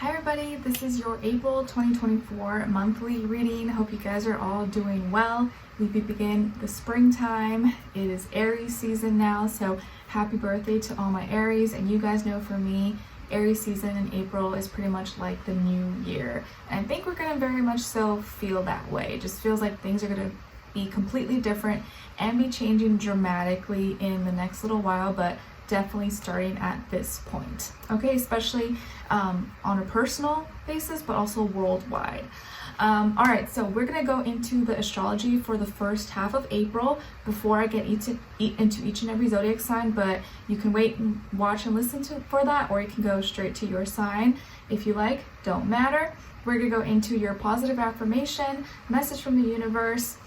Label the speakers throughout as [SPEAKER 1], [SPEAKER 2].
[SPEAKER 1] Hi everybody, this is your April 2024 monthly reading. Hope you guys are all doing well. We begin the springtime. It is Aries season now, so happy birthday to all my Aries. And you guys know for me, Aries season in April is pretty much like the new year. And I think we're gonna very much so feel that way. It just feels like things are gonna be completely different and be changing dramatically in the next little while, but definitely starting at this point, okay, especially on a personal basis, but also worldwide. All right, so we're gonna go into the astrology for the first half of April before I get into each and every zodiac sign, but you can wait and watch and listen for that, or you can go straight to your sign if you like, don't matter. We're gonna go into your positive affirmation, message from the universe,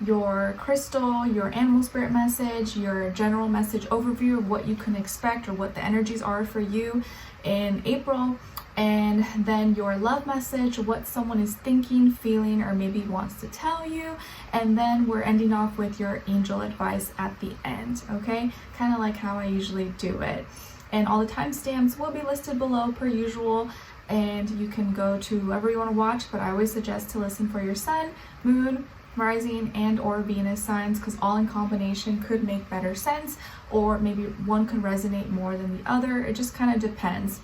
[SPEAKER 1] your crystal, your animal spirit message, your general message overview of what you can expect or what the energies are for you in April, and then your love message, what someone is thinking, feeling, or maybe wants to tell you, and then we're ending off with your angel advice at the end, okay? Kind of like how I usually do it. And all the timestamps will be listed below per usual, and you can go to whoever you want to watch, but I always suggest to listen for your sun, moon, rising, and or Venus signs, because all in combination could make better sense, or maybe one could resonate more than the other. It just kind of depends.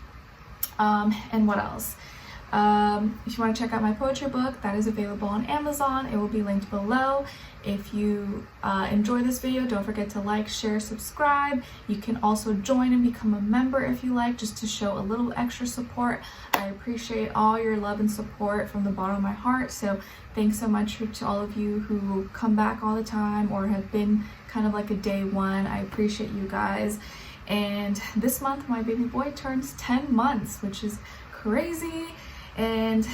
[SPEAKER 1] And what else? If you want to check out my poetry book, that is available on Amazon. It will be linked below. If you enjoy this video, don't forget to like, share, subscribe. You can also join and become a member if you like, just to show a little extra support. I appreciate all your love and support from the bottom of my heart. So thanks so much to all of you who come back all the time or have been kind of like a day one. I appreciate you guys. And this month, my baby boy turns 10 months, which is crazy. And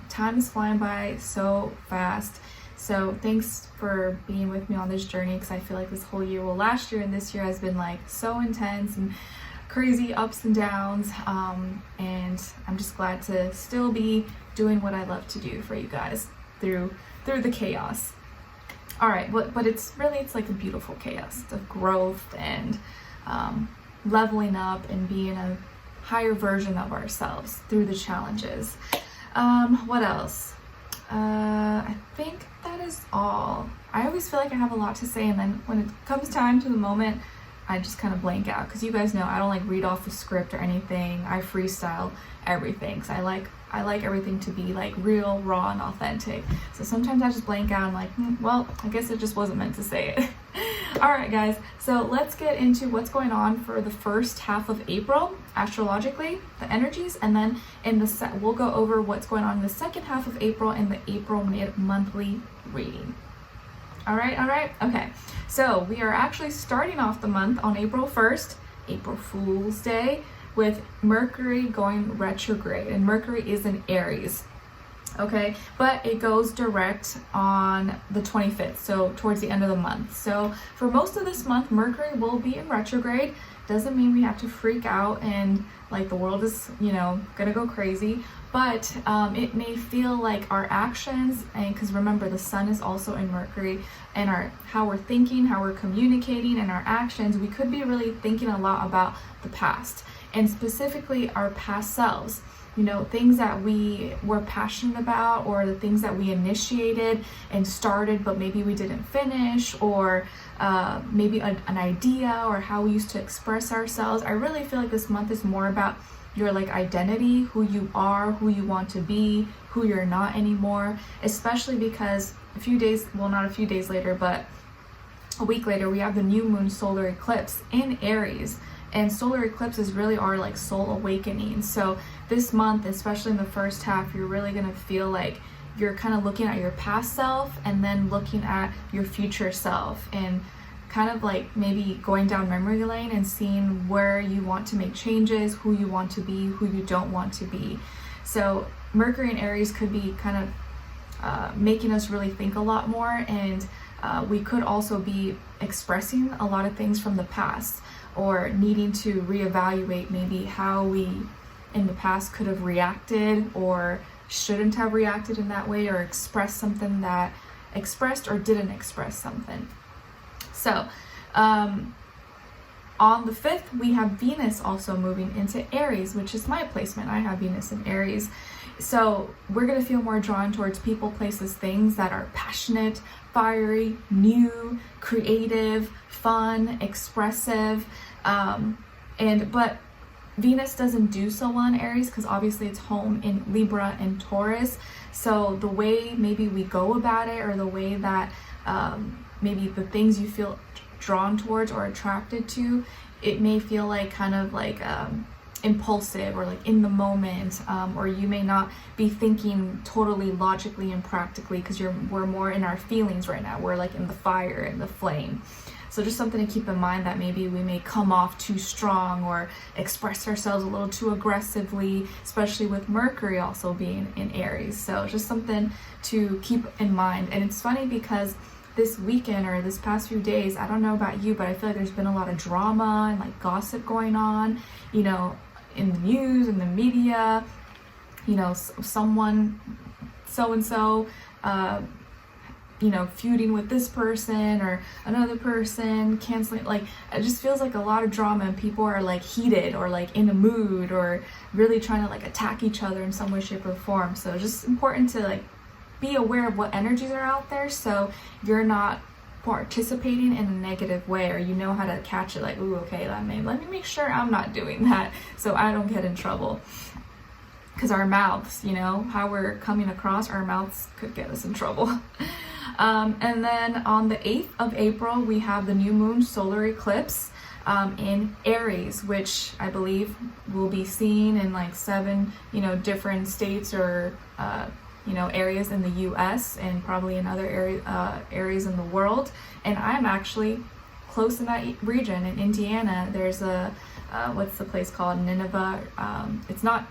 [SPEAKER 1] time is flying by so fast. So thanks for being with me on this journey, because I feel like this whole year, well, last year and this year has been like so intense and crazy ups and downs. And I'm just glad to still be doing what I love to do for you guys through the chaos. All right, but it's like a beautiful chaos of growth and leveling up and being a higher version of ourselves through the challenges. What else? I think that is all. I always feel like I have a lot to say, and then when it comes time to the moment, I just kind of blank out, because you guys know I don't like read off the script or anything. I freestyle everything, because I like everything to be like real, raw, and authentic. So sometimes I just blank out and like, well, I guess it just wasn't meant to say it. All right, guys, so let's get into what's going on for the first half of April, astrologically, the energies, and then we'll go over what's going on in the second half of April in the April monthly reading. All right, okay. So we are actually starting off the month on April 1st, April Fool's Day, with Mercury going retrograde, and Mercury is in Aries. Okay, but it goes direct on the 25th, so towards the end of the month. So for most of this month, Mercury will be in retrograde. Doesn't mean we have to freak out and like the world is, gonna go crazy, but it may feel like our actions, and because remember the sun is also in Mercury, and how we're thinking, how we're communicating, and our actions, we could be really thinking a lot about the past, and specifically our past selves. Things that we were passionate about, or the things that we initiated and started but maybe we didn't finish, or maybe an idea, or how we used to express ourselves. I really feel like this month is more about your like identity, who you are, who you want to be, who you're not anymore, especially because not a few days later, but a week later, we have the new moon solar eclipse in Aries. And solar eclipses really are like soul awakening. So this month, especially in the first half, you're really gonna feel like you're kind of looking at your past self and then looking at your future self, and kind of like maybe going down memory lane and seeing where you want to make changes, who you want to be, who you don't want to be. So Mercury in Aries could be kind of making us really think a lot more, and we could also be expressing a lot of things from the past, or needing to reevaluate maybe how we in the past could have reacted or shouldn't have reacted in that way, or expressed something that expressed or didn't express something. So On the 5th, we have Venus also moving into Aries, which is my placement. I have Venus in Aries. So we're going to feel more drawn towards people, places, things that are passionate, fiery, new, creative, fun, expressive. But Venus doesn't do so well in Aries because obviously it's home in Libra and Taurus. So the way maybe we go about it, or the way that maybe the things you feel drawn towards or attracted to, it may feel like kind of like impulsive or like in the moment, or you may not be thinking totally logically and practically because we're more in our feelings right now. We're like in the fire and the flame. So just something to keep in mind, that maybe we may come off too strong or express ourselves a little too aggressively, especially with Mercury also being in Aries. So just something to keep in mind. And it's funny because this weekend or this past few days, I don't know about you, but I feel like there's been a lot of drama and like gossip going on, you know, in the news, in the media, you know, someone so-and-so, you know, feuding with this person or another person, canceling, like, it just feels like a lot of drama, and people are like heated or like in a mood or really trying to like attack each other in some way, shape, or form. So it's just important to like be aware of what energies are out there, so you're not participating in a negative way, or you know how to catch it, like, ooh, okay, let me make sure I'm not doing that so I don't get in trouble. Because our mouths, you know, how we're coming across, our mouths could get us in trouble. And then on the 8th of April, we have the new moon solar eclipse in Aries, which I believe will be seen in like 7, you know, different states or, you know, areas in the US and probably in other areas in the world. And I'm actually close in that region in Indiana. There's a, what's the place called? Nineveh. That's not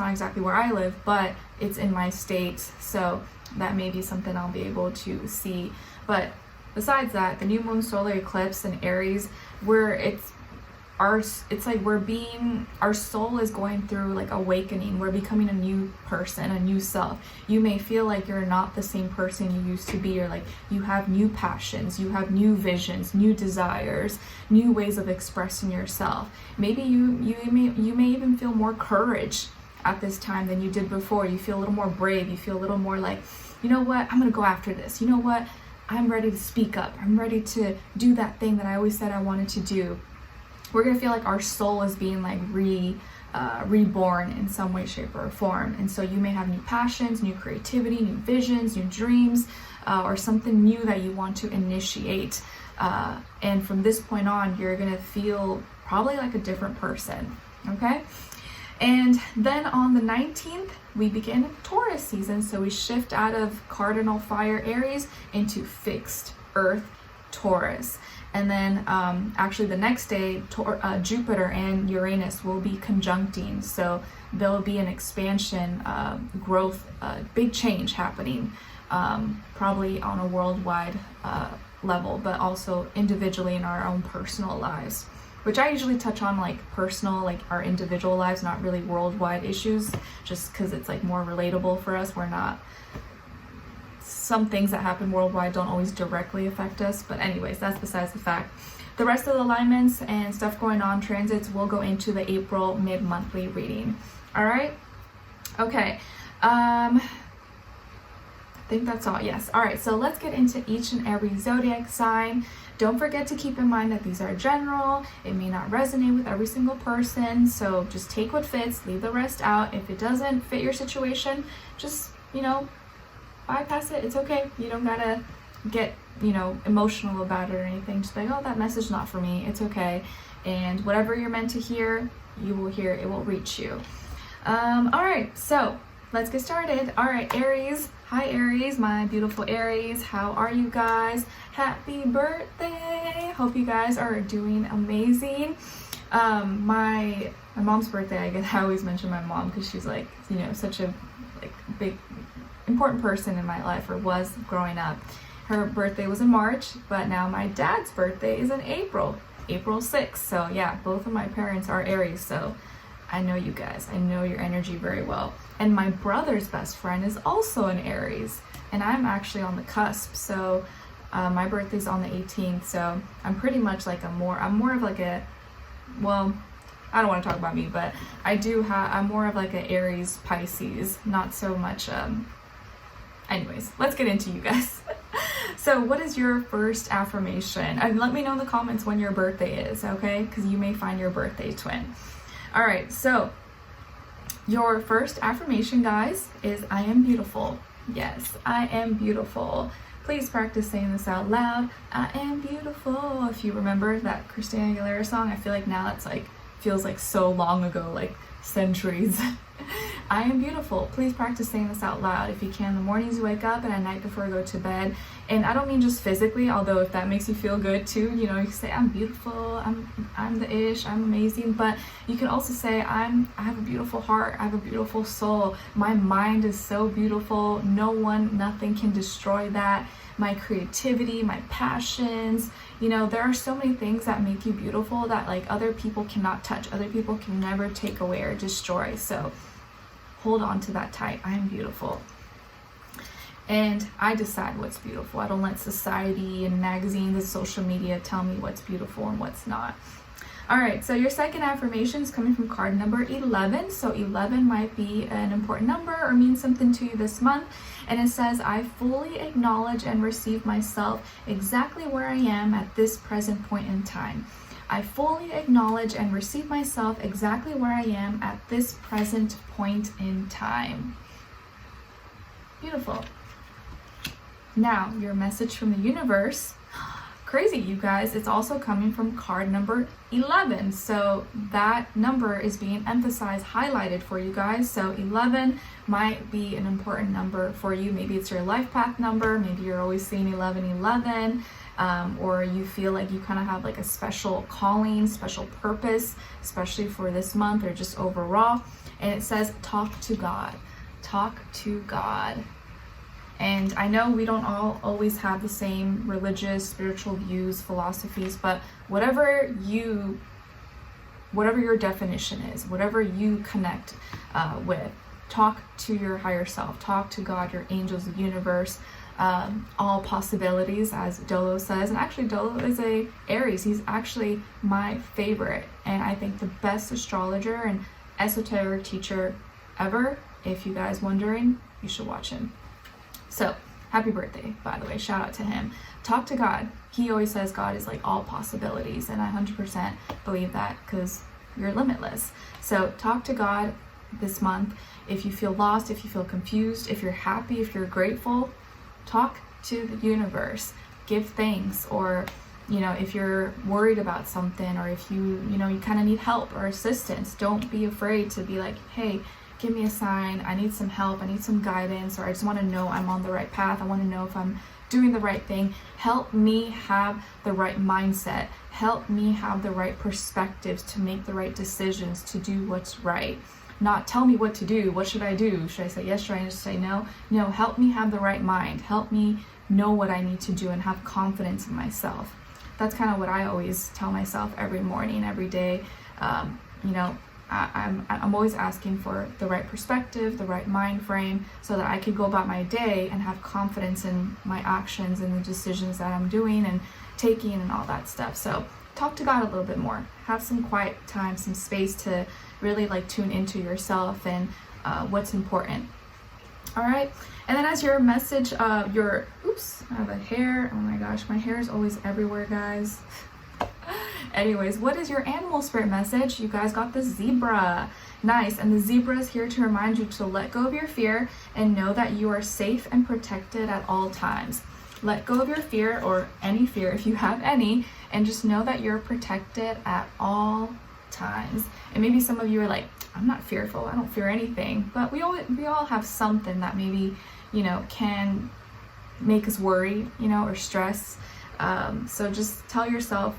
[SPEAKER 1] exactly where I live, but it's in my state. So that may be something I'll be able to see. But besides that, the new moon solar eclipse in Aries, our soul is going through like awakening. We're becoming a new person, a new self. You may feel like you're not the same person you used to be, or like you have new passions, you have new visions, new desires, new ways of expressing yourself. Maybe you may even feel more courage at this time than you did before. You feel a little more brave. You feel a little more like, you know what, I'm gonna go after this. You know what, I'm ready to speak up. I'm ready to do that thing that I always said I wanted to do. We're gonna feel like our soul is being like reborn in some way, shape, or form. And so you may have new passions, new creativity, new visions, new dreams, or something new that you want to initiate. And from this point on, you're gonna feel probably like a different person, okay? And then on the 19th, we begin Taurus season. So we shift out of cardinal fire Aries into fixed earth Taurus. And then actually the next day, Jupiter and Uranus will be conjuncting. So there'll be an expansion, growth, big change happening, probably on a worldwide level, but also individually in our own personal lives, which I usually touch on like personal, like our individual lives, not really worldwide issues, just because it's like more relatable for us. Some things that happen worldwide don't always directly affect us, but anyways, that's besides the fact. The rest of the alignments and stuff going on, transits, will go into the April mid-monthly reading. All right? Okay. I think that's all. Yes. All right. So let's get into each and every zodiac sign. Don't forget to keep in mind that these are general. It may not resonate with every single person. So just take what fits, leave the rest out. If it doesn't fit your situation, just, you know, bypass it. It's okay. You don't gotta get, you know, emotional about it or anything. Just like, oh, that message not for me. It's okay. And whatever you're meant to hear, you will hear. It will reach you. All right. So let's get started. All right, Aries. Hi, Aries, my beautiful Aries. How are you guys? Happy birthday. Hope you guys are doing amazing. My mom's birthday, I guess I always mention my mom because she's like, you know, such a like big, important person in my life, or was growing up. Her birthday was in March, but now my dad's birthday is in April 6th. So yeah, both of my parents are Aries, so I know you guys. I know your energy very well. And my brother's best friend is also an Aries, and I'm actually on the cusp. So My birthday's on the 18th, so I'm pretty much like I'm more of like a, well, I don't want to talk about me, but I'm more of like an Aries Pisces, not so much, anyways, let's get into you guys. So what is your first affirmation? And let me know in the comments when your birthday is, okay? Because you may find your birthday twin. All right, so your first affirmation, guys, is I am beautiful. Yes, I am beautiful. Please practice saying this out loud. I am beautiful. If you remember that Christina Aguilera song, I feel like now it's like, feels like so long ago, like centuries. I am beautiful. Please practice saying this out loud if you can, the mornings you wake up and at night before you go to bed. And I don't mean just physically, although if that makes you feel good too, you know, you can say I'm beautiful, I'm the ish, I'm amazing, but you can also say I have a beautiful heart, I have a beautiful soul, my mind is so beautiful, nothing can destroy that, my creativity, my passions, you know, there are so many things that make you beautiful that like other people cannot touch, other people can never take away or destroy. So hold on to that tight. I am beautiful. And I decide what's beautiful. I don't let society and magazines and social media tell me what's beautiful and what's not. All right, so your second affirmation is coming from card number 11. So 11 might be an important number or mean something to you this month. And it says, I fully acknowledge and receive myself exactly where I am at this present point in time. I fully acknowledge and receive myself exactly where I am at this present point in time. Beautiful. Now, your message from the universe. Crazy, you guys. It's also coming from card number 11. So that number is being emphasized, highlighted for you guys. So 11 might be an important number for you. Maybe it's your life path number. Maybe you're always seeing 1111. Or you feel like you kind of have like a special calling, special purpose, especially for this month or just overall. And it says, talk to God. Talk to God. And I know we don't all always have the same religious, spiritual views, philosophies, but whatever your definition is, whatever you connect with, talk to your higher self, talk to God, your angels, the universe, all possibilities, as Dolo says. And actually Dolo is a Aries. He's actually my favorite, and I think the best astrologer and esoteric teacher ever. If you guys wondering, you should watch him. So happy birthday, by the way, shout out to him. Talk to God. He always says God is like all possibilities, and I 100% believe that because you're limitless. So talk to God this month. If you feel lost, if you feel confused, if you're happy, if you're grateful, talk to the universe. Give thanks. Or, you know, if you're worried about something, or if you kind of need help or assistance, don't be afraid to be like, hey, give me a sign, I need some help, I need some guidance, or I just want to know I'm on the right path, I want to know if I'm doing the right thing. Help me have the right mindset, help me have the right perspectives to make the right decisions, to do what's right. Not tell me what to do, what should I do, should I say yes, should I just say no? No, help me have the right mind, help me know what I need to do and have confidence in myself. That's kind of what I always tell myself every morning, every day. I'm always asking for the right perspective, the right mind frame, so that I could go about my day and have confidence in my actions and the decisions that I'm doing and taking and all that stuff. So talk to God a little bit more. Have some quiet time, some space to really like tune into yourself and what's important. All right. And then as your message, I have a hair. Oh my gosh, my hair is always everywhere, guys. Anyways, what is your animal spirit message? You guys got the zebra. Nice. And the zebra is here to remind you to let go of your fear and know that you are safe and protected at all times. Let go of your fear, or any fear if you have any, and just know that you're protected at all times. And maybe some of you are like, I'm not fearful, I don't fear anything. But we all have something that maybe, can make us worry, or stress. So just tell yourself,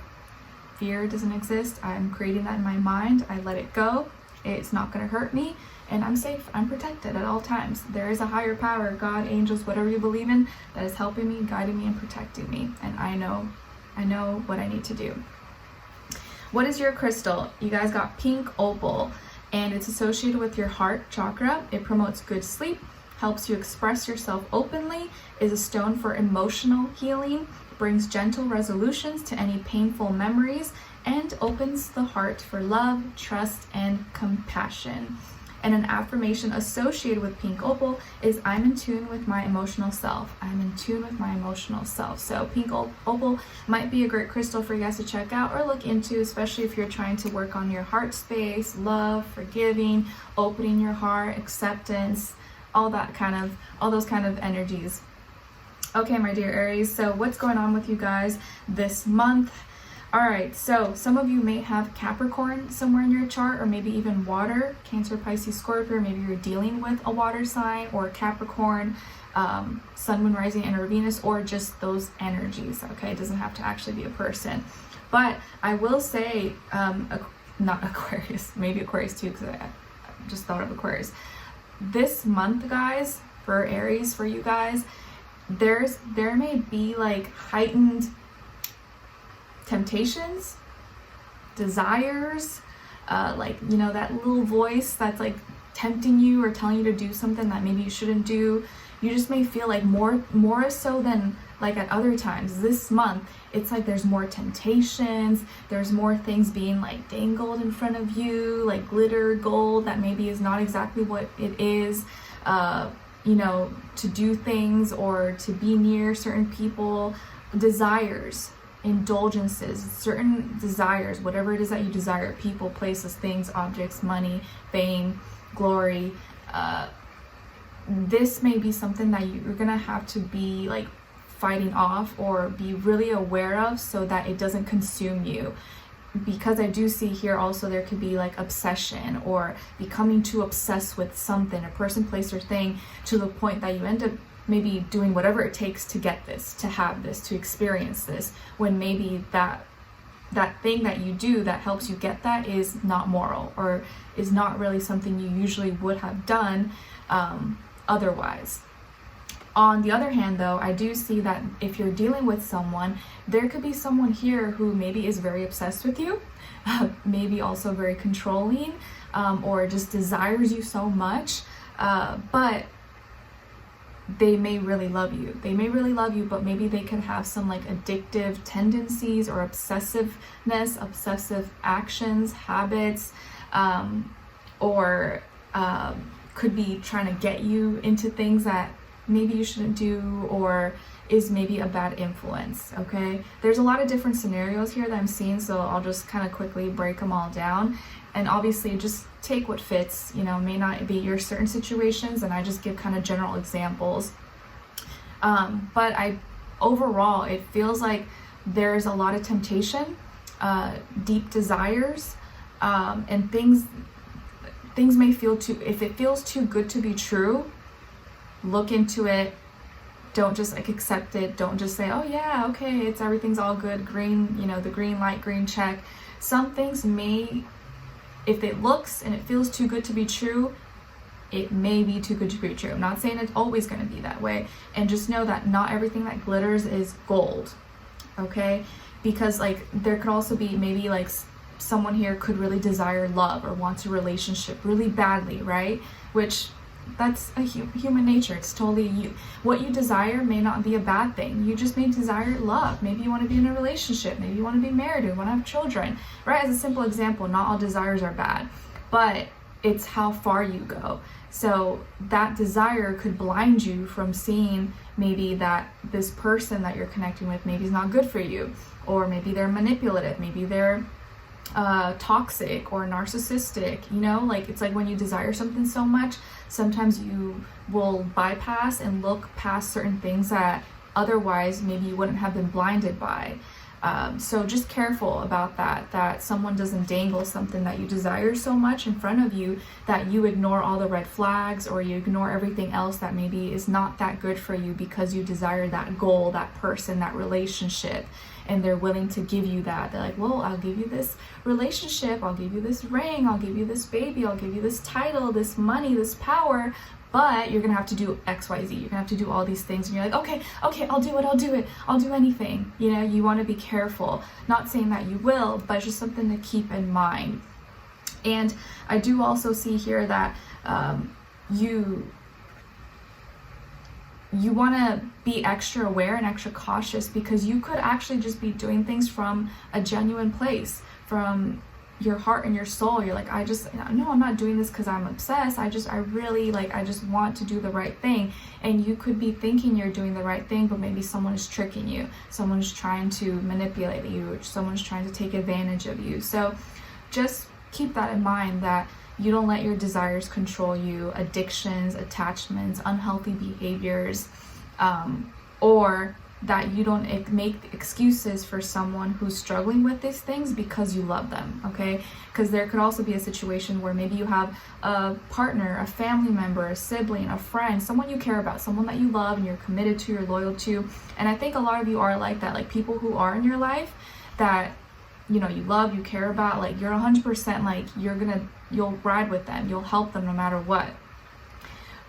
[SPEAKER 1] fear doesn't exist. I'm creating that in my mind. I let it go. It's not going to hurt me, and I'm safe. I'm protected at all times. There is a higher power, God, angels, whatever you believe in, that is helping me, guiding me, and protecting me. And I know what I need to do. What is your crystal? You guys got pink opal, and it's associated with your heart chakra. It promotes good sleep, helps you express yourself openly, is a stone for emotional healing, brings gentle resolutions to any painful memories, and opens the heart for love, trust, and compassion. And an affirmation associated with pink opal is I'm in tune with my emotional self. I'm in tune with my emotional self. So pink opal might be a great crystal for you guys to check out or look into, especially if you're trying to work on your heart space, love, forgiving, opening your heart, acceptance, all those kind of energies. Okay, my dear Aries, so what's going on with you guys this month? All right, so some of you may have Capricorn somewhere in your chart, or maybe even water, Cancer, Pisces, Scorpio. Maybe you're dealing with a water sign or Capricorn, Sun, Moon, Rising, and or Venus, or just those energies, okay? It doesn't have to actually be a person. But I will say, not Aquarius, maybe Aquarius too, because I just thought of Aquarius. This month, guys, for Aries, for you guys, there may be like heightened temptations, desires, like, you know, that little voice that's like tempting you or telling you to do something that maybe you shouldn't do. You just may feel like more so than like at other times. This month, it's like there's more temptations, there's more things being like dangled in front of you, like glitter, gold, that maybe is not exactly what it is, you know, to do things or to be near certain people, desires, indulgences, certain desires, whatever it is that you desire, people, places, things, objects, money, fame, glory. This may be something that you're gonna have to be like fighting off or be really aware of so that it doesn't consume you. Because I do see here also there could be like obsession or becoming too obsessed with something, a person, place, or thing, to the point that you end up maybe doing whatever it takes to get this, to have this, to experience this, when maybe that thing that you do that helps you get that is not moral or is not really something you usually would have done otherwise. On the other hand, though, I do see that if you're dealing with someone, there could be someone here who maybe is very obsessed with you, maybe also very controlling, or just desires you so much, but they may really love you. They may really love you, but maybe they could have some like addictive tendencies or obsessiveness, obsessive actions, habits, or could be trying to get you into things that maybe you shouldn't do, or is maybe a bad influence, okay? There's a lot of different scenarios here that I'm seeing, so I'll just kind of quickly break them all down. And obviously just take what fits, you know, may not be your certain situations, and I just give kind of general examples. But overall, it feels like there's a lot of temptation, deep desires, and things may feel if it feels too good to be true, look into it. Don't just like accept it. Don't just say, oh yeah, okay, everything's all good, green, you know, the green light, green check. Some things may, if it looks and it feels too good to be true, it may be too good to be true. I'm not saying it's always going to be that way. And just know that not everything that glitters is gold, okay? Because like there could also be maybe like someone here could really desire love or wants a relationship really badly, right? Which that's a human nature. It's totally you. What you desire may not be a bad thing. You just may desire love. Maybe you want to be in a relationship. Maybe you want to be married or you want to have children, right? As a simple example, not all desires are bad, but it's how far you go. So that desire could blind you from seeing maybe that this person that you're connecting with maybe is not good for you, or maybe they're manipulative, maybe they're toxic or narcissistic, you know? Like it's like when you desire something so much, sometimes you will bypass and look past certain things that otherwise maybe you wouldn't have been blinded by. So just careful about that someone doesn't dangle something that you desire so much in front of you that you ignore all the red flags, or you ignore everything else that maybe is not that good for you because you desire that goal, that person, that relationship, and they're willing to give you that. They're like, well, I'll give you this relationship, I'll give you this ring, I'll give you this baby, I'll give you this title, this money, this power, but you're gonna have to do XYZ. You're gonna have to do all these things. And you're like, okay, I'll do it. I'll do anything. You know, you wanna be careful. Not saying that you will, but just something to keep in mind. And I do also see here that you want to be extra aware and extra cautious, because you could actually just be doing things from a genuine place, from your heart and your soul. You're like, no, I'm not doing this because I'm obsessed. I just want to do the right thing. And you could be thinking you're doing the right thing, but maybe someone is tricking you. Someone is trying to manipulate you, or someone's trying to take advantage of you. So just keep that in mind, that you don't let your desires control you, addictions, attachments, unhealthy behaviors, or that you don't make excuses for someone who's struggling with these things because you love them, okay? Because there could also be a situation where maybe you have a partner, a family member, a sibling, a friend, someone you care about, someone that you love and you're committed to, you're loyal to. And I think a lot of you are like that, like people who are in your life that, you know, you love, you care about, like you're 100% like you'll ride with them, you'll help them no matter what.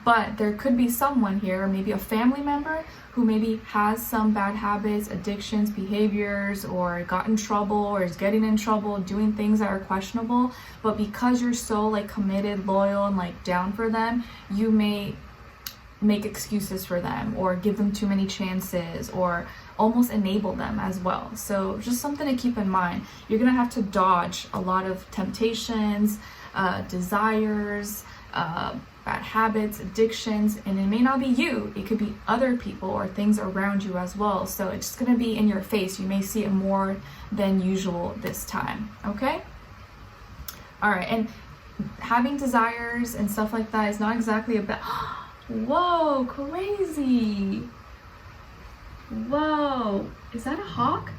[SPEAKER 1] But there could be someone here, maybe a family member, who maybe has some bad habits, addictions, behaviors, or got in trouble, or is getting in trouble, doing things that are questionable. But because you're so like committed, loyal, and like down for them, you may make excuses for them, or give them too many chances, or almost enable them as well. So just something to keep in mind. You're gonna have to dodge a lot of temptations, desires, bad habits, addictions, and it may not be you, it could be other people or things around you as well. So it's just gonna be in your face. You may see it more than usual this time, okay? All right, and having desires and stuff like that is not exactly about, whoa, crazy. Whoa, is that a hawk?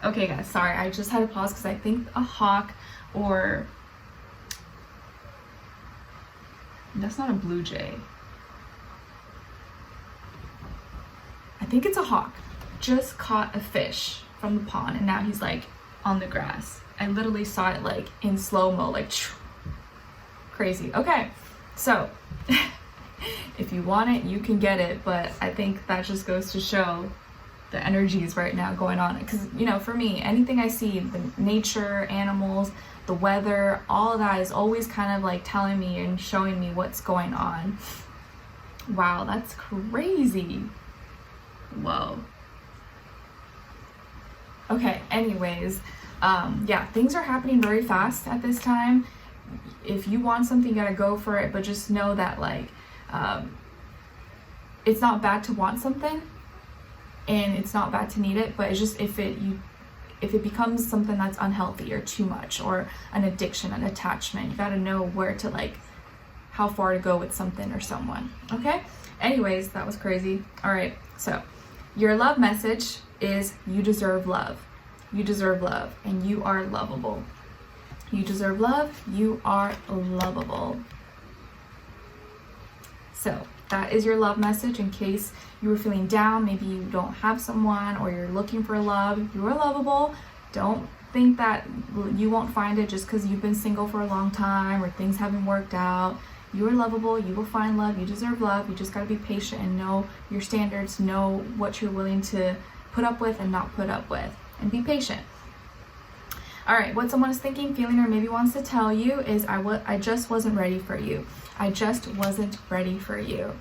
[SPEAKER 1] Okay guys, sorry, I just had to pause because I think a hawk, or that's not a blue jay. I think it's a hawk. Just caught a fish from the pond and now he's like on the grass. I literally saw it like in slow-mo, like crazy. Okay, so if you want it, you can get it, but I think that just goes to show the energies right now going on. Because, you know, for me, anything I see, the nature, animals, the weather, all of that is always kind of like telling me and showing me what's going on. Wow, that's crazy. Whoa. Okay, anyways, yeah, things are happening very fast at this time. If you want something, you gotta go for it, but just know that like, it's not bad to want something, and it's not bad to need it, but it's just if it becomes something that's unhealthy or too much, or an addiction, an attachment, you gotta know where to like, how far to go with something or someone, okay? Anyways, that was crazy. All right, so your love message is you deserve love. You deserve love, and you are lovable. You deserve love, you are lovable. So that is your love message in case you were feeling down, maybe you don't have someone, or you're looking for love. You are lovable. Don't think that you won't find it just because you've been single for a long time or things haven't worked out. You are lovable. You will find love. You deserve love. You just got to be patient and know your standards, know what you're willing to put up with and not put up with, and be patient. All right, what someone is thinking, feeling, or maybe wants to tell you is I just wasn't ready for you. I just wasn't ready for you.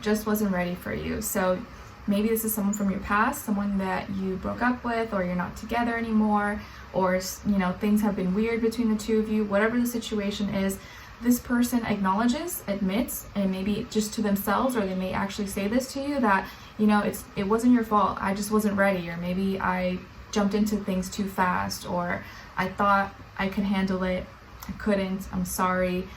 [SPEAKER 1] Just wasn't ready for you. So maybe this is someone from your past, someone that you broke up with, or you're not together anymore, or, you know, things have been weird between the two of you. Whatever the situation is, this person acknowledges, admits, and maybe just to themselves, or they may actually say this to you, that, you know, it wasn't your fault. I just wasn't ready, or maybe I jumped into things too fast, or I thought I could handle it. I couldn't. I'm sorry.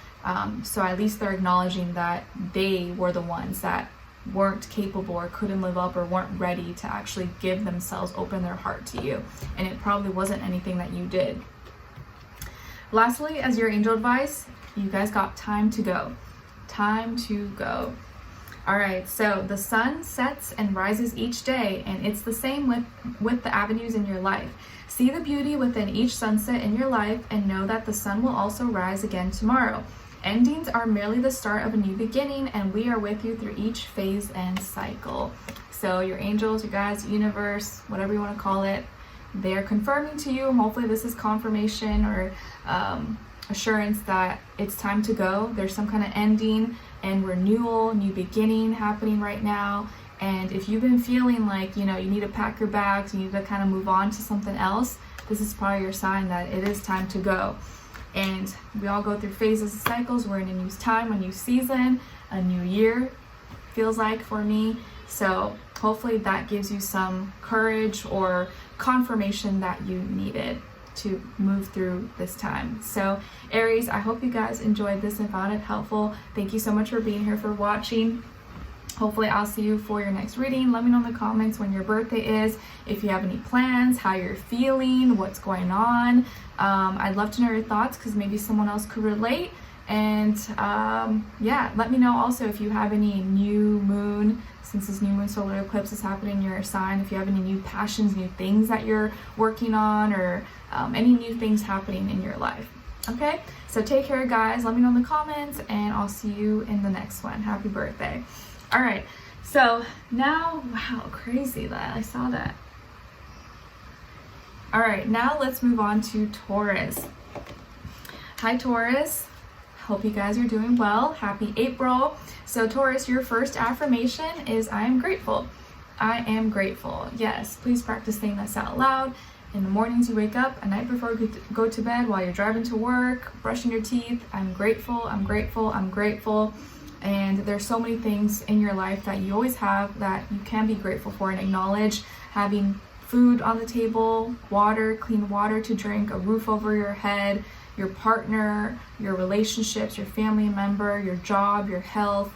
[SPEAKER 1] So at least they're acknowledging that they were the ones that weren't capable, or couldn't live up, or weren't ready to actually give themselves, open their heart to you. And it probably wasn't anything that you did. Lastly, as your angel advice, you guys got time to go. Time to go. All right, so the sun sets and rises each day, and it's the same with the avenues in your life. See the beauty within each sunset in your life, and know that the sun will also rise again tomorrow. Endings are merely the start of a new beginning, and we are with you through each phase and cycle. So your angels, you guys, universe, whatever you want to call it, they're confirming to you, and hopefully this is confirmation, or assurance that it's time to go. There's some kind of ending and renewal, new beginning happening right now. And if you've been feeling like, you need to pack your bags, you need to kind of move on to something else, this is probably your sign that it is time to go. And we all go through phases and cycles. We're in a new time, a new season, a new year, feels like for me. So hopefully that gives you some courage or confirmation that you needed to move through this time. So Aries, I hope you guys enjoyed this and found it helpful. Thank you so much for being here, for watching. Hopefully I'll see you for your next reading. Let me know in the comments when your birthday is, if you have any plans, how you're feeling, what's going on. I'd love to know your thoughts because maybe someone else could relate. And yeah, let me know also if you have any new moon, since this new moon solar eclipse is happening in your sign, if you have any new passions, new things that you're working on, or any new things happening in your life. Okay, so take care guys, let me know in the comments, and I'll see you in the next one. Happy birthday. All right, so now, wow, crazy that I saw that. All right, now let's move on to Taurus. Hi Taurus, hope you guys are doing well. Happy April. So Taurus, your first affirmation is I am grateful. I am grateful. Yes, please practice saying this out loud. In the mornings you wake up, a night before you go to bed, while you're driving to work, brushing your teeth, I'm grateful, I'm grateful, I'm grateful. And there's so many things in your life that you always have that you can be grateful for and acknowledge. Having food on the table, water, clean water to drink, a roof over your head, your partner, your relationships, your family member, your job, your health,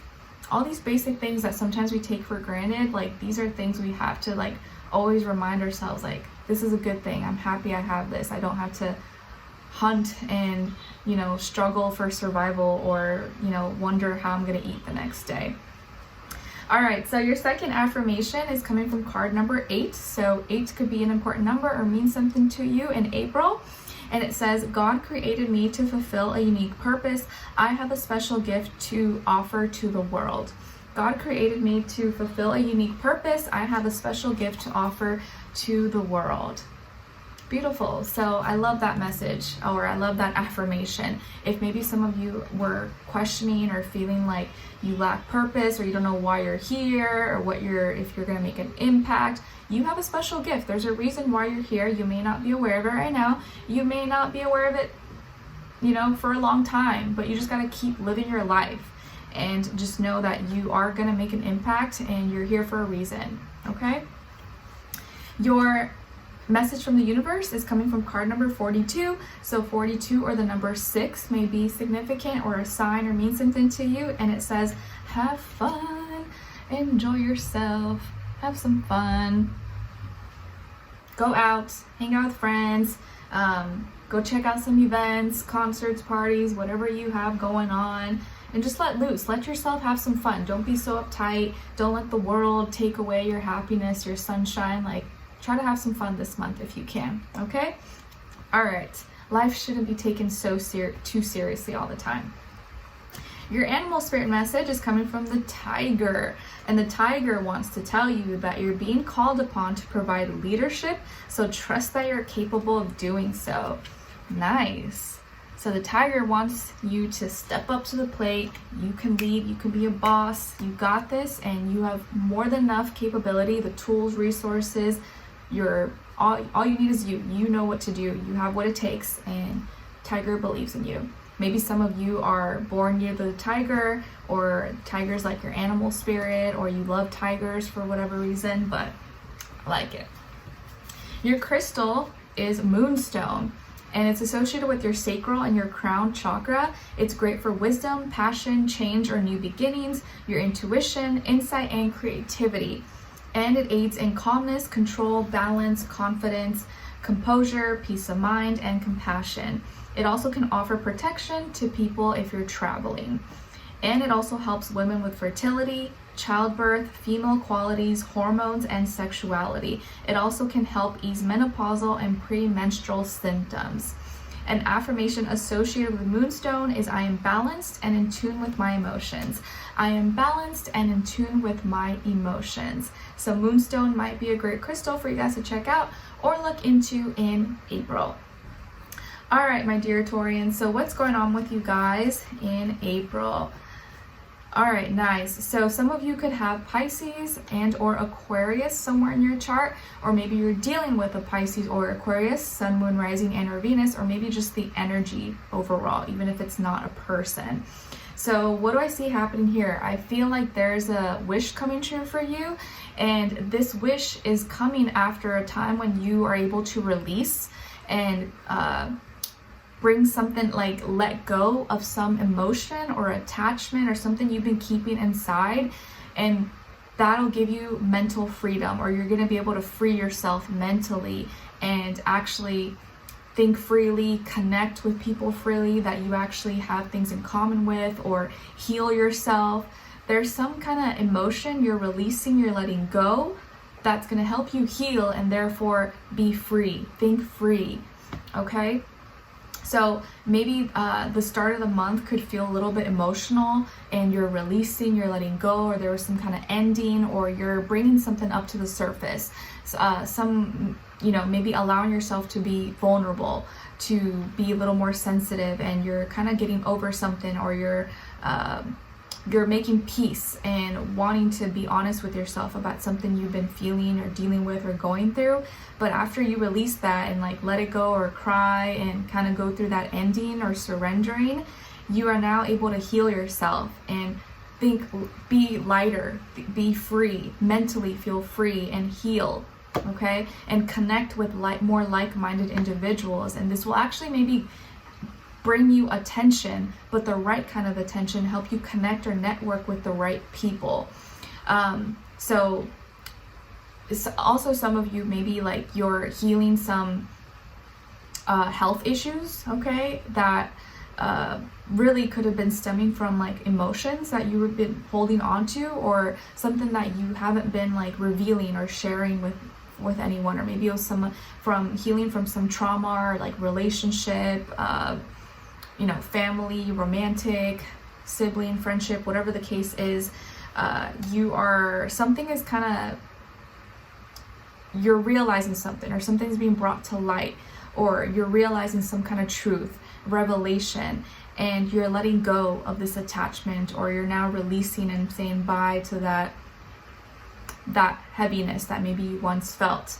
[SPEAKER 1] all these basic things that sometimes we take for granted. Like, these are things we have to like always remind ourselves, like, this is a good thing. I'm happy I have this. I don't have to hunt and struggle for survival, or wonder how I'm gonna eat the next day. All right, so your second affirmation is coming from card number 8. So 8 could be an important number or mean something to you in April. And it says, God created me to fulfill a unique purpose. I have a special gift to offer to the world. God created me to fulfill a unique purpose. I have a special gift to offer to the world. Beautiful. So I love that message, or I love that affirmation. If maybe some of you were questioning or feeling like you lack purpose, or you don't know why you're here, or if you're going to make an impact, you have a special gift. There's a reason why you're here. You may not be aware of it right now. You may not be aware of it, for a long time, but you just got to keep living your life and just know that you are going to make an impact and you're here for a reason. Okay? Your message from the universe is coming from card number 42. So 42, or the number 6, may be significant or a sign or mean something to you. And it says, have fun, enjoy yourself, have some fun, go out, hang out with friends, go check out some events, concerts, parties, whatever you have going on, and just let loose. Let yourself have some fun. Don't be so uptight. Don't let the world take away your happiness, your sunshine. Like, try to have some fun this month if you can, okay? All right, life shouldn't be taken too seriously all the time. Your animal spirit message is coming from the tiger, and the tiger wants to tell you that you're being called upon to provide leadership, so trust that you're capable of doing so. Nice. So the tiger wants you to step up to the plate. You can lead, you can be a boss, you got this, and you have more than enough capability, the tools, resources. All you need is you know what to do. You have what it takes, and tiger believes in you. Maybe some of you are born near the tiger, or tiger's like your animal spirit, or you love tigers for whatever reason, but I like it. Your crystal is moonstone, and it's associated with your sacral and your crown chakra. It's great for wisdom, passion, change, or new beginnings, your intuition, insight, and creativity. And it aids in calmness, control, balance, confidence, composure, peace of mind, and compassion. It also can offer protection to people if you're traveling. And it also helps women with fertility, childbirth, female qualities, hormones, and sexuality. It also can help ease menopausal and premenstrual symptoms. An affirmation associated with moonstone is I am balanced and in tune with my emotions. I am balanced and in tune with my emotions. So moonstone might be a great crystal for you guys to check out or look into in April. All right, my dear Taurians, so what's going on with you guys in April? All right, nice. So some of you could have Pisces and or Aquarius somewhere in your chart, or maybe you're dealing with a Pisces or Aquarius, Sun, Moon, Rising, and or Venus, or maybe just the energy overall, even if it's not a person. So what do I see happening here? I feel like there's a wish coming true for you, and this wish is coming after a time when you are able to release and bring something, like let go of some emotion or attachment or something you've been keeping inside, and that'll give you mental freedom, or you're going to be able to free yourself mentally and actually think freely, connect with people freely that you actually have things in common with, or heal yourself. There's some kind of emotion you're releasing, you're letting go, that's going to help you heal and therefore be free, think free, okay? So maybe the start of the month could feel a little bit emotional, and you're releasing, you're letting go, or there was some kind of ending, or you're bringing something up to the surface. Maybe allowing yourself to be vulnerable, to be a little more sensitive, and you're kind of getting over something, or you're making peace and wanting to be honest with yourself about something you've been feeling or dealing with or going through. But after you release that and like let it go or cry and kind of go through that ending or surrendering, you are now able to heal yourself and be lighter, be free, mentally feel free and heal, okay? And connect with more like-minded individuals. And this will actually maybe bring you attention, but the right kind of attention, help you connect or network with the right people. So it's also some of you, maybe like you're healing some health issues, okay, that really could have been stemming from like emotions that you have been holding on to, or something that you haven't been like revealing or sharing with anyone, or maybe it was from healing from some trauma or like relationship, family, romantic, sibling, friendship, whatever the case is. You're realizing something, or something's being brought to light, or you're realizing some kind of truth, revelation, and you're letting go of this attachment, or you're now releasing and saying bye to that heaviness that maybe you once felt.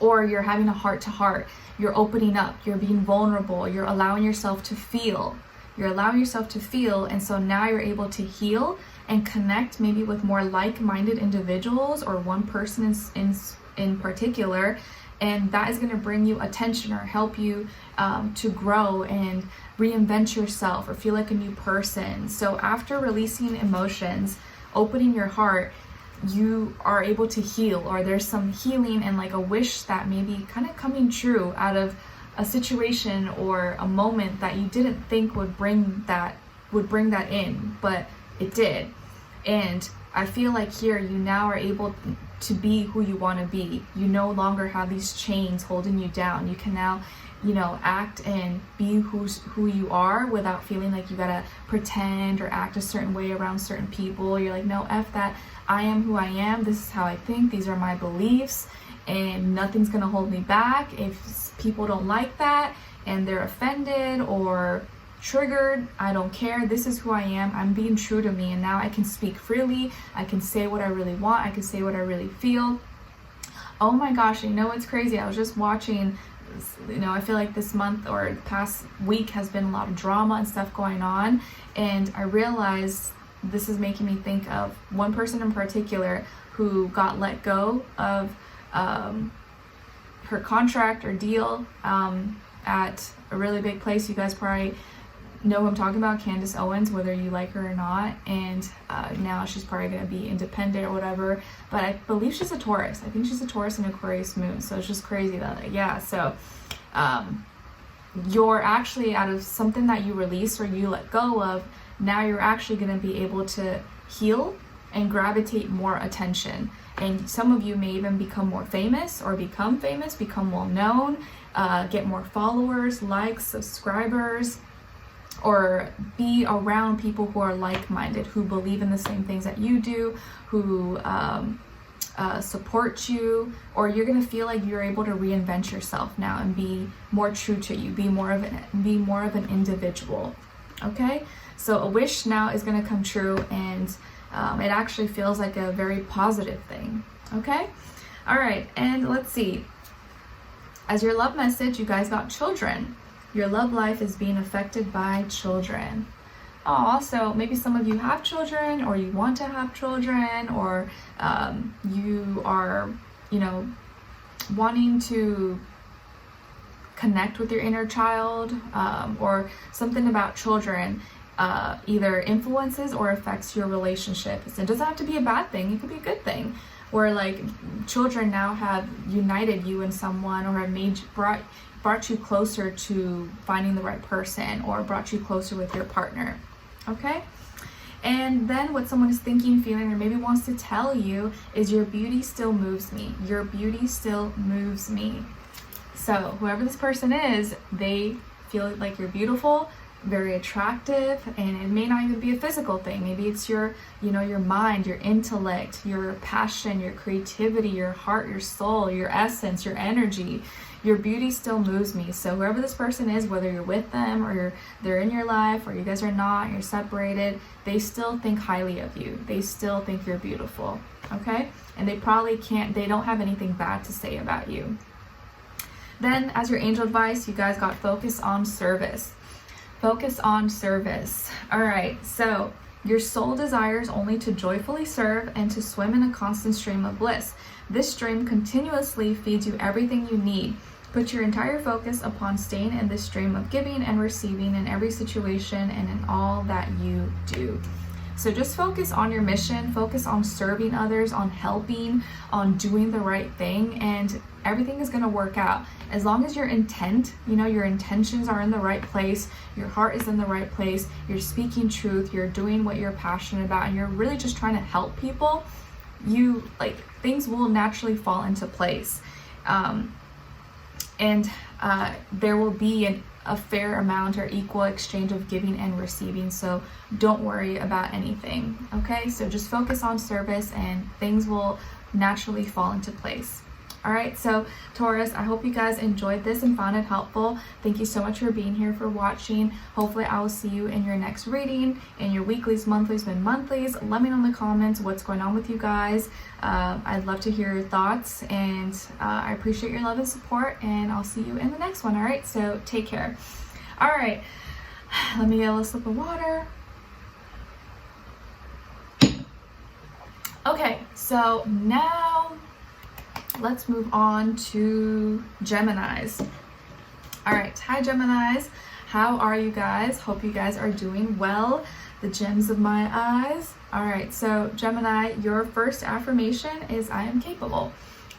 [SPEAKER 1] Or you're having a heart-to-heart, you're opening up, you're being vulnerable, you're allowing yourself to feel. And so now you're able to heal and connect maybe with more like-minded individuals, or one person in particular, and that is going to bring you attention or help you to grow and reinvent yourself or feel like a new person. So after releasing emotions, opening your heart, you are able to heal, or there's some healing and like a wish that may be kind of coming true out of a situation or a moment that you didn't think would bring that in, but it did. And I feel like here you now are able to be who you want to be. You no longer have these chains holding you down. You can now, act and be who you are without feeling like you gotta pretend or act a certain way around certain people. You're like, no, F that. I am who I am. This is how I think. These are my beliefs, and nothing's gonna hold me back. If people don't like that and they're offended or triggered, I don't care. This is who I am. I'm being true to me, and now I can speak freely. I can say what I really want. I can say what I really feel. Oh my gosh, it's crazy. I was just watching, I feel like this month or past week has been a lot of drama and stuff going on, and I realized this is making me think of one person in particular who got let go of her contract or deal at a really big place. You guys probably know who I'm talking about, Candace Owens, whether you like her or not, and now she's probably going to be independent or whatever, but I believe she's a Taurus. I think she's a Taurus and Aquarius moon, so it's just crazy that, so you're actually, out of something that you release or you let go of, now you're actually going to be able to heal and gravitate more attention. And some of you may even become more famous, or become famous, become well known, get more followers, likes, subscribers, or be around people who are like-minded, who believe in the same things that you do, who support you, or you're gonna feel like you're able to reinvent yourself now and be more true to you, be more of an individual. Okay, so a wish now is gonna come true, and it actually feels like a very positive thing. Okay, all right, and let's see. As your love message, you guys got children. Your love life is being affected by children. So maybe some of you have children, or you want to have children, or you are, wanting to connect with your inner child, or something about children either influences or affects your relationships. It doesn't have to be a bad thing. It could be a good thing, where like children now have united you and someone, or have brought you closer to finding the right person, or brought you closer with your partner. Okay, and then what someone is thinking, feeling, or maybe wants to tell you is your beauty still moves me. Your beauty still moves me. So whoever this person is, they feel like you're beautiful, very attractive, and it may not even be a physical thing. Maybe it's your mind, your intellect, your passion, your creativity, your heart, your soul, your essence, your energy. Your beauty still moves me. So whoever this person is, whether you're with them, or they're in your life, or you guys are not, you're separated, they still think highly of you. They still think you're beautiful. Okay, and they don't have anything bad to say about you. Then as your angel advice, you guys got focus on service. Focus on service. All right, so your soul desires only to joyfully serve and to swim in a constant stream of bliss. This stream continuously feeds you everything you need. Put your entire focus upon staying in this stream of giving and receiving in every situation and in all that you do. So just focus on your mission, focus on serving others, on helping, on doing the right thing, and everything is going to work out. As long as your intent, your intentions are in the right place, your heart is in the right place, you're speaking truth, you're doing what you're passionate about, and you're really just trying to help people, things will naturally fall into place. And there will be a fair amount or equal exchange of giving and receiving, so don't worry about anything. Okay, so just focus on service and things will naturally fall into place. All right, so Taurus, I hope you guys enjoyed this and found it helpful. Thank you so much for being here, for watching. Hopefully I will see you in your next reading, in your weeklies, monthlies, and monthlies. Let me know in the comments what's going on with you guys. I'd love to hear your thoughts, and I appreciate your love and support, and I'll see you in the next one. All right, so take care. All right, let me get a little sip of water. Okay, so now let's move on to Geminis. All right, hi Geminis. How are you guys? Hope you guys are doing well. The gems of my eyes. All right, so Gemini, your first affirmation is I am capable.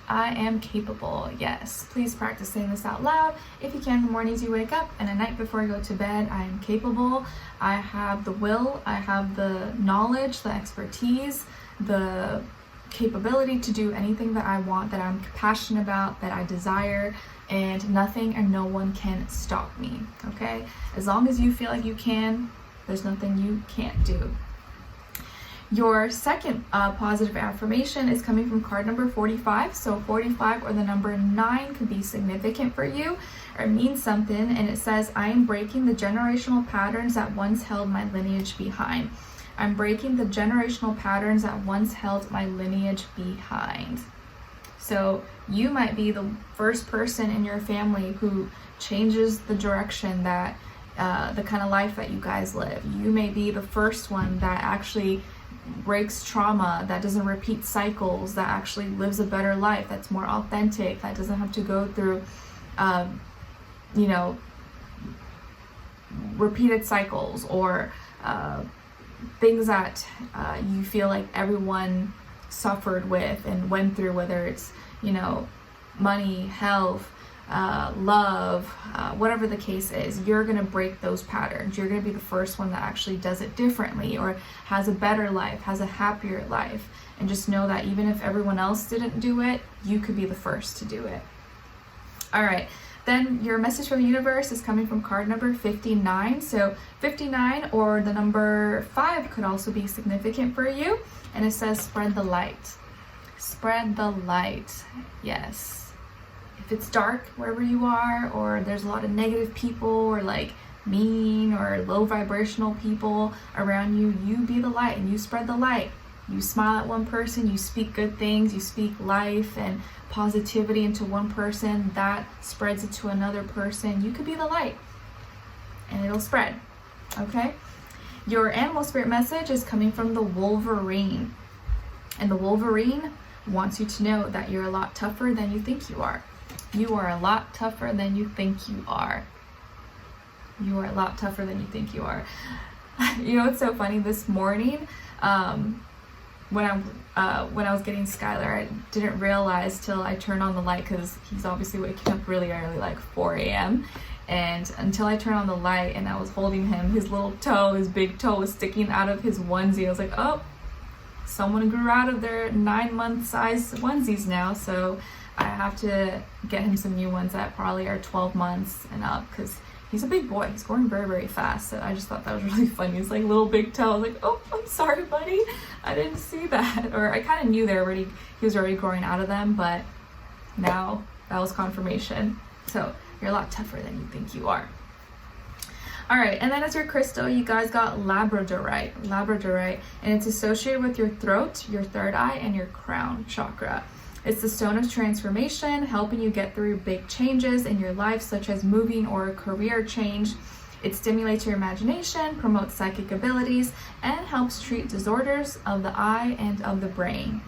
[SPEAKER 1] I am capable. Yes, please practice saying this out loud. If you can, the mornings you wake up and at night before you go to bed, I am capable. I have the will, I have the knowledge, the expertise, the capability to do anything that I want, that I'm passionate about, that I desire, and nothing and no one can stop me. Okay, as long as you feel like you can, there's nothing you can't do. Your second positive affirmation is coming from card number 45. So 45 or the number 9 could be significant for you or mean something, and it says, I am breaking the generational patterns that once held my lineage behind. I'm breaking the generational patterns that once held my lineage behind. So you might be the first person in your family who changes the direction that the kind of life that you guys live. You may be the first one that actually breaks trauma, that doesn't repeat cycles, that actually lives a better life, that's more authentic, that doesn't have to go through repeated cycles or things that you feel like everyone suffered with and went through, whether it's money, health, love, whatever the case is. You're gonna break those patterns. You're gonna be the first one that actually does it differently, or has a better life, has a happier life. And just know that even if everyone else didn't do it, you could be the first to do it. All right, then your message from the universe is coming from card number 59. So 59 or the number 5 could also be significant for you, and it says spread the light. Spread the light. Yes. If it's dark wherever you are, or there's a lot of negative people, or like mean or low vibrational people around you, you be the light and you spread the light. You smile at one person, you speak good things, you speak life and positivity into one person, that spreads it to another person. You could be the light and it'll spread. Okay? Your animal spirit message is coming from the Wolverine. And the Wolverine wants you to know that you're a lot tougher than you think you are. You are a lot tougher than you think you are. You are a lot tougher than you think you are. You know, it's so funny. This morning, when I was getting Skylar, I didn't realize till I turned on the light, because he's obviously waking up really early, like 4 a.m. And until I turned on the light and I was holding him, his little toe, his big toe was sticking out of his onesie. I was like, oh, someone grew out of their 9-month size onesies now. So I have to get him some new ones that probably are 12 months and up, because he's a big boy. He's growing very, very fast. So I just thought that was really funny. He's like little big toe. I was like, oh, I'm sorry, buddy. I didn't see that. Or I kind of knew he was already growing out of them, but now that was confirmation. So you're a lot tougher than you think you are. All right, and then as your crystal, you guys got labradorite, and it's associated with your throat, your third eye, and your crown chakra. It's the stone of transformation, helping you get through big changes in your life, such as moving or a career change. It stimulates your imagination, promotes psychic abilities, and helps treat disorders of the eye and of the brain.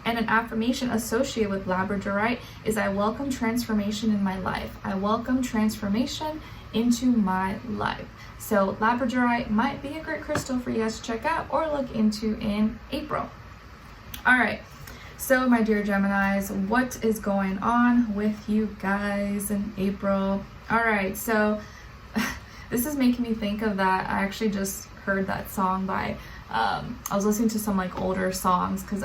[SPEAKER 1] And an affirmation associated with labradorite is, I welcome transformation in my life. I welcome transformation into my life. So labradorite might be a great crystal for you guys to check out or look into in April. All right. So my dear Geminis, what is going on with you guys in April? All right, so this is making me think of that. I actually just heard that song by, I was listening to some like older songs, because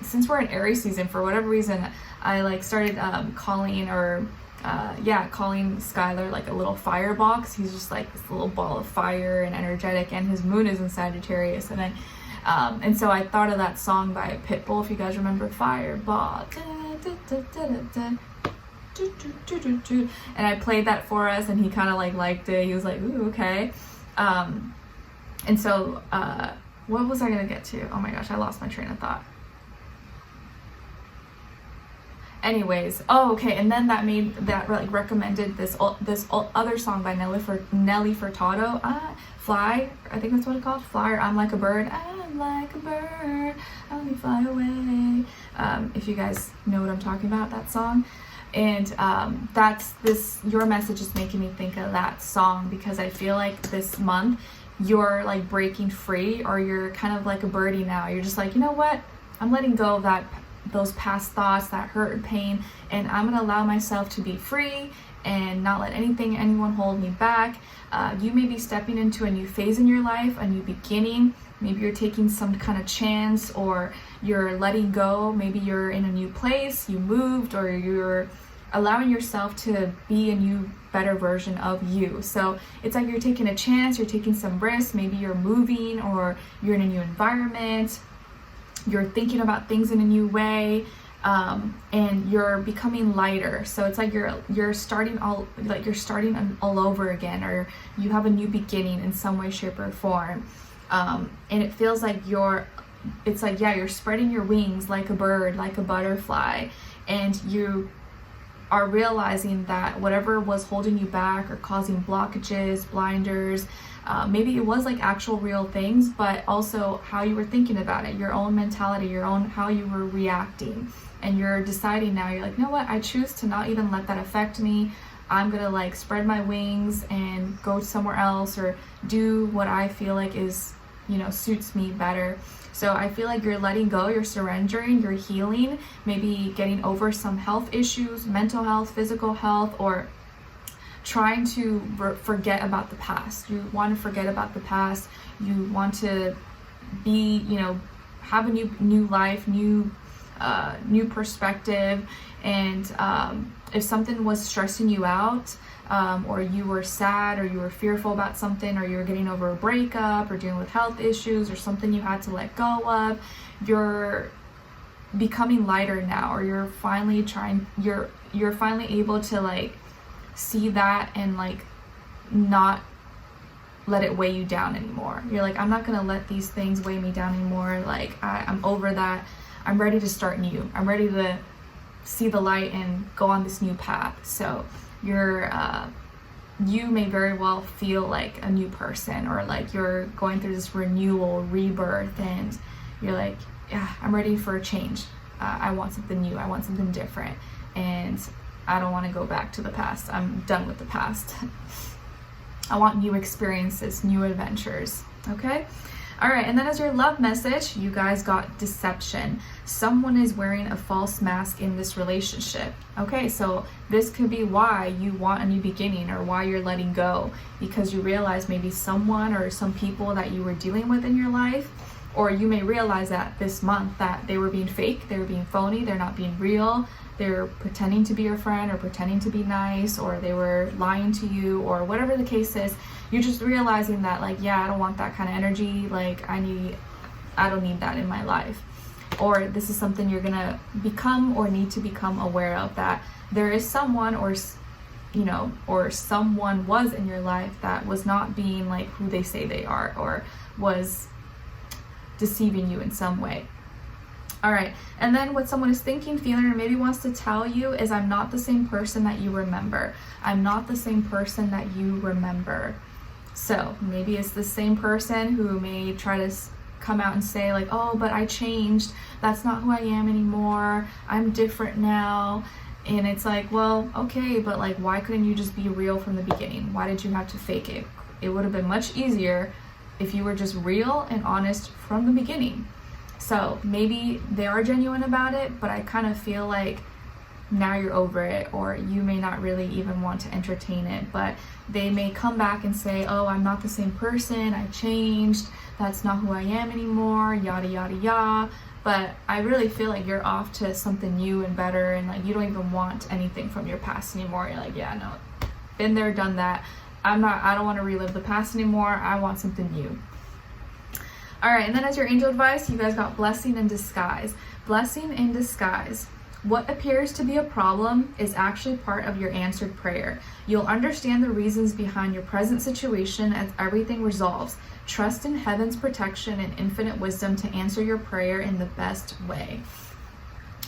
[SPEAKER 1] since we're in Aries season, for whatever reason, I like started calling Skylar like a little firebox. He's just like this little ball of fire and energetic, and his moon is in Sagittarius, and so I thought of that song by Pitbull, if you guys remember, Fireball. And I played that for us, and he kind of like liked it. He was like, ooh, okay. And so what was I gonna get to? Oh my gosh, I lost my train of thought. Anyways, okay, and then that recommended this other song by Nelly Furtado, Fly, I think that's what it's called, Fly, or I'm Like a Bird, I'm like a bird, I only fly away. If you guys know what I'm talking about, that song. And your message is making me think of that song, because I feel like this month you're like breaking free, or you're kind of like a birdie now. You're just like, you know what, I'm letting go of those past thoughts, that hurt and pain, and I'm gonna allow myself to be free and not let anyone hold me back. You may be stepping into a new phase in your life, a new beginning. Maybe you're taking some kind of chance, or you're letting go. Maybe you're in a new place, you moved, or you're allowing yourself to be a new, better version of you. So it's like you're taking a chance, you're taking some risks. Maybe you're moving, or you're in a new environment. You're thinking about things in a new way, and you're becoming lighter. So it's like you're starting all over again, or you have a new beginning in some way, shape, or form. And it feels like you're spreading your wings like a bird, like a butterfly, and you are realizing that whatever was holding you back or causing blockages, blinders, maybe it was like actual real things, but also how you were thinking about it, your own mentality, how you were reacting. And you're deciding now, you're like, you know what, I choose to not even let that affect me. I'm gonna like spread my wings and go somewhere else, or do what I feel like is, suits me better. So I feel like you're letting go, you're surrendering, you're healing, maybe getting over some health issues, mental health, physical health, or trying to forget about the past. You want to forget about the past. You want to be, have a new life, new perspective. And if something was stressing you out, or you were sad, or you were fearful about something, or you were getting over a breakup, or dealing with health issues, or something you had to let go of, you're becoming lighter now, or you're finally able to like see that and like not let it weigh you down anymore. You're like, I'm not gonna let these things weigh me down anymore. Like I'm over that. I'm ready to start new. I'm ready to see the light and go on this new path. So you may very well feel like a new person, or like you're going through this renewal, rebirth, and you're like, yeah, I'm ready for a change. I want something new. I want something different. And I don't want to go back to the past. I'm done with the past. I want new experiences, new adventures. Okay? All right, and then as your love message, you guys got deception. Someone is wearing a false mask in this relationship. Okay, so this could be why you want a new beginning, or why you're letting go, because you realize maybe someone or some people that you were dealing with in your life, or you may realize that this month that they were being fake, they were being phony, they're not being real, they're pretending to be your friend or pretending to be nice, or they were lying to you, or whatever the case is. You're just realizing that like, yeah, I don't want that kind of energy. Like I don't need that in my life. Or this is something you're gonna become or need to become aware of, that there is someone, or someone was in your life that was not being like who they say they are, or was deceiving you in some way. All right, and then what someone is thinking, feeling, or maybe wants to tell you is, I'm not the same person that you remember. I'm not the same person that you remember. So maybe it's the same person who may try to come out and say like, oh, but I changed. That's not who I am anymore. I'm different now. And it's like, well, okay, but like, why couldn't you just be real from the beginning? Why did you have to fake it? It would have been much easier if you were just real and honest from the beginning. So maybe they are genuine about it, but I kind of feel like now you're over it, or you may not really even want to entertain it, but they may come back and say, oh, I'm not the same person, I changed, that's not who I am anymore, yada yada yada. But I really feel like you're off to something new and better, and like you don't even want anything from your past anymore. You're like, yeah, no, been there, done that. I don't want to relive the past anymore. I want something new. All right, and then as your angel advice, you guys got blessing in disguise. Blessing in disguise. What appears to be a problem is actually part of your answered prayer. You'll understand the reasons behind your present situation as everything resolves. Trust in heaven's protection and infinite wisdom to answer your prayer in the best way.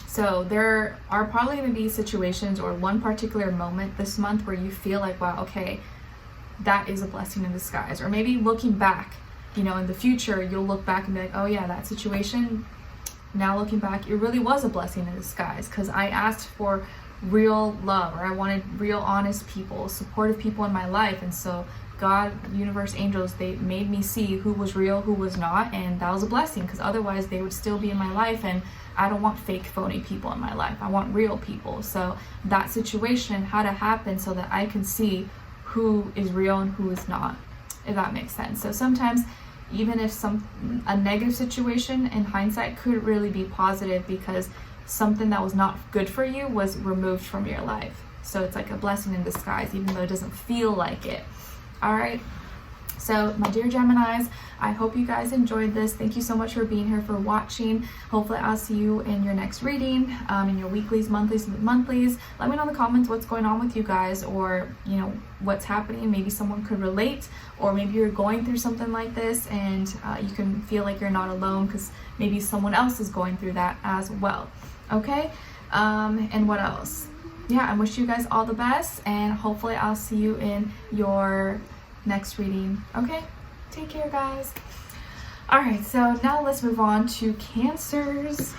[SPEAKER 1] So there are probably going to be situations, or one particular moment this month, where you feel like, wow, okay, that is a blessing in disguise. Or maybe looking back, in the future, you'll look back and be like, oh yeah, that situation, now looking back, it really was a blessing in disguise, because I asked for real love, or I wanted real honest people, supportive people in my life. And so God, universe, angels, they made me see who was real, who was not, and that was a blessing, because otherwise they would still be in my life, and I don't want fake, phony people in my life. I want real people. So that situation had to happen so that I can see who is real and who is not, if that makes sense. So sometimes, even if a negative situation in hindsight could really be positive, because something that was not good for you was removed from your life. So it's like a blessing in disguise, even though it doesn't feel like it. All right. So my dear Geminis, I hope you guys enjoyed this. Thank you so much for being here, for watching. Hopefully I'll see you in your next reading, in your weeklies, monthlies. Let me know in the comments what's going on with you guys, or what's happening. Maybe someone could relate, or maybe you're going through something like this, and you can feel like you're not alone, because maybe someone else is going through that as well. Okay. And what else? Yeah, I wish you guys all the best, and hopefully I'll see you in your next reading. Okay, take care, guys. All right, so now let's move on to Cancers.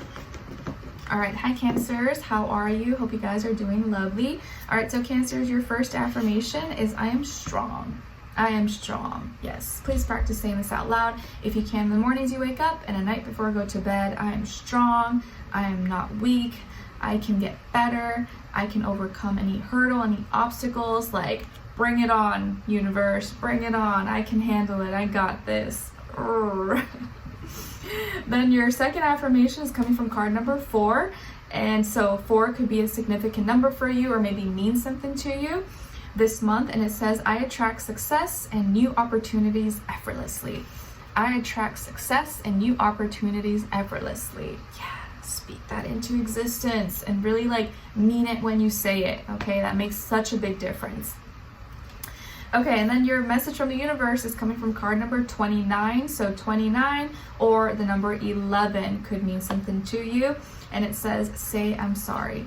[SPEAKER 1] All right, hi Cancers, how are you? Hope you guys are doing lovely. All right, so Cancers, your first affirmation is, I am strong. I am strong. Yes, please practice saying this out loud. If you can, in the mornings you wake up, and at night before I go to bed. I am strong. I am not weak. I can get better. I can overcome any hurdle, any obstacles. Like, bring it on, universe. Bring it on. I can handle it. I got this. Then your second affirmation is coming from card number 4. And so 4 could be a significant number for you, or maybe mean something to you this month. And it says, I attract success and new opportunities effortlessly. I attract success and new opportunities effortlessly. Yes. speak that into existence and really like mean it when you say it, okay? That makes such a big difference. Okay, and then your message from the universe is coming from card number 29. So 29 or the number 11 could mean something to you. And it says, say I'm sorry.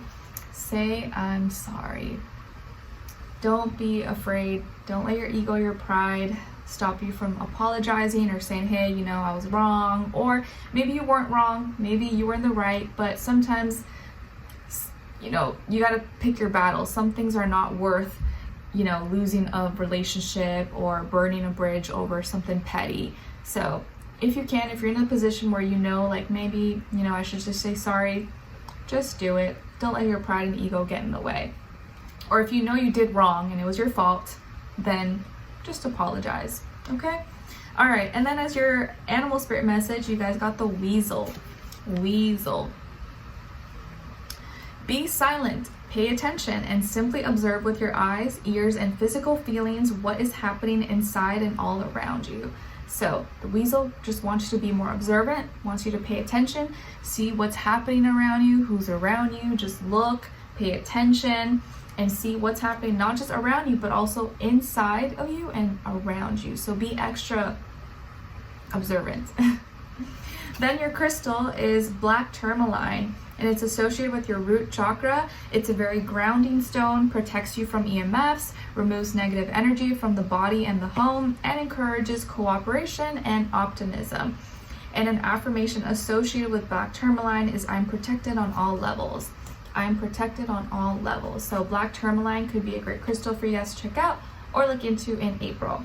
[SPEAKER 1] Say I'm sorry. Don't be afraid. Don't let your ego, your pride stop you from apologizing or saying, hey, you know, I was wrong. Or maybe you weren't wrong. Maybe you were in the right. But sometimes, you know, you got to pick your battles. Some things are not worth, you know, losing a relationship or burning a bridge over something petty. So if you can, if you're in a position where you know, like maybe, you know, I should just say sorry, just do it. Don't let your pride and ego get in the way. Or if you know you did wrong and it was your fault, then just apologize, okay? All right, and then as your animal spirit message, you guys got the weasel. Weasel. Be silent, pay attention, and simply observe with your eyes, ears, and physical feelings what is happening inside and all around you. So the weasel just wants you to be more observant, wants you to pay attention, see what's happening around you, who's around you, just look, pay attention, and see what's happening not just around you, but also inside of you and around you. So be extra observant. Then your crystal is black tourmaline, and it's associated with your root chakra. It's a very grounding stone, protects you from EMFs, removes negative energy from the body and the home, and encourages cooperation and optimism. And an affirmation associated with black tourmaline is, I'm protected on all levels. I'm protected on all levels. So black tourmaline could be a great crystal for you guys to check out or look into in April.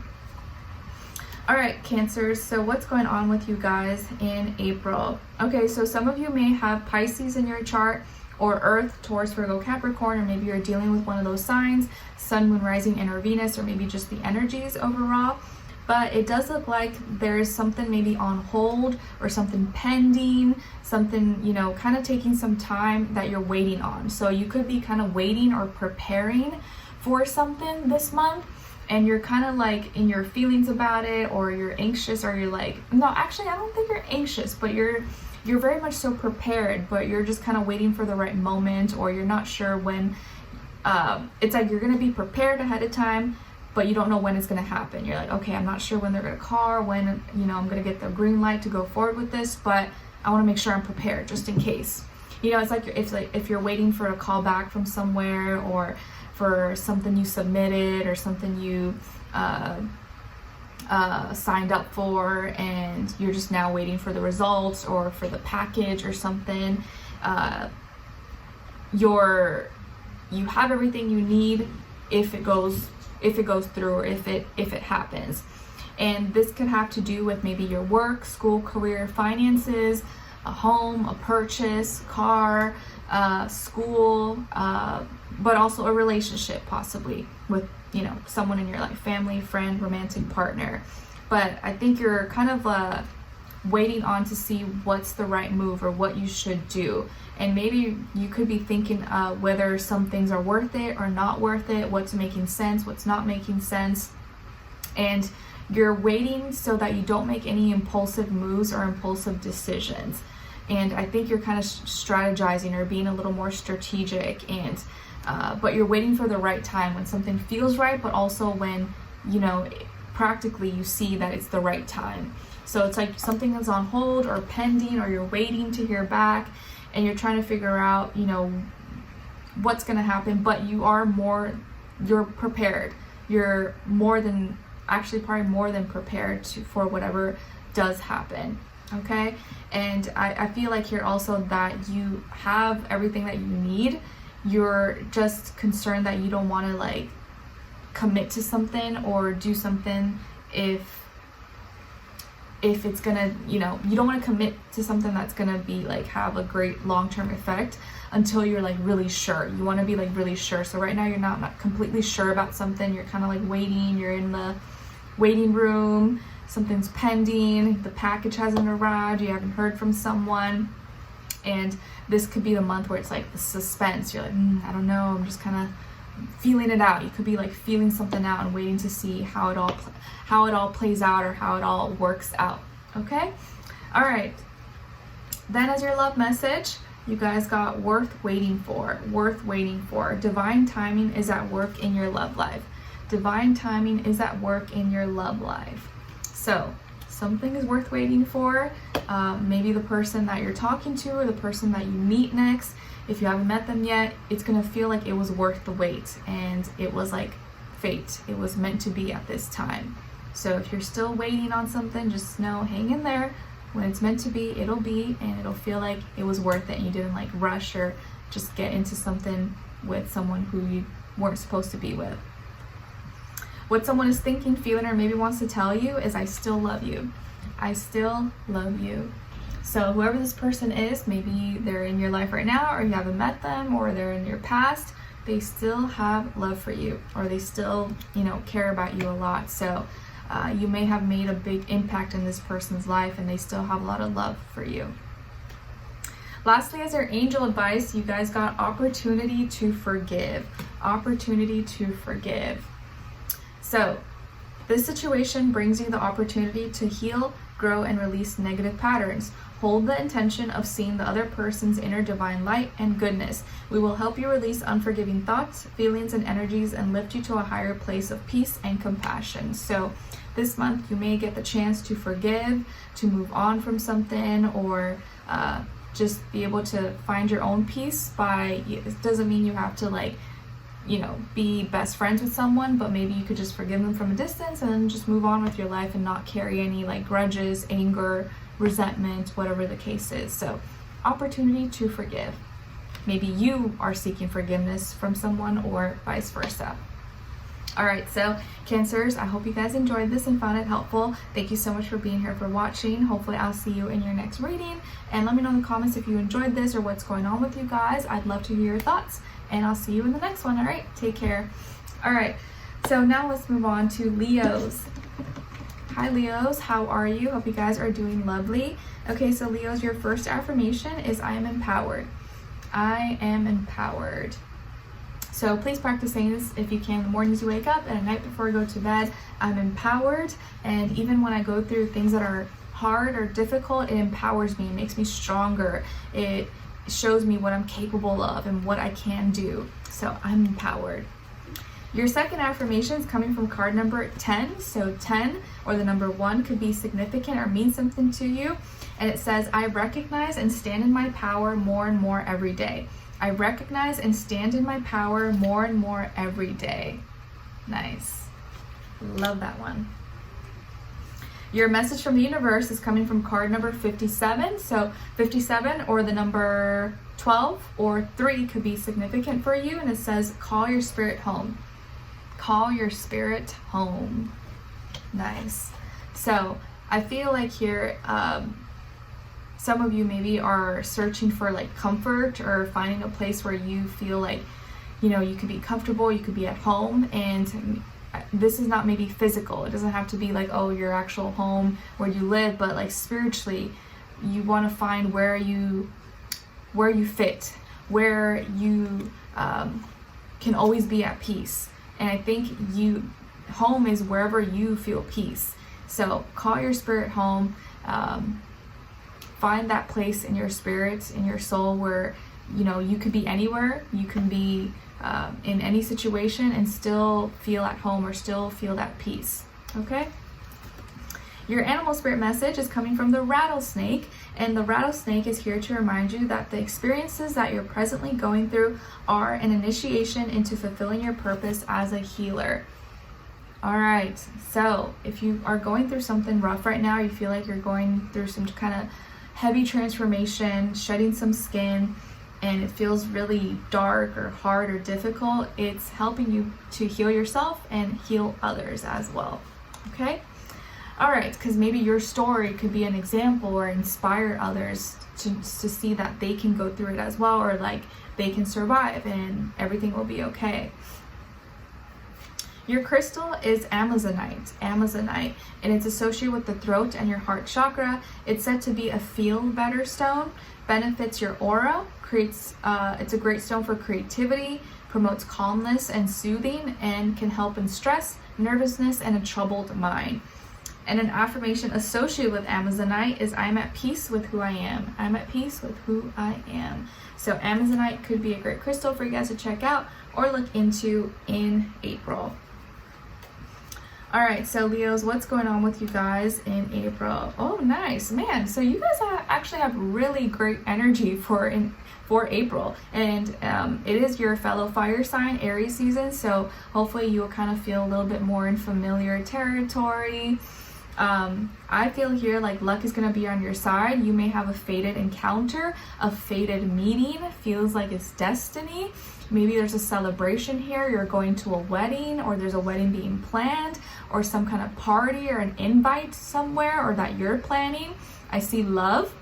[SPEAKER 1] All right, Cancers, so what's going on with you guys in April? Okay, so some of you may have Pisces in your chart, or Earth, Taurus, Virgo, Capricorn, or maybe you're dealing with one of those signs, Sun, Moon, Rising, and or Venus, or maybe just the energies overall. But it does look like there's something maybe on hold or something pending, something, you know, kind of taking some time that you're waiting on. So you could be kind of waiting or preparing for something this month, and you're kind of like in your feelings about it, or you're anxious, or you're like, no, actually, I don't think you're anxious, but you're very much so prepared, but you're just kind of waiting for the right moment, or you're not sure when. It's like you're going to be prepared ahead of time, but you don't know when it's going to happen. You're like, okay, I'm not sure when they're going to call, when, you know, I'm going to get the green light to go forward with this, but I want to make sure I'm prepared just in case. You know, it's like if you're waiting for a call back from somewhere, or for something you submitted, or something you signed up for, and you're just now waiting for the results or for the package or something. You have everything you need if it goes through, or if it happens. And this could have to do with maybe your work, school, career, finances, a home, a purchase, car, school, but also a relationship possibly with, you know, someone in your life, family, friend, romantic partner. But I think you're kind of waiting on to see what's the right move or what you should do. And maybe you could be thinking whether some things are worth it or not worth it, what's making sense, what's not making sense. And you're waiting so that you don't make any impulsive moves or impulsive decisions. And I think you're kind of strategizing or being a little more strategic, and but you're waiting for the right time when something feels right, but also when, you know, practically you see that it's the right time. So it's like something that's on hold or pending, or you're waiting to hear back, and you're trying to figure out, you know, what's going to happen, but you're prepared. You're probably more than prepared for whatever does happen. Okay. And I feel like here also that you have everything that you need. You're just concerned that you don't want to like commit to something or do something if it's gonna, you know, you don't want to commit to something that's gonna be like have a great long-term effect until you're like really sure. You want to be like really sure. So right now you're not completely sure about something. You're kind of like waiting. You're in the waiting room. Something's pending. The package hasn't arrived. You haven't heard from someone. And this could be the month where it's like the suspense. You're like, I don't know. I'm just kind of feeling it out. You could be like feeling something out and waiting to see how it all plays out, or how it all works out. Okay. All right. Then as your love message, You guys got worth waiting for, worth waiting for. Divine timing is at work in your love life. Divine timing is at work in your love life. So something is worth waiting for. Maybe the person that you're talking to or the person that you meet next, if you haven't met them yet, it's gonna feel like it was worth the wait, and it was like fate. It was meant to be at this time. So if you're still waiting on something, just know, hang in there. When it's meant to be, it'll be, and it'll feel like it was worth it. And you didn't like rush or just get into something with someone who you weren't supposed to be with. What someone is thinking, feeling, or maybe wants to tell you is, I still love you. I still love you. So whoever this person is, maybe they're in your life right now, or you haven't met them, or they're in your past, they still have love for you, or they still, care about you a lot. So you may have made a big impact in this person's life, and they still have a lot of love for you. Lastly, as our angel advice, you guys got opportunity to forgive. Opportunity to forgive. So this situation brings you the opportunity to heal, grow, and release negative patterns. Hold the intention of seeing the other person's inner divine light and goodness. We will help you release unforgiving thoughts, feelings, and energies, and lift you to a higher place of peace and compassion. So this month you may get the chance to forgive, to move on from something, or just be able to find your own peace by, it doesn't mean you have to be best friends with someone, but maybe you could just forgive them from a distance and then just move on with your life and not carry any grudges, anger, resentment, whatever the case is. So opportunity to forgive. Maybe you are seeking forgiveness from someone, or vice versa. All right, so Cancers, I hope you guys enjoyed this and found it helpful. Thank you so much for being here, for watching. Hopefully I'll see you in your next reading, and let me know in the comments if you enjoyed this or what's going on with you guys. I'd love to hear your thoughts, and I'll see you in the next one. All right, take care. All right, so now let's move on to Leos. Hi Leos, how are you? Hope you guys are doing lovely. Okay, so Leos, your first affirmation is, I am empowered. I am empowered. So please practice saying this if you can, the mornings you wake up and at night before I go to bed. I'm empowered, and even when I go through things that are hard or difficult, it empowers me, it makes me stronger, it shows me what I'm capable of and what I can do. So I'm empowered. Your second affirmation is coming from card number 10. So 10, or the number 1, could be significant or mean something to you. And it says, I recognize and stand in my power more and more every day. I recognize and stand in my power more and more every day. Nice. Love that one. Your message from the universe is coming from card number 57. So 57, or the number 12 or 3, could be significant for you. And it says, call your spirit home. Call your spirit home. Nice. So I feel like here, some of you maybe are searching for comfort, or finding a place where you feel like, you could be comfortable, you could be at home. And this is not maybe physical. It doesn't have to be your actual home where you live, but spiritually, you want to find where you fit, where you can always be at peace. And I think home is wherever you feel peace. So call your spirit home. Find that place in your spirit, in your soul, where you could be anywhere. You can be in any situation and still feel at home, or still feel that peace. Okay? Your animal spirit message is coming from the rattlesnake, and the rattlesnake is here to remind you that the experiences that you're presently going through are an initiation into fulfilling your purpose as a healer. All right, so if you are going through something rough right now, you feel like you're going through some kind of heavy transformation, shedding some skin, and it feels really dark or hard or difficult, it's helping you to heal yourself and heal others as well. Okay? All right, because maybe your story could be an example or inspire others to see that they can go through it as well, or they can survive and everything will be okay. Your crystal is Amazonite, and it's associated with the throat and your heart chakra. It's said to be a feel better stone, benefits your aura, it's a great stone for creativity, promotes calmness and soothing, and can help in stress, nervousness, and a troubled mind. And an affirmation associated with Amazonite is I'm at peace with who I am. I'm at peace with who I am. So Amazonite could be a great crystal for you guys to check out or look into in April. All right, so Leos, what's going on with you guys in April? Oh, nice, man. So you guys actually have really great energy for April, and it is your fellow fire sign Aries season, so hopefully you'll kind of feel a little bit more in familiar territory. I feel here like luck is going to be on your side. You may have a fated encounter, a fated meeting. Feels like it's destiny. Maybe there's a celebration here. You're going to a wedding, or there's a wedding being planned, or some kind of party or an invite somewhere, or that you're planning. I see love.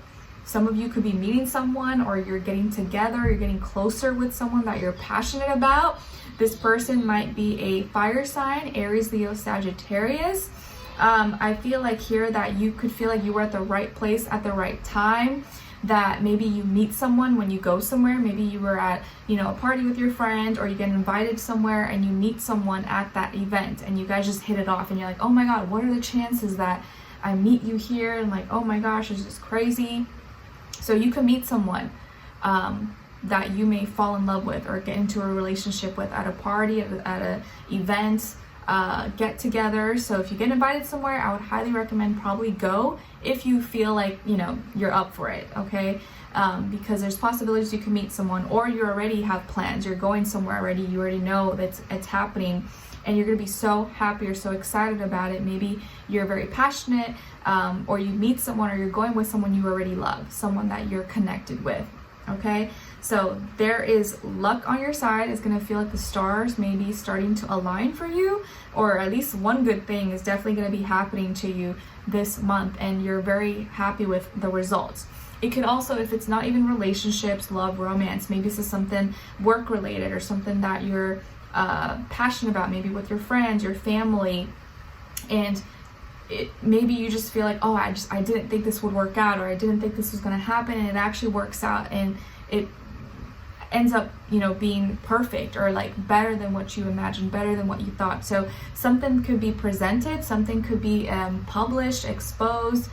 [SPEAKER 1] Some of you could be meeting someone, or you're getting together, you're getting closer with someone that you're passionate about. This person might be a fire sign, Aries, Leo, Sagittarius. I feel like here that you could feel like you were at the right place at the right time, that maybe you meet someone when you go somewhere. Maybe you were at, a party with your friend, or you get invited somewhere and you meet someone at that event and you guys just hit it off and you're like, oh my God, what are the chances that I meet you here? And like, oh my gosh, it's just crazy. So you can meet someone that you may fall in love with or get into a relationship with at a party, at an event, get together. So if you get invited somewhere, I would highly recommend probably go if you feel like, you're up for it, okay? Because there's possibilities you can meet someone, or you already have plans. You're going somewhere already. You already know that it's happening, and you're going to be so happy or so excited about it. Maybe you're very passionate, or you meet someone, or you're going with someone you already love, someone that you're connected with, okay? So there is luck on your side. It's going to feel like the stars may be starting to align for you, or at least one good thing is definitely going to be happening to you this month, and you're very happy with the results. It could also, if it's not even relationships, love, romance, maybe this is something work related or something that you're passionate about, maybe with your friends, your family, and maybe you just feel like, oh, I didn't think this would work out, or I didn't think this was going to happen, and it actually works out, and it ends up being perfect, or like better than what you imagined, better than what you thought. So something could be presented, something could be published, exposed,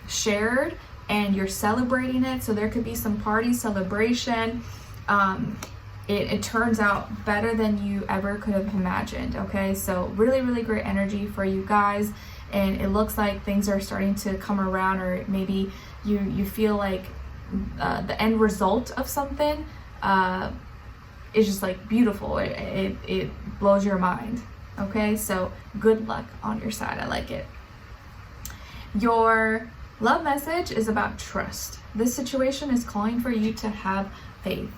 [SPEAKER 1] shared, and you're celebrating it. So there could be some party celebration. It turns out better than you ever could have imagined, okay? So really, really great energy for you guys, and it looks like things are starting to come around, or maybe you feel like the end result of something is just like beautiful. It blows your mind, okay? So good luck on your side. I like it. Your love message is about trust. This situation is calling for you to have faith.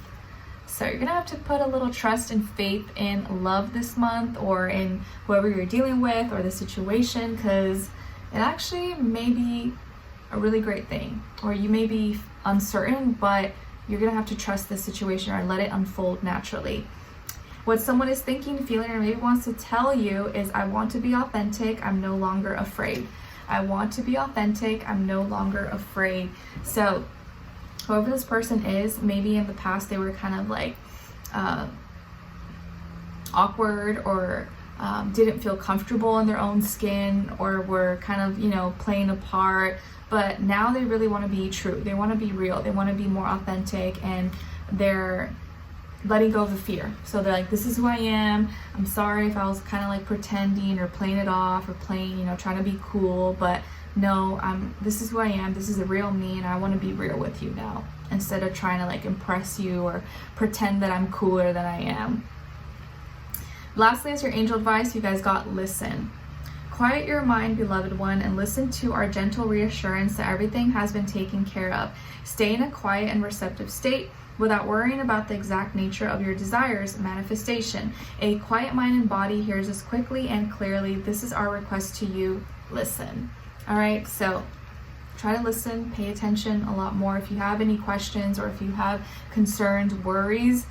[SPEAKER 1] So you're gonna have to put a little trust and faith in love this month, or in whoever you're dealing with, or the situation, because it actually may be a really great thing, or you may be uncertain, but you're gonna have to trust the situation or let it unfold naturally. What someone is thinking, feeling, or maybe wants to tell you is, I want to be authentic, I'm no longer afraid. I want to be authentic, I'm no longer afraid. So whoever this person is, maybe in the past they were kind of like awkward, or didn't feel comfortable in their own skin, or were kind of, playing a part, but now they really want to be true. They want to be real. They want to be more authentic, and they're letting go of the fear. So they're like, this is who I am. I'm sorry if I was kind of like pretending or playing it off, or playing, trying to be cool, but no, this is who I am. This is the real me, and I want to be real with you now, instead of trying to like impress you or pretend that I'm cooler than I am. Lastly, as your angel advice, you guys got listen. Quiet your mind, beloved one, and listen to our gentle reassurance that everything has been taken care of. Stay in a quiet and receptive state without worrying about the exact nature of your desires manifestation. A quiet mind and body hears us quickly and clearly. This is our request to you. Listen. All right, so try to listen, pay attention a lot more. If you have any questions, or if you have concerns, worries,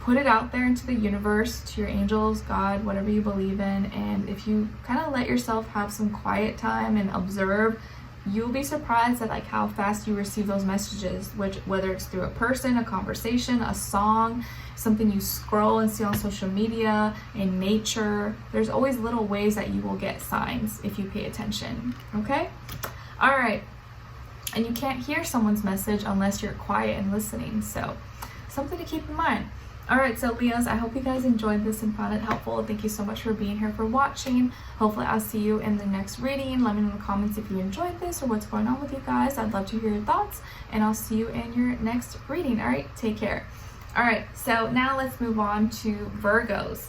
[SPEAKER 1] put it out there into the universe, to your angels, God, whatever you believe in. And if you kind of let yourself have some quiet time and observe, you'll be surprised at like how fast you receive those messages, whether it's through a person, a conversation, a song, something you scroll and see on social media, in nature. There's always little ways that you will get signs if you pay attention. Okay? All right. And you can't hear someone's message unless you're quiet and listening. So something to keep in mind. All right, so Leos, I hope you guys enjoyed this and found it helpful. Thank you so much for being here, for watching. Hopefully I'll see you in the next reading. Let me know in the comments if you enjoyed this or what's going on with you guys. I'd love to hear your thoughts, and I'll see you in your next reading. All right, take care. All right, so now let's move on to Virgos.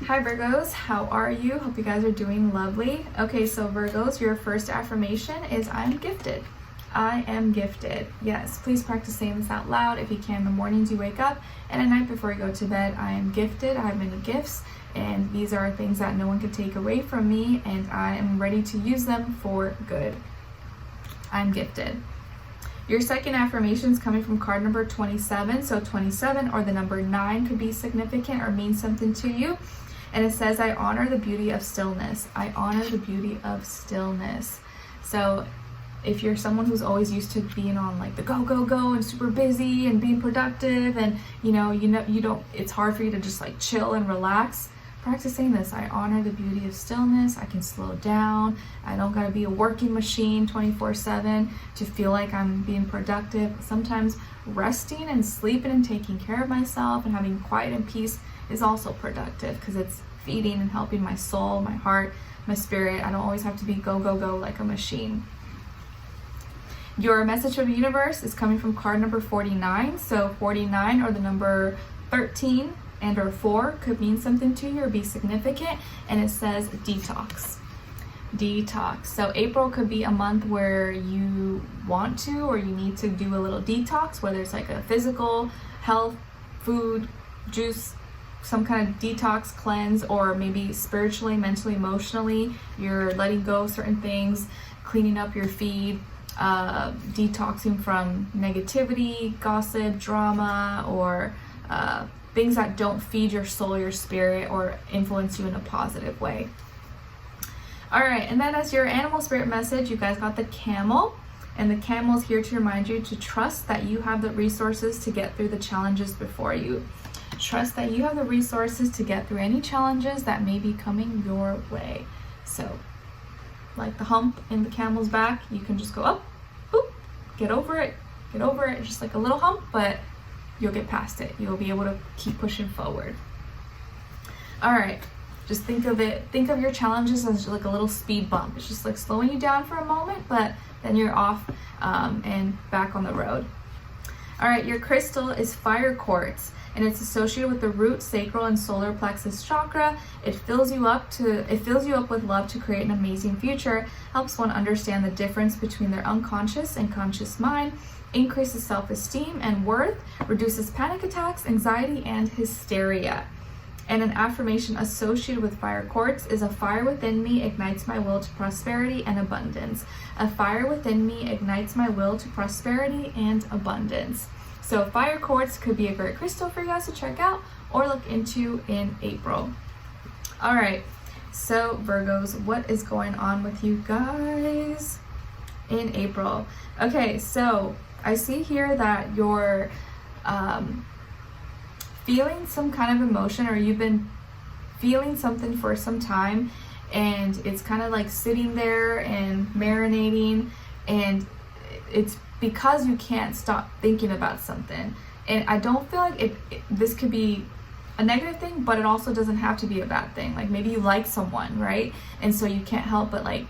[SPEAKER 1] Hi Virgos, how are you? Hope you guys are doing lovely. Okay, so Virgos, your first affirmation is I'm gifted. I am gifted. Yes, please practice saying this out loud if you can in the mornings you wake up and at night before you go to bed. I am gifted. I have many gifts, and these are things that no one can take away from me, and I am ready to use them for good. I'm gifted. Your second affirmation is coming from card number 27. So 27 or the number 9 could be significant or mean something to you. And it says, I honor the beauty of stillness. I honor the beauty of stillness. So if you're someone who's always used to being on like the go, go, go and super busy and being productive, and you don't, it's hard for you to just like chill and relax, practice saying this. I honor the beauty of stillness. I can slow down. I don't gotta be a working machine 24/7 to feel like I'm being productive. Sometimes resting and sleeping and taking care of myself and having quiet and peace is also productive, because it's feeding and helping my soul, my heart, my spirit. I don't always have to be go, go, go like a machine. Your message from the universe is coming from card number 49. So 49 or the number 13 and or 4 could mean something to you or be significant. And it says detox. Detox. So April could be a month where you want to or you need to do a little detox, whether it's like a physical, health, food, juice, some kind of detox cleanse, or maybe spiritually, mentally, emotionally, you're letting go of certain things, cleaning up your feed, detoxing from negativity, gossip, drama, or things that don't feed your soul, your spirit, or influence you in a positive way. All right, and then as your animal spirit message, you guys got the camel, and the camel is here to remind you to trust that you have the resources to get through the challenges before you. Trust that you have the resources to get through any challenges that may be coming your way. So like the hump in the camel's back, you can just go up, boop, get over it, just like a little hump, but you'll get past it. You'll be able to keep pushing forward. All right, just think of your challenges as like a little speed bump. It's just like slowing you down for a moment, but then you're off and back on the road. All right, your crystal is fire quartz, and it's associated with the root, sacral, and solar plexus chakra. It fills you up with love to create an amazing future, helps one understand the difference between their unconscious and conscious mind, increases self-esteem and worth, reduces panic attacks, anxiety, and hysteria. And an affirmation associated with fire quartz is, a fire within me ignites my will to prosperity and abundance. A fire within me ignites my will to prosperity and abundance. So fire quartz could be a great crystal for you guys to check out or look into in April. All right, so Virgos, what is going on with you guys in April? Okay, so I see here that you're feeling some kind of emotion, or you've been feeling something for some time, and it's kind of like sitting there and marinating, and it's because you can't stop thinking about something. And I don't feel like this could be a negative thing, but it also doesn't have to be a bad thing. Like maybe you like someone, right? And so you can't help but like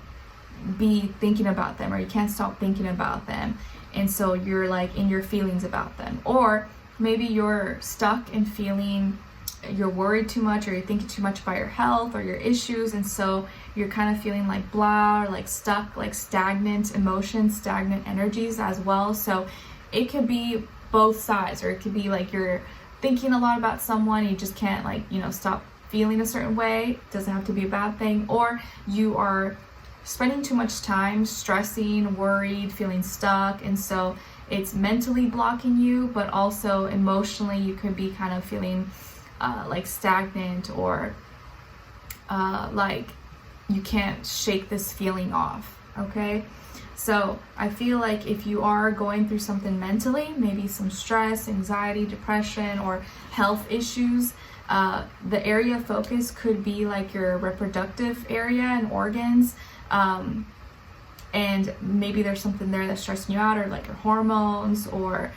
[SPEAKER 1] be thinking about them, or you can't stop thinking about them, and so you're like in your feelings about them. Or maybe you're stuck in feeling you're worried too much, or you're thinking too much about your health or your issues, and so you're kind of feeling like blah, or like stuck, like stagnant emotions, stagnant energies as well. So it could be both sides, or it could be like you're thinking a lot about someone, you just can't like, stop feeling a certain way. It doesn't have to be a bad thing. Or you are spending too much time stressing, worried, feeling stuck, and so it's mentally blocking you, but also emotionally you could be kind of feeling like stagnant, or like you can't shake this feeling off. Okay, So I feel like if you are going through something mentally, maybe some stress, anxiety, depression, or health issues, the area of focus could be like your reproductive area and organs. And maybe there's something there that's stressing you out, or like your hormones, or,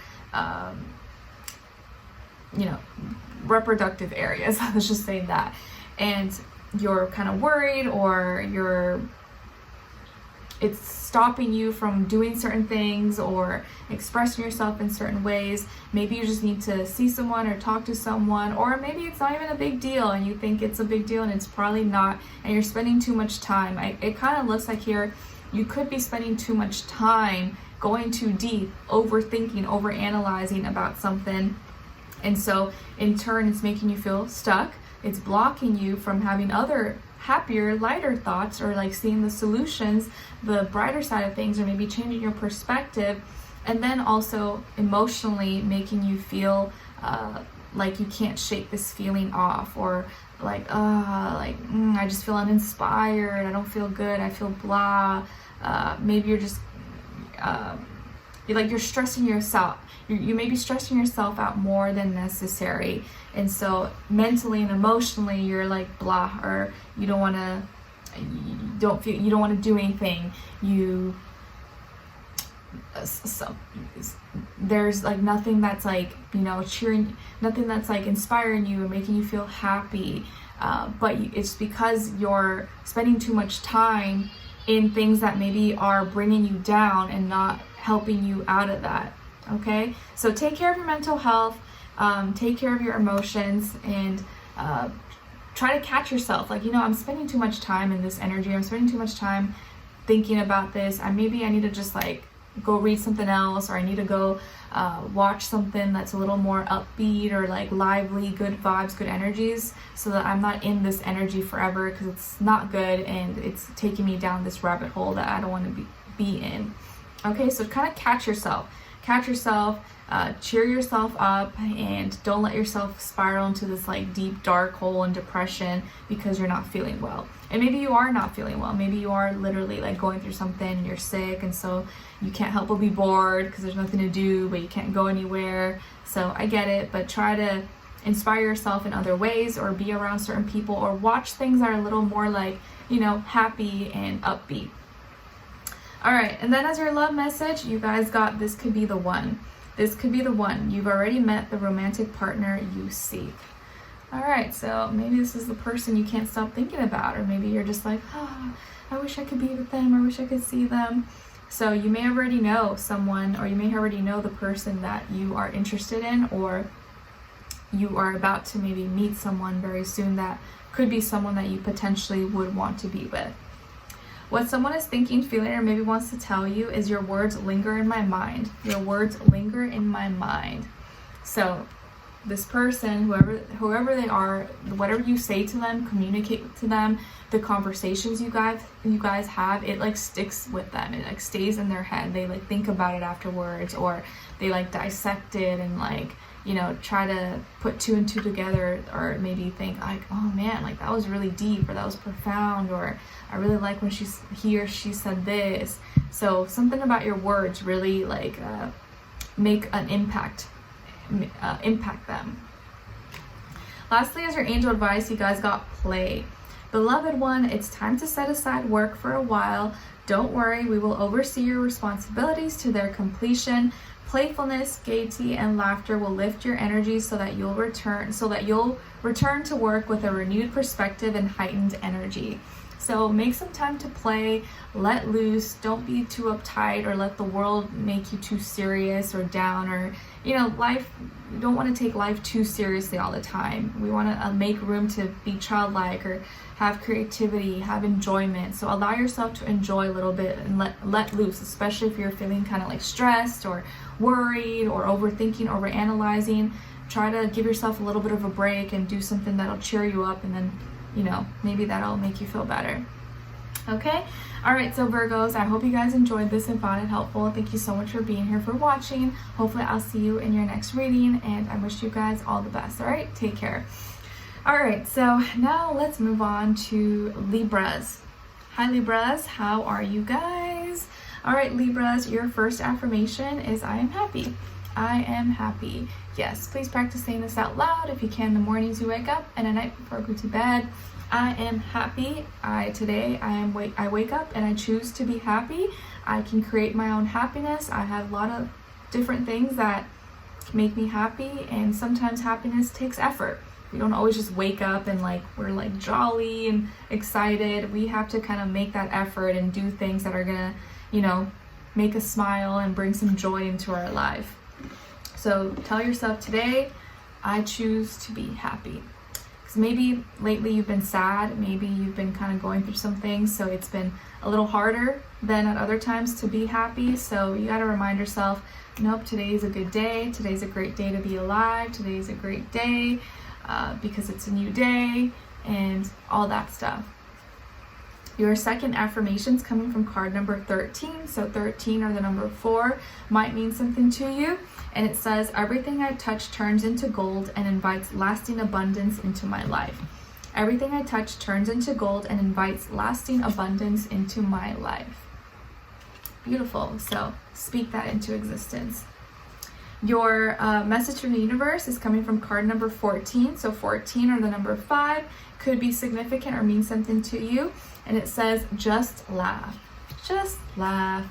[SPEAKER 1] reproductive areas. Let's just say that. And you're kind of worried, or it's stopping you from doing certain things or expressing yourself in certain ways. Maybe you just need to see someone or talk to someone, or maybe it's not even a big deal and you think it's a big deal and it's probably not, and you're spending too much time. It kind of looks like here you could be spending too much time going too deep, overthinking, overanalyzing about something. And so in turn, it's making you feel stuck. It's blocking you from having other happier, lighter thoughts, or like seeing the solutions, the brighter side of things, or maybe changing your perspective. And then also emotionally making you feel like you can't shake this feeling off, or like, I just feel uninspired, I don't feel good, I feel blah. Maybe you're just, you're stressing yourself. You may be stressing yourself out more than necessary. And so mentally and emotionally, you're like blah, or you don't want to do anything. There's like nothing that's like, cheering, nothing that's like inspiring you or making you feel happy. But it's because you're spending too much time in things that maybe are bringing you down and not helping you out of that. Okay, so take care of your mental health, take care of your emotions, and try to catch yourself. Like, I'm spending too much time in this energy, I'm spending too much time thinking about this, and maybe I need to just like go read something else, or I need to go watch something that's a little more upbeat, or like lively, good vibes, good energies, so that I'm not in this energy forever, because it's not good and it's taking me down this rabbit hole that I don't want to be in. Okay, so kind of catch yourself, cheer yourself up, and don't let yourself spiral into this like deep dark hole and depression because you're not feeling well. And maybe you are not feeling well, maybe you are literally like going through something and you're sick, and so you can't help but be bored because there's nothing to do, but you can't go anywhere. So I get it, but try to inspire yourself in other ways, or be around certain people, or watch things that are a little more like, happy and upbeat. All right, and then as your love message, you guys got, this could be the one. This could be the one. You've already met the romantic partner you seek. All right, so maybe this is the person you can't stop thinking about, or maybe you're just like, I wish I could be with them, or I wish I could see them. So you may already know someone, or you may already know the person that you are interested in, or you are about to maybe meet someone very soon that could be someone that you potentially would want to be with. What someone is thinking, feeling, or maybe wants to tell you is, your words linger in my mind. Your words linger in my mind. So this person, whoever they are, whatever you say to them, communicate to them, the conversations you guys have, it like sticks with them. It like stays in their head. They like think about it afterwards, or they like dissect it and like, try to put two and two together, or maybe think like, oh man, like that was really deep, or that was profound, or I really like when he or she said this. So something about your words really like make an impact them. Lastly, as your angel advice, you guys got play. Beloved one, it's time to set aside work for a while. Don't worry, we will oversee your responsibilities to their completion. Playfulness, gaiety, and laughter will lift your energy so that you'll return to work with a renewed perspective and heightened energy. So make some time to play, let loose, don't be too uptight, or let the world make you too serious or down, or life, you don't want to take life too seriously all the time. We want to make room to be childlike, or have creativity, have enjoyment. So allow yourself to enjoy a little bit and let loose, especially if you're feeling kind of like stressed or worried or overthinking, overanalyzing. Try to give yourself a little bit of a break and do something that'll cheer you up, and then maybe that'll make you feel better. Okay, all right, so Virgos, I hope you guys enjoyed this and found it helpful. Thank you so much for being here, for watching. Hopefully I'll see you in your next reading, and I wish you guys all the best. All right, take care. All right, so now let's move on to Libras. Hi Libras, how are you guys? All right, Libras, your first affirmation is I am happy. I am happy. Yes, please practice saying this out loud if you can in the mornings you wake up and at night before I go to bed. I am happy. I wake up and I choose to be happy. I can create my own happiness. I have a lot of different things that make me happy, and sometimes happiness takes effort. We don't always just wake up and we're jolly and excited. We have to kind of make that effort and do things that are gonna, make us smile and bring some joy into our life. So tell yourself today, I choose to be happy. Because maybe lately you've been sad, maybe you've been kind of going through some things, so it's been a little harder than at other times to be happy. So you got to remind yourself, nope, today is a good day. Today's a great day to be alive. Today's a great day because it's a new day and all that stuff. Your second affirmation is coming from card number 13. So 13 or the number 4 might mean something to you. And it says, everything I touch turns into gold and invites lasting abundance into my life. Everything I touch turns into gold and invites lasting abundance into my life. Beautiful. So speak that into existence. Your message from the universe is coming from card number 14. So 14 or the number 5 could be significant or mean something to you. And it says, just laugh. Just laugh.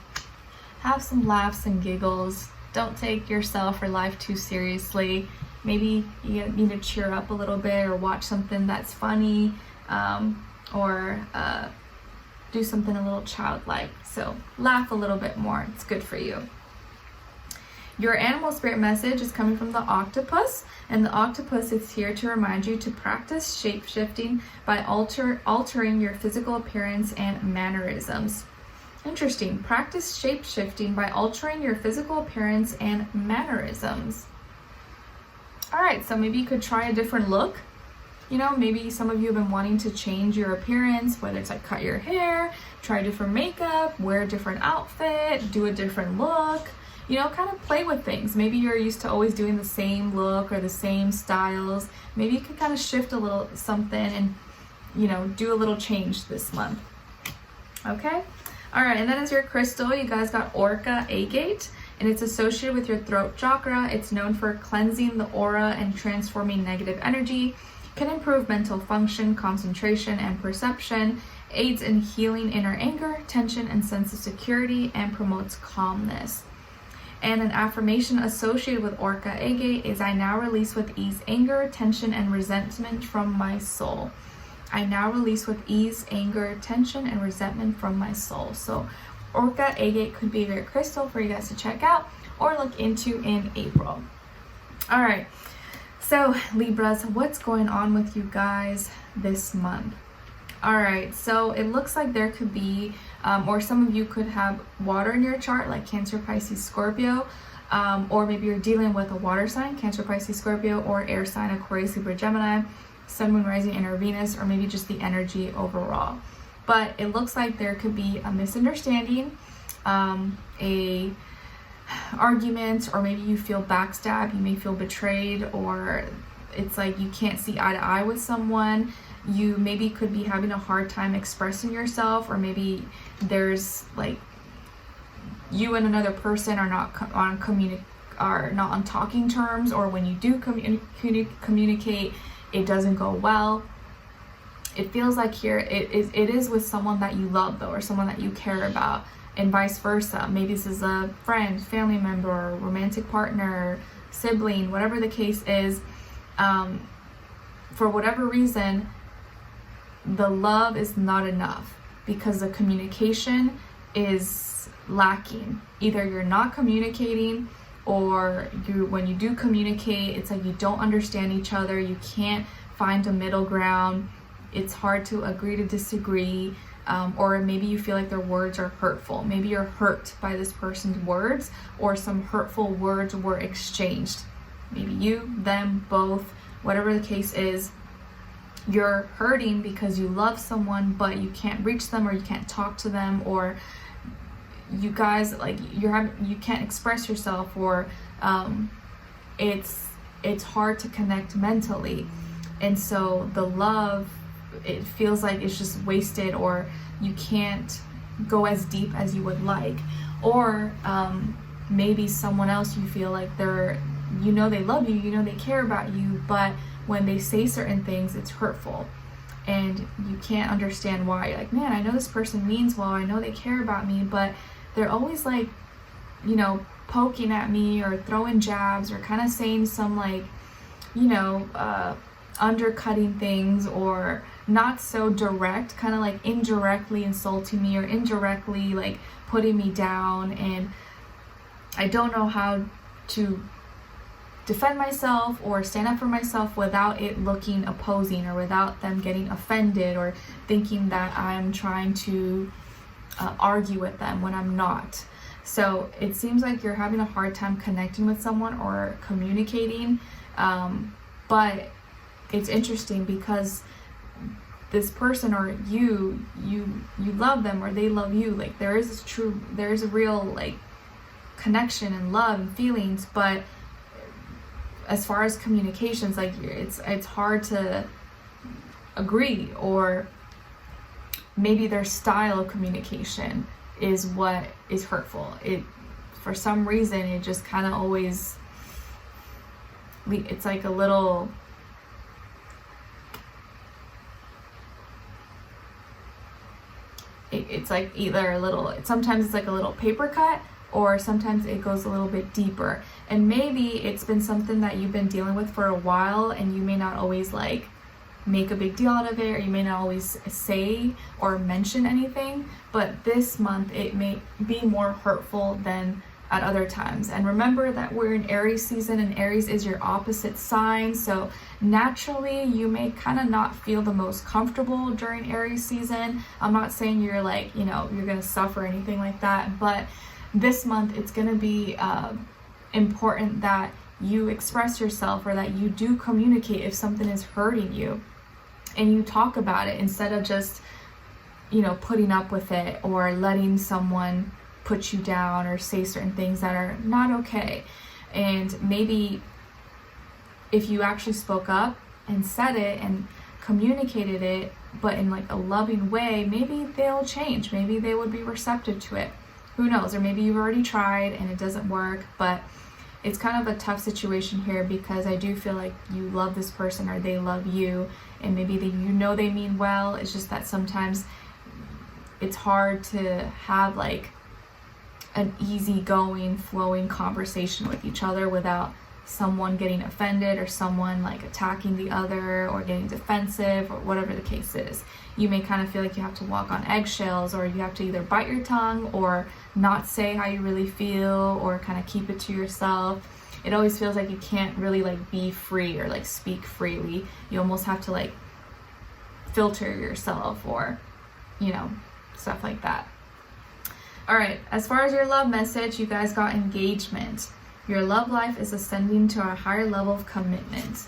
[SPEAKER 1] Have some laughs and giggles. Don't take yourself or life too seriously. Maybe you need to cheer up a little bit or watch something that's funny, or do something a little childlike. So laugh a little bit more. It's good for you. Your animal spirit message is coming from the octopus, and the octopus is here to remind you to practice shape-shifting by altering your physical appearance and mannerisms. Interesting. Practice shape-shifting by altering your physical appearance and mannerisms. All right, so maybe you could try a different look. Maybe some of you have been wanting to change your appearance, whether it's cut your hair, try different makeup, wear a different outfit, do a different look. Kind of play with things. Maybe you're used to always doing the same look or the same styles. Maybe you could kind of shift a little something and, do a little change this month. Okay? All right, and then as your crystal, you guys got Orca Agate, and it's associated with your throat chakra. It's known for cleansing the aura and transforming negative energy, can improve mental function, concentration, and perception, aids in healing inner anger, tension, and sense of security, and promotes calmness. And an affirmation associated with Orca Agate is, I now release with ease anger, tension, and resentment from my soul. I now release with ease anger, tension, and resentment from my soul. So Orca Agate could be a great crystal for you guys to check out or look into in April. All right, so Libras, what's going on with you guys this month? All right, so it looks like there could be, or some of you could have water in your chart, like Cancer, Pisces, Scorpio, or maybe you're dealing with a water sign, Cancer, Pisces, Scorpio, or air sign, Aquarius, Libra, Gemini, Sun, Moon, Rising, inner Venus, or maybe just the energy overall. But it looks like there could be a misunderstanding, a argument, or maybe you feel backstabbed, you may feel betrayed, or it's like you can't see eye to eye with someone. You maybe could be having a hard time expressing yourself, or maybe there's you and another person are not on talking terms, or when you do communicate, it doesn't go well. It feels like here it is with someone that you love though, or someone that you care about, and vice versa. Maybe this is a friend, family member, romantic partner, sibling, whatever the case is. For whatever reason, the love is not enough because the communication is lacking. Either you're not communicating, or when you do communicate, it's like you don't understand each other. You can't find a middle ground. It's hard to agree to disagree, or maybe you feel like their words are hurtful. Maybe you're hurt by this person's words, or some hurtful words were exchanged. Maybe you, them, both, whatever the case is. You're hurting because you love someone, but you can't reach them, or you can't talk to them, or you guys you can't express yourself, or it's hard to connect mentally, and so the love, it feels like it's just wasted, or you can't go as deep as you would like. Or maybe someone else, you feel like they're, you know, they love you, you know, they care about you, but when they say certain things, it's hurtful. And you can't understand why. You're like, man, I know this person means well, I know they care about me, but they're always like, you know, poking at me or throwing jabs or kind of saying some like, you know, undercutting things, or not so direct, kind of like indirectly insulting me or indirectly like putting me down. And I don't know how to defend myself or stand up for myself without it looking opposing, or without them getting offended or thinking that I'm trying to argue with them when I'm not. So it seems like you're having a hard time connecting with someone or communicating, but it's interesting because this person, or you love them, or they love you. Like there is a real like connection and love and feelings, but as far as communications, like it's hard to agree, or maybe their style of communication is what is hurtful. It, for some reason, it just kind of always, it's like a little, it's like either a little, sometimes it's like a little paper cut, or sometimes it goes a little bit deeper. And maybe it's been something that you've been dealing with for a while, and you may not always like make a big deal out of it, or you may not always say or mention anything, but this month it may be more hurtful than at other times. And remember that we're in Aries season, and Aries is your opposite sign, so naturally you may kind of not feel the most comfortable during Aries season. I'm not saying you're like, you know, you're gonna suffer or anything like that, but this month it's gonna be important that you express yourself, or that you do communicate if something is hurting you, and you talk about it instead of just, you know, putting up with it or letting someone put you down or say certain things that are not okay. And maybe if you actually spoke up and said it and communicated it, but in like a loving way, maybe they'll change. Maybe they would be receptive to it. Who knows? Or maybe you've already tried and it doesn't work, but it's kind of a tough situation here, because I do feel like you love this person, or they love you, and maybe you know they mean well. It's just that sometimes it's hard to have like an easygoing, flowing conversation with each other without someone getting offended, or someone like attacking the other, or getting defensive, or whatever the case is. You may kind of feel like you have to walk on eggshells, or you have to either bite your tongue or not say how you really feel, or kind of keep it to yourself. It always feels like you can't really like be free or like speak freely. You almost have to like filter yourself, or, you know, stuff like that. All right, as far as your love message, you guys got engagement. Your love life is ascending to a higher level of commitment.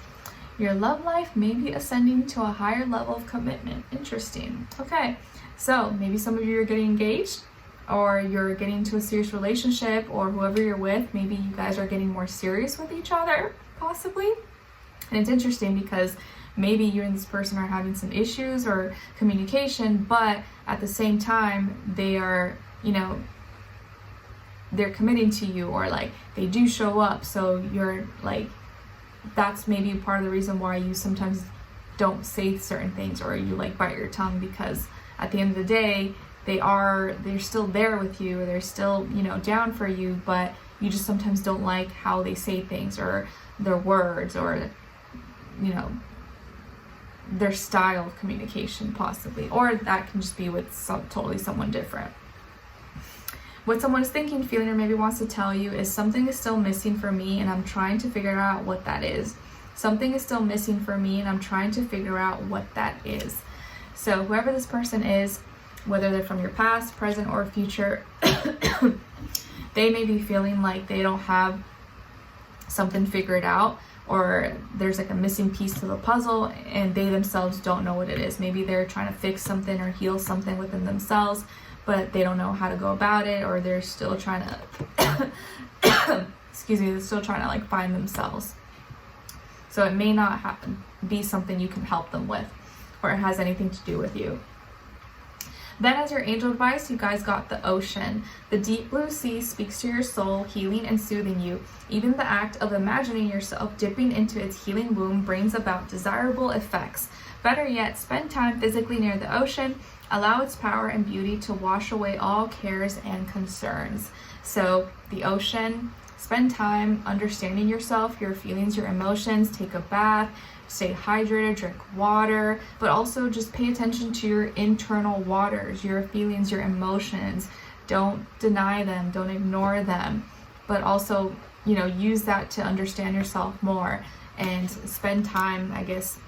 [SPEAKER 1] Your love life may be ascending to a higher level of commitment. Interesting. Okay, so maybe some of you are getting engaged, or you're getting into a serious relationship, or whoever you're with, maybe you guys are getting more serious with each other, possibly. And it's interesting because maybe you and this person are having some issues or communication, but at the same time, they are, you know, they're committing to you, or like they do show up. So you're like, that's maybe part of the reason why you sometimes don't say certain things, or you like bite your tongue, because at the end of the day, they're still there with you, or they're still, you know, down for you, but you just sometimes don't like how they say things, or their words, or, you know, their style of communication possibly, or that can just be with totally someone different. What someone is thinking, feeling, or maybe wants to tell you is something is still missing for me, and I'm trying to figure out what that is. Something is still missing for me, and I'm trying to figure out what that is. So whoever this person is, whether they're from your past, present, or future, they may be feeling like they don't have something figured out, or there's like a missing piece to the puzzle, and they themselves don't know what it is. Maybe they're trying to fix something or heal something within themselves, but they don't know how to go about it, or they're still trying to excuse me, they're still trying to like find themselves. So it may not be something you can help them with, or it has anything to do with you. Then as your angel advice, you guys got the ocean. The deep blue sea speaks to your soul, healing and soothing you. Even the act of imagining yourself dipping into its healing womb brings about desirable effects. Better yet, spend time physically near the ocean. Allow its power and beauty to wash away all cares and concerns. So the ocean, spend time understanding yourself, your feelings, your emotions, take a bath, stay hydrated, drink water, but also just pay attention to your internal waters, your feelings, your emotions. Don't deny them, don't ignore them, but also, use that to understand yourself more and spend time, I guess,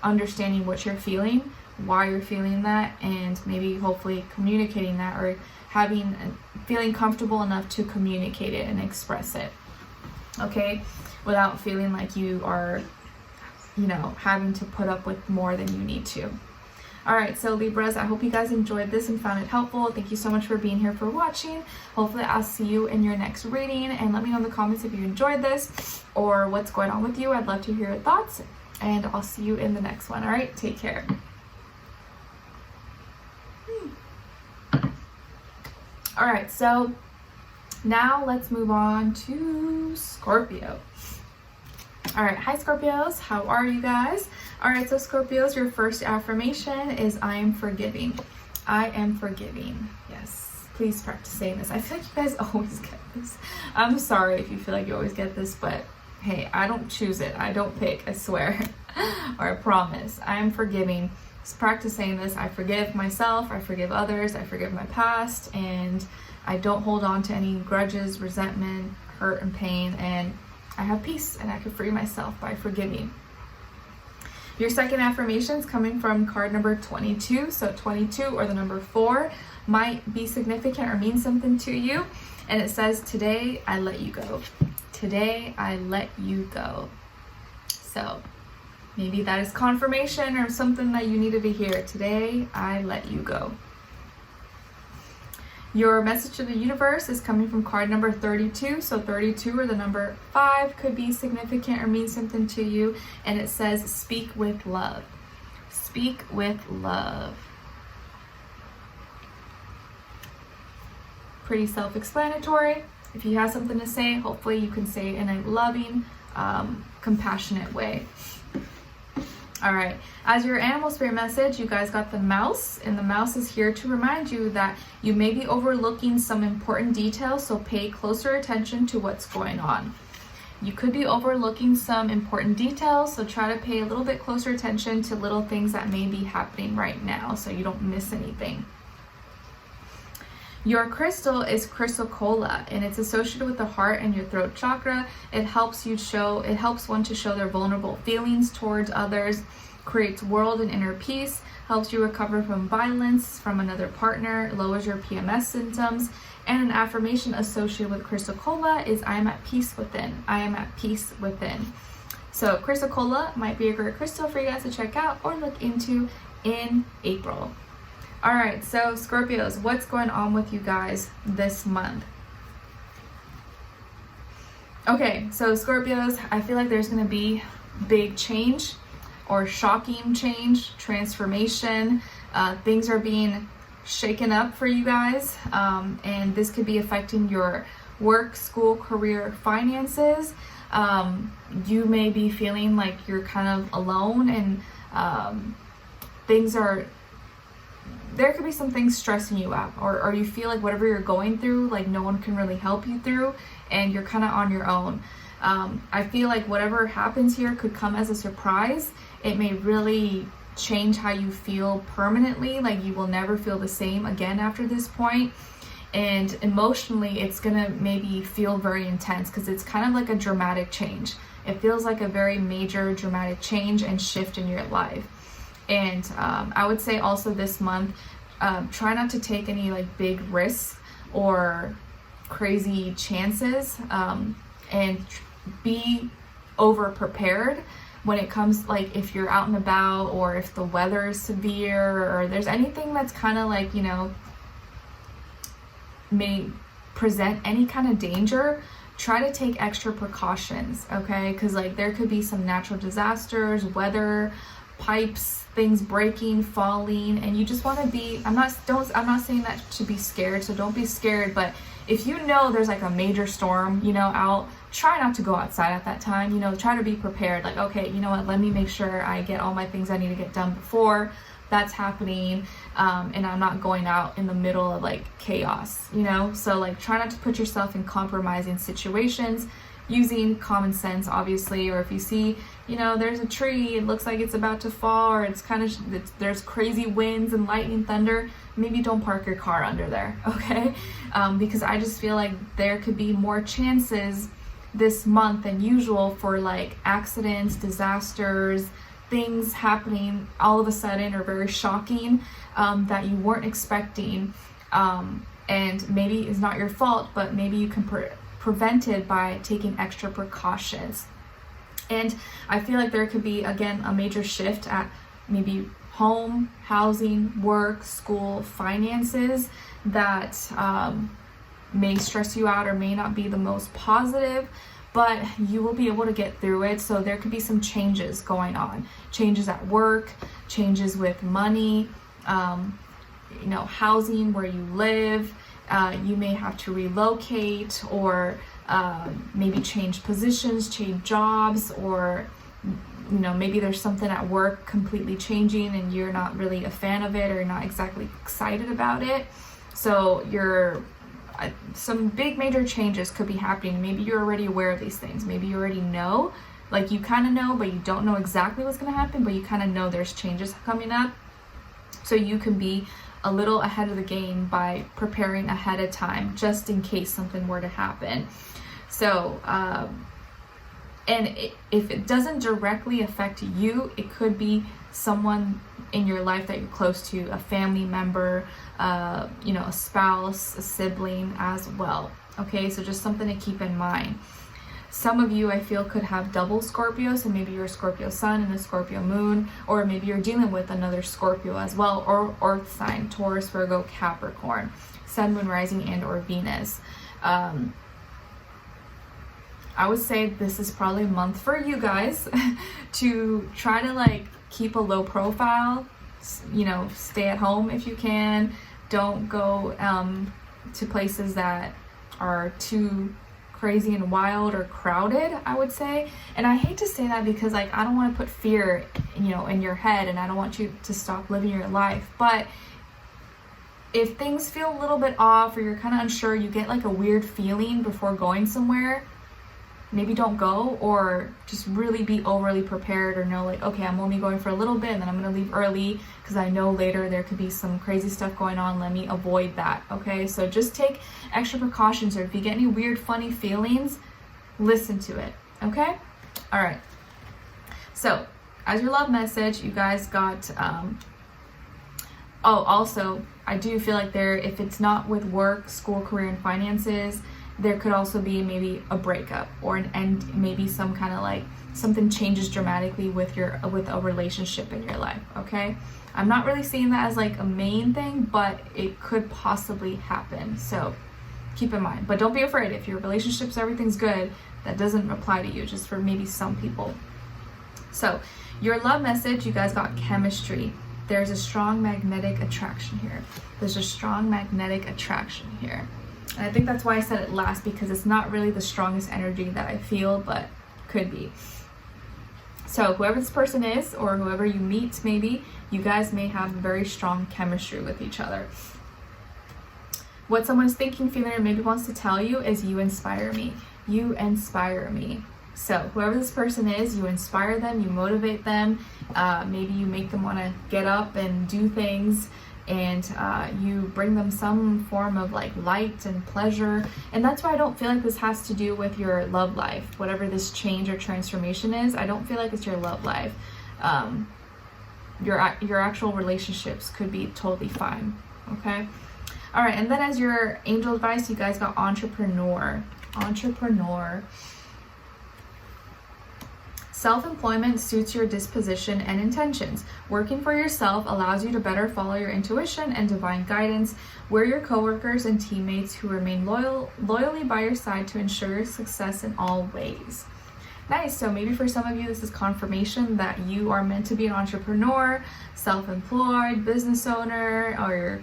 [SPEAKER 1] understanding what you're feeling, why you're feeling that, and maybe hopefully communicating that, or feeling comfortable enough to communicate it and express it, okay, without feeling like you are having to put up with more than you need to. All right, so Libras, I hope you guys enjoyed this and found it helpful. Thank you so much for being here, for watching. Hopefully I'll see you in your next reading, and let me know in the comments if you enjoyed this or what's going on with you. I'd love to hear your thoughts, and I'll see you in the next one. All right, take care. All right, so now let's move on to Scorpio. All right, hi Scorpios, how are you guys? All right, so Scorpios, your first affirmation is I am forgiving. I am forgiving. Yes, please practice saying this. I feel like you guys always get this. I'm sorry if you feel like you always get this, but hey, I don't choose it. I don't pick, I swear, or I promise. I am forgiving. Just practice saying this. I forgive myself, I forgive others, I forgive my past, and I don't hold on to any grudges, resentment, hurt, and pain, and I have peace, and I can free myself by forgiving. Your second affirmation is coming from card number 22. So 22, or the number 4, might be significant or mean something to you. And it says, today I let you go. Today I let you go. So maybe that is confirmation or something that you needed to hear. Today I let you go. Your message to the universe is coming from card number 32. So 32, or the number 5, could be significant or mean something to you. And it says, speak with love. Speak with love. Pretty self-explanatory. If you have something to say, hopefully you can say it in a loving, compassionate way. All right, as your animal spirit message, you guys got the mouse, and the mouse is here to remind you that you may be overlooking some important details, so pay closer attention to what's going on. You could be overlooking some important details, so try to pay a little bit closer attention to little things that may be happening right now so you don't miss anything. Your crystal is chrysocolla, and it's associated with the heart and your throat chakra. It helps one to show their vulnerable feelings towards others, creates world and inner peace, helps you recover from violence from another partner, lowers your PMS symptoms. And an affirmation associated with chrysocolla is I am at peace within. I am at peace within. So chrysocolla might be a great crystal for you guys to check out or look into in April. All right, so Scorpios, what's going on with you guys this month? Okay, so Scorpios, I feel like there's going to be big change or shocking change, transformation. Things are being shaken up for you guys, and this could be affecting your work, school, career, finances. You may be feeling like you're kind of alone, and there could be some things stressing you out, or you feel like whatever you're going through, like no one can really help you through, and you're kind of on your own. I feel like whatever happens here could come as a surprise. It may really change how you feel permanently, like you will never feel the same again after this point. And emotionally, it's gonna maybe feel very intense because it's kind of like a dramatic change. It feels like a very major dramatic change and shift in your life. And I would say also this month, try not to take any like big risks or crazy chances, and be over prepared when it comes, like if you're out and about, or if the weather is severe, or there's anything that's kind of like, may present any kind of danger. Try to take extra precautions, okay? Because like there could be some natural disasters, weather pipes, things breaking, falling, and you just want to be, I'm not saying that to be scared, so don't be scared, but if you know there's like a major storm, you know, out, try not to go outside at that time. You know, try to be prepared. Like, okay, you know what, let me make sure I get all my things I need to get done before that's happening, and I'm not going out in the middle of like chaos, you know. So like, try not to put yourself in compromising situations, using common sense, obviously. Or if you see, you know, there's a tree, it looks like it's about to fall, or it's kind of, there's crazy winds and lightning, thunder, maybe don't park your car under there, okay? Because I just feel like there could be more chances this month than usual for like accidents, disasters, things happening all of a sudden or very shocking, that you weren't expecting, and maybe it's not your fault, but maybe you can prevent it by taking extra precautions. And I feel like there could be, again, a major shift at maybe home, housing, work, school, finances that may stress you out or may not be the most positive, but you will be able to get through it. So there could be some changes going on, changes at work, changes with money, you know, housing, where you live. You may have to relocate, or maybe change positions, change jobs, or, you know, maybe there's something at work completely changing and you're not really a fan of it, or you're not exactly excited about it. So some big major changes could be happening. Maybe you're already aware of these things. Maybe you already know, like you kind of know, but you don't know exactly what's going to happen, but you kind of know there's changes coming up. So you can be a little ahead of the game by preparing ahead of time, just in case something were to happen. So, and if it doesn't directly affect you, it could be someone in your life that you're close to, a family member, you know, a spouse, a sibling as well. Okay, so just something to keep in mind. Some of you, I feel, could have double Scorpio, so maybe you're a Scorpio sun and a Scorpio moon, or maybe you're dealing with another Scorpio as well, or earth sign, Taurus, Virgo, Capricorn, sun, moon, rising, and or Venus. I would say this is probably a month for you guys to try to like keep a low profile, you know, stay at home if you can. Don't go to places that are too crazy and wild or crowded, I would say. And I hate to say that because like, I don't want to put fear, you know, in your head, and I don't want you to stop living your life. But if things feel a little bit off, or you're kind of unsure, you get like a weird feeling before going somewhere, maybe don't go, or just really be overly prepared, or know like, okay, I'm only going for a little bit and then I'm going to leave early because I know later there could be some crazy stuff going on. Let me avoid that. Okay, so just take extra precautions, or if you get any weird, funny feelings, listen to it. Okay, all right. So as your love message, you guys got, oh, also, I do feel like if it's not with work, school, career, and finances, there could also be maybe a breakup or an end, maybe some kind of like something changes dramatically with a relationship in your life. Okay, I'm not really seeing that as like a main thing, but it could possibly happen, so keep in mind. But don't be afraid. If your relationships, everything's good, that doesn't apply to you, just for maybe some people. So your love message, you guys got chemistry. There's a strong magnetic attraction here. There's a strong magnetic attraction here. And I think that's why I said it last, because it's not really the strongest energy that I feel, but could be. So whoever this person is, or whoever you meet, maybe, you guys may have very strong chemistry with each other. What someone is thinking, feeling, or maybe wants to tell you is, you inspire me. You inspire me. So whoever this person is, you inspire them, you motivate them. Maybe you make them want to get up and do things, and you bring them some form of like light and pleasure. And that's why I don't feel like this has to do with your love life. Whatever this change or transformation is, I don't feel like it's your love life. Your actual relationships could be totally fine. Okay, all right. And then as your angel advice, you guys got entrepreneur. Self-employment suits your disposition and intentions. Working for yourself allows you to better follow your intuition and divine guidance. We're your coworkers and teammates who remain loyally by your side to ensure your success in all ways. Nice. So maybe for some of you, this is confirmation that you are meant to be an entrepreneur, self-employed, business owner, or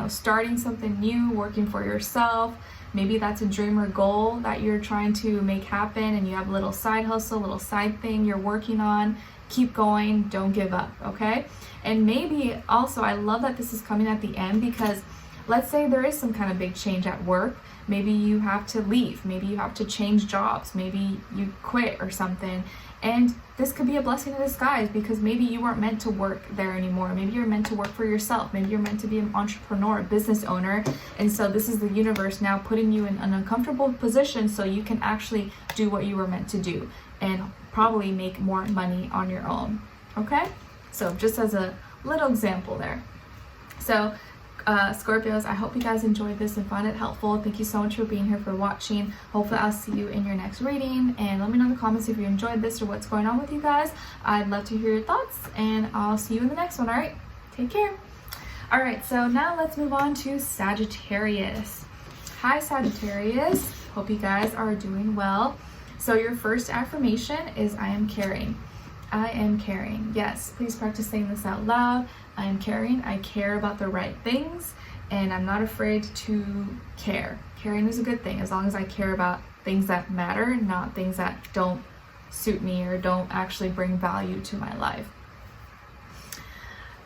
[SPEAKER 1] starting something new, working for yourself. Maybe that's a dream or goal that you're trying to make happen, and you have a little side hustle, a little side thing you're working on. Keep going, don't give up, okay? And maybe also, I love that this is coming at the end, because let's say there is some kind of big change at work. Maybe you have to leave, maybe you have to change jobs, maybe you quit or something. And this could be a blessing in disguise, because maybe you weren't meant to work there anymore. Maybe you're meant to work for yourself. Maybe you're meant to be an entrepreneur, a business owner. And so this is the universe now putting you in an uncomfortable position so you can actually do what you were meant to do and probably make more money on your own. Okay? So just as a little example there. So Scorpios, I hope you guys enjoyed this and found it helpful. Thank you so much for being here, for watching. Hopefully I'll see you in your next reading, and let me know in the comments if you enjoyed this or what's going on with you guys. I'd love to hear your thoughts, and I'll see you in the next one. All right, take care. All right, so now let's move on to Sagittarius. Hi Sagittarius, hope you guys are doing well. So your first affirmation is I am caring. I am caring. Yes, please practice saying this out loud. I am caring. I care about the right things, and I'm not afraid to care. Caring is a good thing as long as I care about things that matter, not things that don't suit me or don't actually bring value to my life.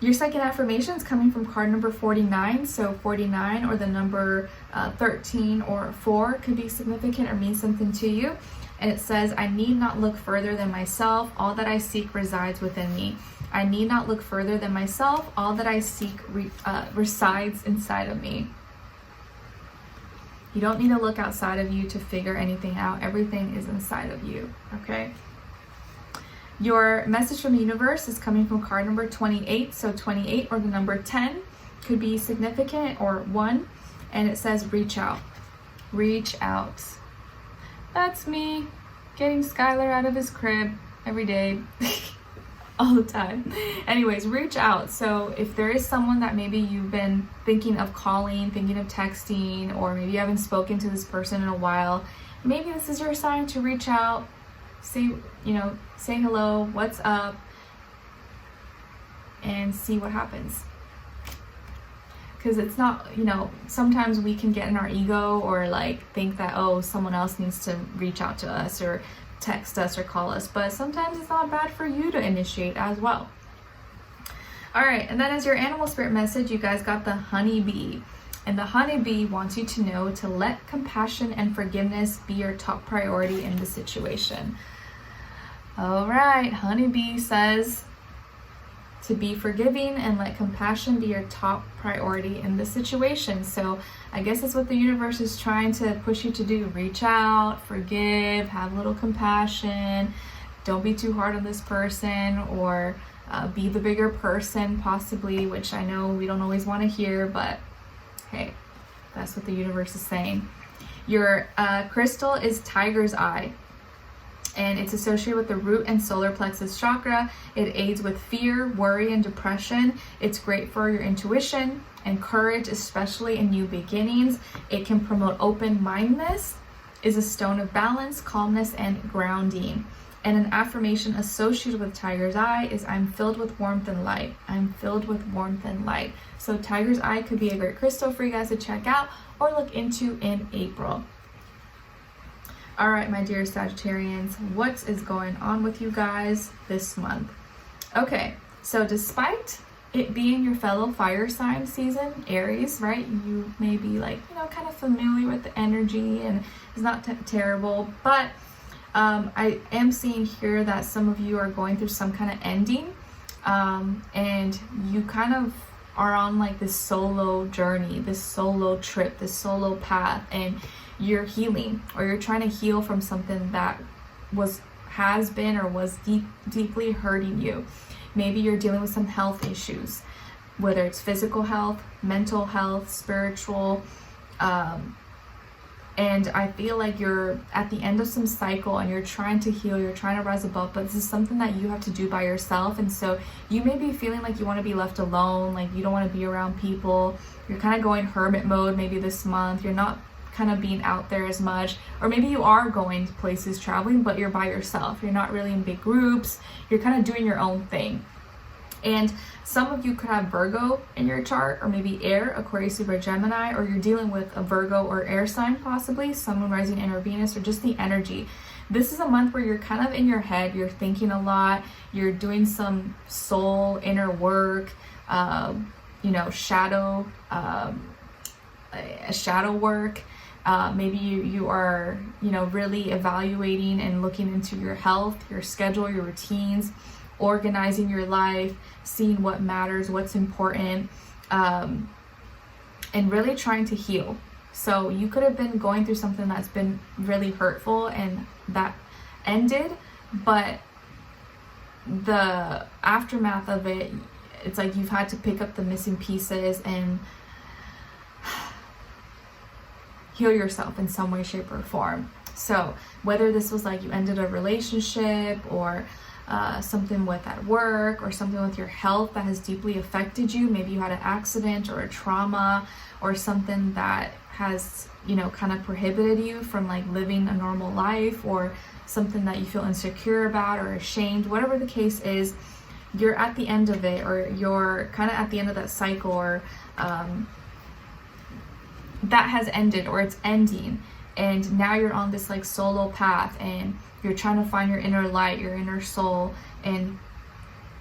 [SPEAKER 1] Your second affirmation is coming from card number 49. So 49 or the number 13 or 4 could be significant or mean something to you. And it says, I need not look further than myself. All that I seek resides within me. I need not look further than myself. All that I seek resides inside of me. You don't need to look outside of you to figure anything out. Everything is inside of you, okay? Your message from the universe is coming from card number 28. So 28 or the number 10 could be significant, or 1. And it says, reach out. Reach out. That's me getting Skylar out of his crib every day. All the time. Anyways, reach out. So if there is someone that maybe you've been thinking of calling, thinking of texting, or maybe you haven't spoken to this person in a while, maybe this is your sign to reach out, say hello, what's up, and see what happens. Because it's not, sometimes we can get in our ego or think that, oh, someone else needs to reach out to us or text us or call us, but sometimes it's not bad for you to initiate as well. All right, and then as your animal spirit message, you guys got the honeybee. And the honeybee wants you to know to let compassion and forgiveness be your top priority in the situation. All right, honeybee says to be forgiving and let compassion be your top priority in the situation. So I guess that's what the universe is trying to push you to do. Reach out, forgive, have a little compassion. Don't be too hard on this person, or be the bigger person possibly, which I know we don't always want to hear, but hey, that's what the universe is saying. Your crystal is tiger's eye, and it's associated with the root and solar plexus chakra. It aids with fear, worry, and depression. It's great for your intuition and courage, especially in new beginnings. It can promote open-mindedness, is a stone of balance, calmness, and grounding. And an affirmation associated with tiger's eye is I'm filled with warmth and light. I'm filled with warmth and light. So tiger's eye could be a great crystal for you guys to check out or look into in April. All right, my dear Sagittarians, what is going on with you guys this month? Okay, so despite it being your fellow fire sign season, Aries, right? You may be kind of familiar with the energy and it's not terrible, but I am seeing here that some of you are going through some kind of ending, and you kind of are on this solo journey, this solo trip, this solo path, and you're healing, or you're trying to heal from something that has been or was deeply hurting you. Maybe you're dealing with some health issues, whether it's physical health, mental health, spiritual, and I feel like you're at the end of some cycle and you're trying to heal, you're trying to rise above, but this is something that you have to do by yourself. And so you may be feeling like you want to be left alone, like you don't want to be around people. You're kind of going hermit mode maybe this month. You're not kind of being out there as much, or maybe you are going to places traveling, but you're by yourself. You're not really in big groups. You're kind of doing your own thing. And some of you could have Virgo in your chart, or maybe air, Aquarius, Libra, Gemini, or you're dealing with a Virgo or air sign, possibly Sun, Moon, Rising, and or Venus, or just the energy. This is a month where you're kind of in your head, you're thinking a lot, you're doing some soul inner work, shadow work. Maybe you are, really evaluating and looking into your health, your schedule, your routines, organizing your life, seeing what matters, what's important, and really trying to heal. So you could have been going through something that's been really hurtful and that ended, but the aftermath of it, it's like you've had to pick up the missing pieces and heal yourself in some way, shape, or form. So whether this was like you ended a relationship, or something with at work, or something with your health that has deeply affected you, maybe you had an accident or a trauma, or something that has, kind of prohibited you from like living a normal life, or something that you feel insecure about or ashamed, whatever the case is, you're at the end of it, or you're kind of at the end of that cycle, or that has ended, or it's ending, and now you're on this like solo path, and you're trying to find your inner light, your inner soul, and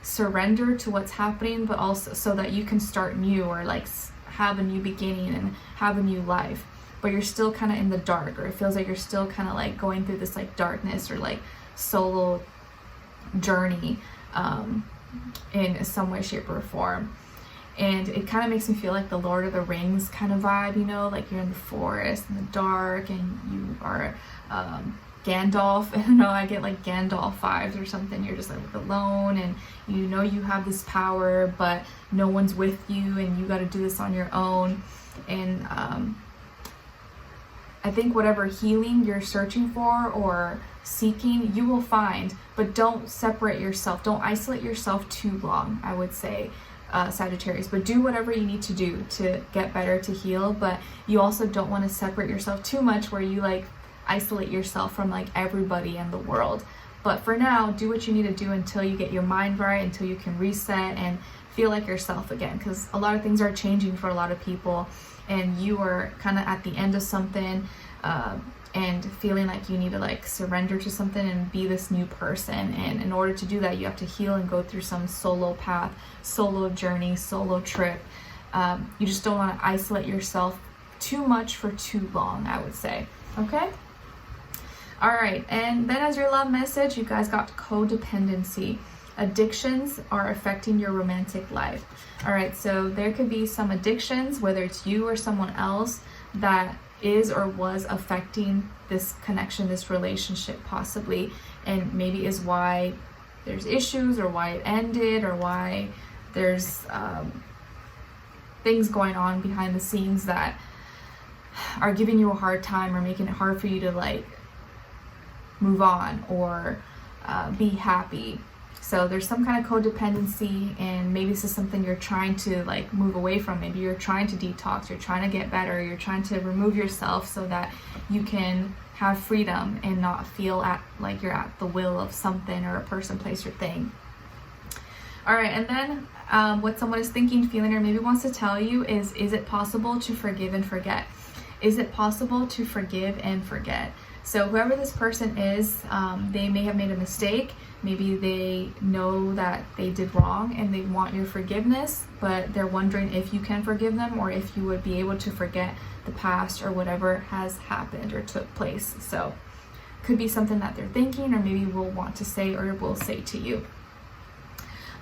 [SPEAKER 1] surrender to what's happening, but also so that you can start new, or like have a new beginning and have a new life. But you're still kind of in the dark, or it feels like you're still kind of like going through this like darkness, or like solo journey in some way, shape, or form. And it kind of makes me feel like the Lord of the Rings kind of vibe, like you're in the forest in the dark, and you are Gandalf. I get like Gandalf vibes or something. You're just like alone, and you have this power, but no one's with you, and you got to do this on your own. And I think whatever healing you're searching for or seeking, you will find, but don't separate yourself. Don't isolate yourself too long, I would say, Sagittarius. But do whatever you need to do to get better, to heal, but you also don't want to separate yourself too much where you like isolate yourself from like everybody in the world. But for now, do what you need to do until you get your mind right, until you can reset and feel like yourself again, because a lot of things are changing for a lot of people, and you are kind of at the end of something, and feeling like you need to like surrender to something and be this new person. And in order to do that, you have to heal and go through some solo path, solo journey, solo trip. You just don't want to isolate yourself too much for too long, I would say. Okay? All right, and then as your love message, you guys got codependency. Addictions are affecting your romantic life. All right, so there could be some addictions, whether it's you or someone else, that is or was affecting this connection, this relationship possibly, and maybe is why there's issues, or why it ended, or why there's things going on behind the scenes that are giving you a hard time, or making it hard for you to like move on or be happy. So there's some kind of codependency, and maybe this is something you're trying to like move away from. Maybe you're trying to detox, you're trying to get better, you're trying to remove yourself so that you can have freedom and not feel like you're at the will of something or a person, place, or thing. All right, and then what someone is thinking, feeling, or maybe wants to tell you is it possible to forgive and forget? Is it possible to forgive and forget? So whoever this person is, they may have made a mistake. Maybe they know that they did wrong and they want your forgiveness, but they're wondering if you can forgive them, or if you would be able to forget the past or whatever has happened or took place. So could be something that they're thinking, or maybe will want to say, or will say to you.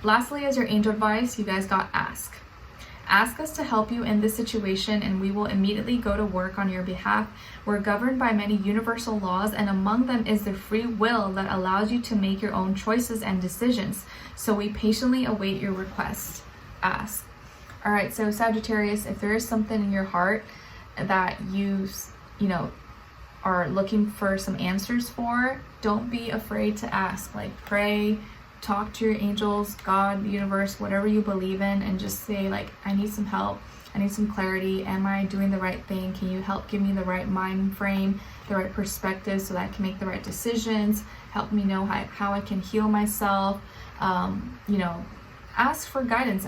[SPEAKER 1] Lastly, as your angel advice, you guys got ask. Ask us to help you in this situation, and we will immediately go to work on your behalf. We're governed by many universal laws, and among them is the free will that allows you to make your own choices and decisions. So we patiently await your request. Ask. All right, so Sagittarius, if there is something in your heart that you are looking for some answers for, don't be afraid to ask. Like, pray, talk to your angels, God, the universe, whatever you believe in, and just say like, I need some help. I need some clarity. Am I doing the right thing? Can you help give me the right mind frame, the right perspective so that I can make the right decisions? Help me know how I can heal myself. You know, ask for guidance.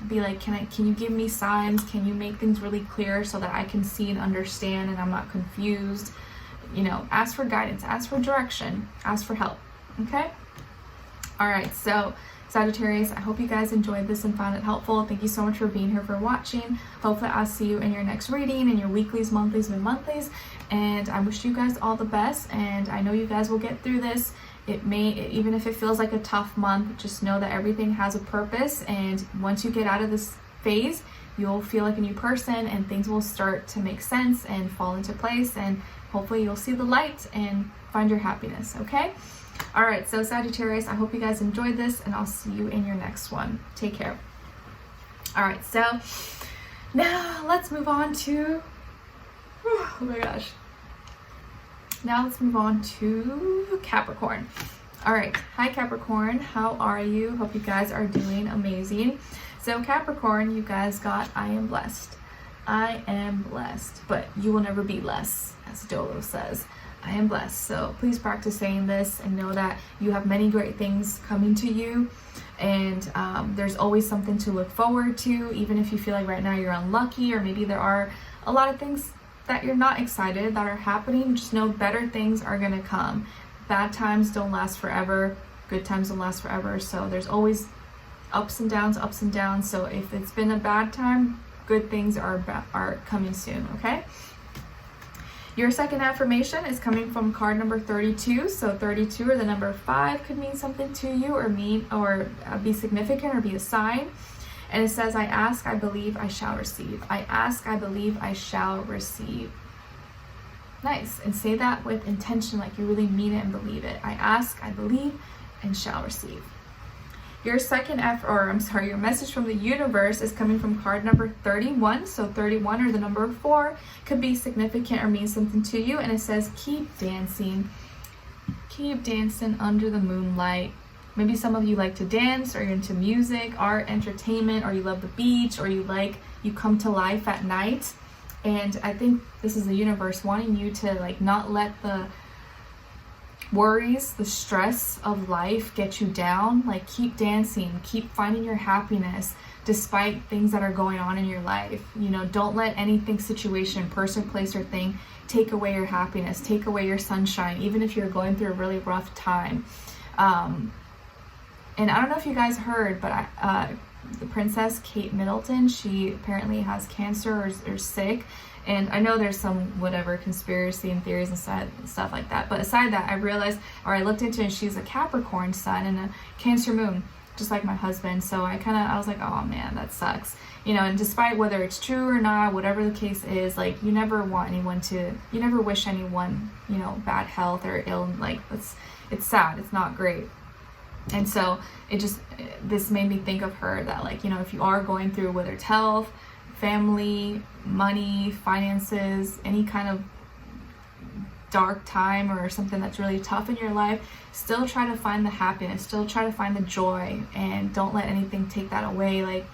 [SPEAKER 1] Be like, can you give me signs? Can you make things really clear so that I can see and understand and I'm not confused? You know, ask for guidance, ask for direction, ask for help. Okay? All right, so Sagittarius, I hope you guys enjoyed this and found it helpful. Thank you so much for being here, for watching. Hopefully I'll see you in your next reading, in your weeklies, monthlies, mid-monthlies. And I wish you guys all the best. And I know you guys will get through this. Even if it feels like a tough month, just know that everything has a purpose. And once you get out of this phase, you'll feel like a new person and things will start to make sense and fall into place. And hopefully you'll see the light and find your happiness, okay? All right, so Sagittarius, I hope you guys enjoyed this and I'll see you in your next one. Take care. All right, so now let's move on to, oh my gosh. Now let's move on to Capricorn. All right, hi Capricorn, how are you? Hope you guys are doing amazing. So Capricorn, you guys got, I am blessed. I am blessed, but you will never be less, as Dolo says. I am blessed. So please practice saying this and know that you have many great things coming to you. And there's always something to look forward to, even if you feel like right now you're unlucky, or maybe there are a lot of things that you're not excited that are happening. Just know better things are going to come. Bad times don't last forever. Good times don't last forever. So there's always ups and downs. So if it's been a bad time, good things are coming soon, okay? Your second affirmation is coming from card number 32. So 32 or the number 5 could mean something to you, or be significant, or be a sign. And it says, I ask, I believe, I shall receive. I ask, I believe, I shall receive. Nice. And say that with intention, like you really mean it and believe it. I ask, I believe, and shall receive. Your your message from the universe is coming from card number 31. So 31 or the number 4 could be significant or mean something to you. And it says, keep dancing under the moonlight. Maybe some of you like to dance, or you're into music, art, entertainment, or you love the beach, or you come to life at night. And I think this is the universe wanting you to like not let the worries, the stress of life get you down. Like, keep dancing, keep finding your happiness despite things that are going on in your life. You know, don't let anything, situation, person, place, or thing take away your happiness, take away your sunshine, even if you're going through a really rough time. And I don't know if you guys heard, but the Princess Kate Middleton, she apparently has cancer or is sick. And I know there's some whatever conspiracy and theories and stuff like that. But aside that, I looked into it, and she's a Capricorn sun and a Cancer moon, just like my husband. So I was like, oh man, that sucks. You know, and despite whether it's true or not, whatever the case is, like, you never wish anyone, you know, bad health or ill. Like, it's sad. It's not great. And so this made me think of her, that like, you know, if you are going through, whether it's health, family, money, finances, any kind of dark time or something that's really tough in your life, still try to find the happiness, still try to find the joy, and don't let anything take that away. Like,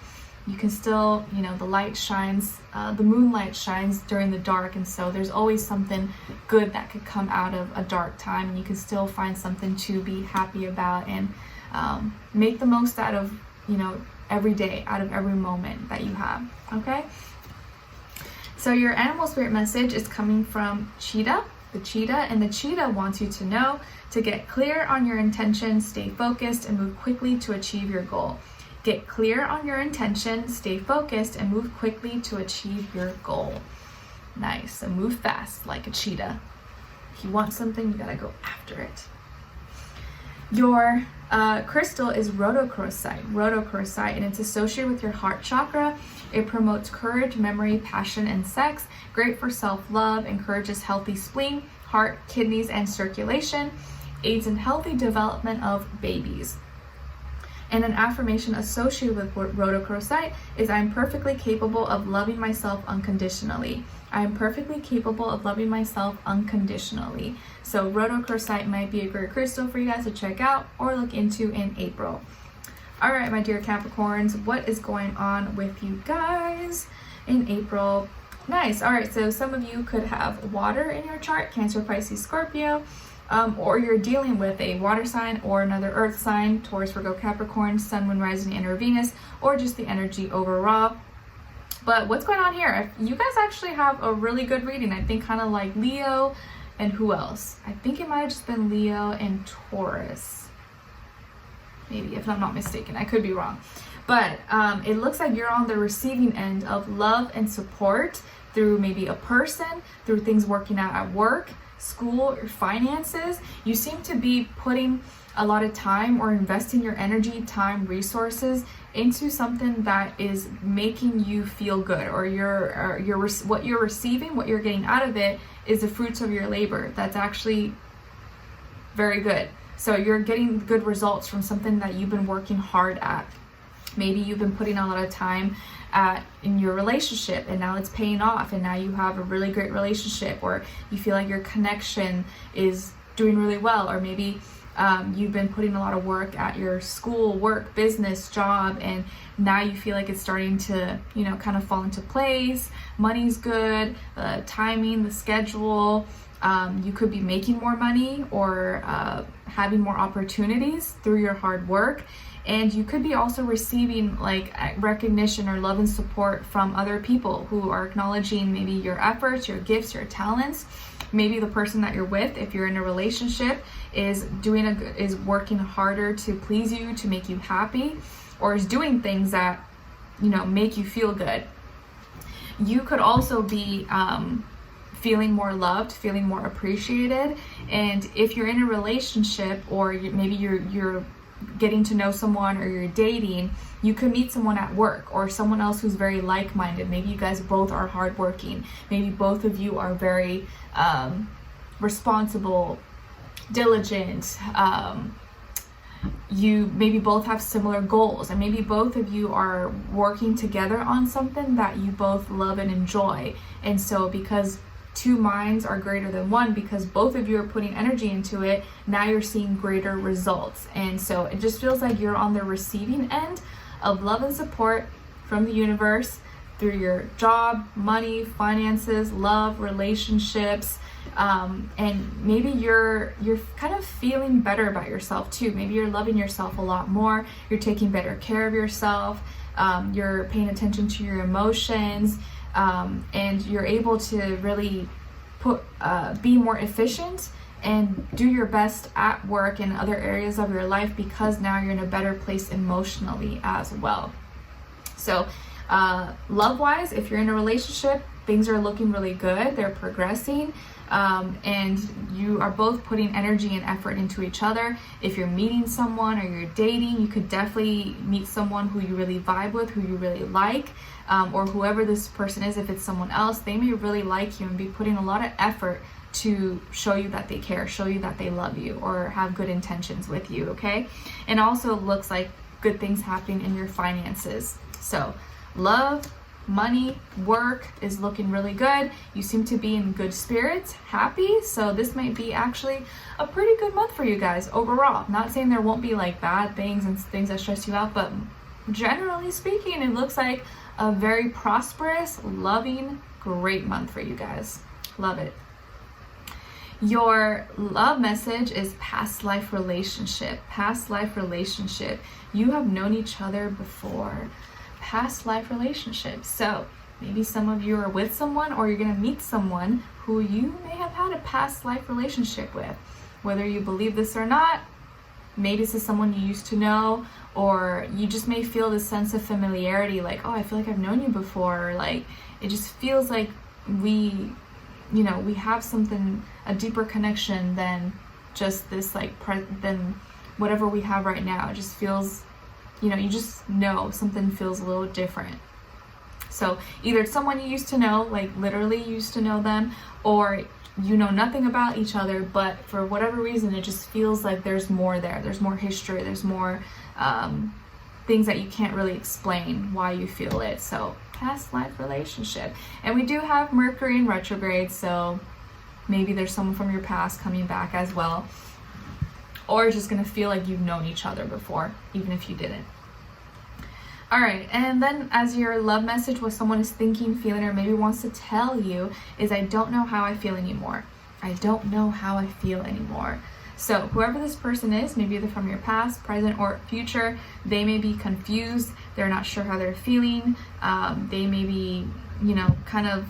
[SPEAKER 1] you can still, you know, the light shines, the moonlight shines during the dark, and so there's always something good that could come out of a dark time, and you can still find something to be happy about, and make the most out of, you know, every day, out of every moment that you have, okay? So your animal spirit message is coming from Cheetah, the cheetah, and the cheetah wants you to know to get clear on your intention, stay focused, and move quickly to achieve your goal. Get clear on your intention, stay focused, and move quickly to achieve your goal. Nice. So move fast like a cheetah. If you want something, you gotta go after it. Your crystal is rhodochrosite, and it's associated with your heart chakra. It promotes courage, memory, passion, and sex. Great for self-love, encourages healthy spleen, heart, kidneys, and circulation. Aids in healthy development of babies. And an affirmation associated with rhodochrosite is, I am perfectly capable of loving myself unconditionally. I am perfectly capable of loving myself unconditionally. So rhodochrosite might be a great crystal for you guys to check out or look into in April. All right, my dear Capricorns, what is going on with you guys? in April. Nice. All right, so some of you could have water in your chart, Cancer, Pisces, Scorpio, or you're dealing with a water sign or another earth sign, Taurus, Virgo, Capricorn, Sun, Moon, Rising, Inner Venus, or just the energy overall. But what's going on here? You guys actually have a really good reading. I think kind of like Leo and who else? I think it might have just been Leo and Taurus. Maybe, if I'm not mistaken. I could be wrong. But it looks like you're on the receiving end of love and support through maybe a person, through things working out at work, school, or finances. You seem to be putting a lot of time or investing your energy, time, resources into something that is making you feel good, or what you're receiving, what you're getting out of it is the fruits of your labor. That's actually very good. So you're getting good results from something that you've been working hard at. Maybe you've been putting a lot of time in your relationship, and now it's paying off, and now you have a really great relationship, or you feel like your connection is doing really well, or maybe you've been putting a lot of work at your school, work, business, job, and now you feel like it's starting to, kind of fall into place. Money's good, the timing, the schedule. You could be making more money or having more opportunities through your hard work. And you could be also receiving like recognition or love and support from other people who are acknowledging maybe your efforts, your gifts, your talents. Maybe the person that you're with, if you're in a relationship, is working harder to please you, to make you happy, or is doing things that, make you feel good. You could also be feeling more loved, feeling more appreciated. And if you're in a relationship, or maybe you're getting to know someone, or you're dating, you could meet someone at work or someone else who's very like-minded. Maybe you guys both are hardworking. Maybe both of you are very responsible, diligent. You maybe both have similar goals, and maybe both of you are working together on something that you both love and enjoy. And so because two minds are greater than one, because both of you are putting energy into it, now you're seeing greater results. And so it just feels like you're on the receiving end of love and support from the universe through your job, money, finances, love, relationships. And maybe you're kind of feeling better about yourself too. Maybe you're loving yourself a lot more. You're taking better care of yourself. You're paying attention to your emotions. And you're able to really be more efficient and do your best at work and other areas of your life, because now you're in a better place emotionally as well. So love-wise, if you're in a relationship, things are looking really good. They're progressing. And you are both putting energy and effort into each other. If you're meeting someone or you're dating, you could definitely meet someone who you really vibe with, who you really like, or whoever this person is. If it's someone else, they may really like you and be putting a lot of effort to show you that they care, show you that they love you, or have good intentions with you, okay? And also looks like good things happening in your finances. So love, money, work is looking really good. You seem to be in good spirits, happy. So this might be actually a pretty good month for you guys overall. Not saying there won't be like bad things and things that stress you out, but generally speaking, it looks like a very prosperous, loving, great month for you guys. Love it. Your love message is past life relationship. Past life relationship. You have known each other before. Past life relationship. So maybe some of you are with someone, or you're going to meet someone who you may have had a past life relationship with. Whether you believe this or not, maybe this is someone you used to know, or you just may feel this sense of familiarity, like, oh, I feel like I've known you before. Or like, it just feels like we have something, a deeper connection than just this, like, than whatever we have right now. It just feels, you just know something feels a little different. So either it's someone you used to know, like literally used to know them, or you know nothing about each other, but for whatever reason, it just feels like there's more there. There's more history. There's more things that you can't really explain why you feel it. So past life relationship. And we do have Mercury in retrograde, so maybe there's someone from your past coming back as well. Or it's just going to feel like you've known each other before, even if you didn't. All right, and then as your love message, what someone is thinking, feeling, or maybe wants to tell you is, I don't know how I feel anymore. I don't know how I feel anymore. So whoever this person is, maybe they're from your past, present, or future, they may be confused. They're not sure how they're feeling. They may be, kind of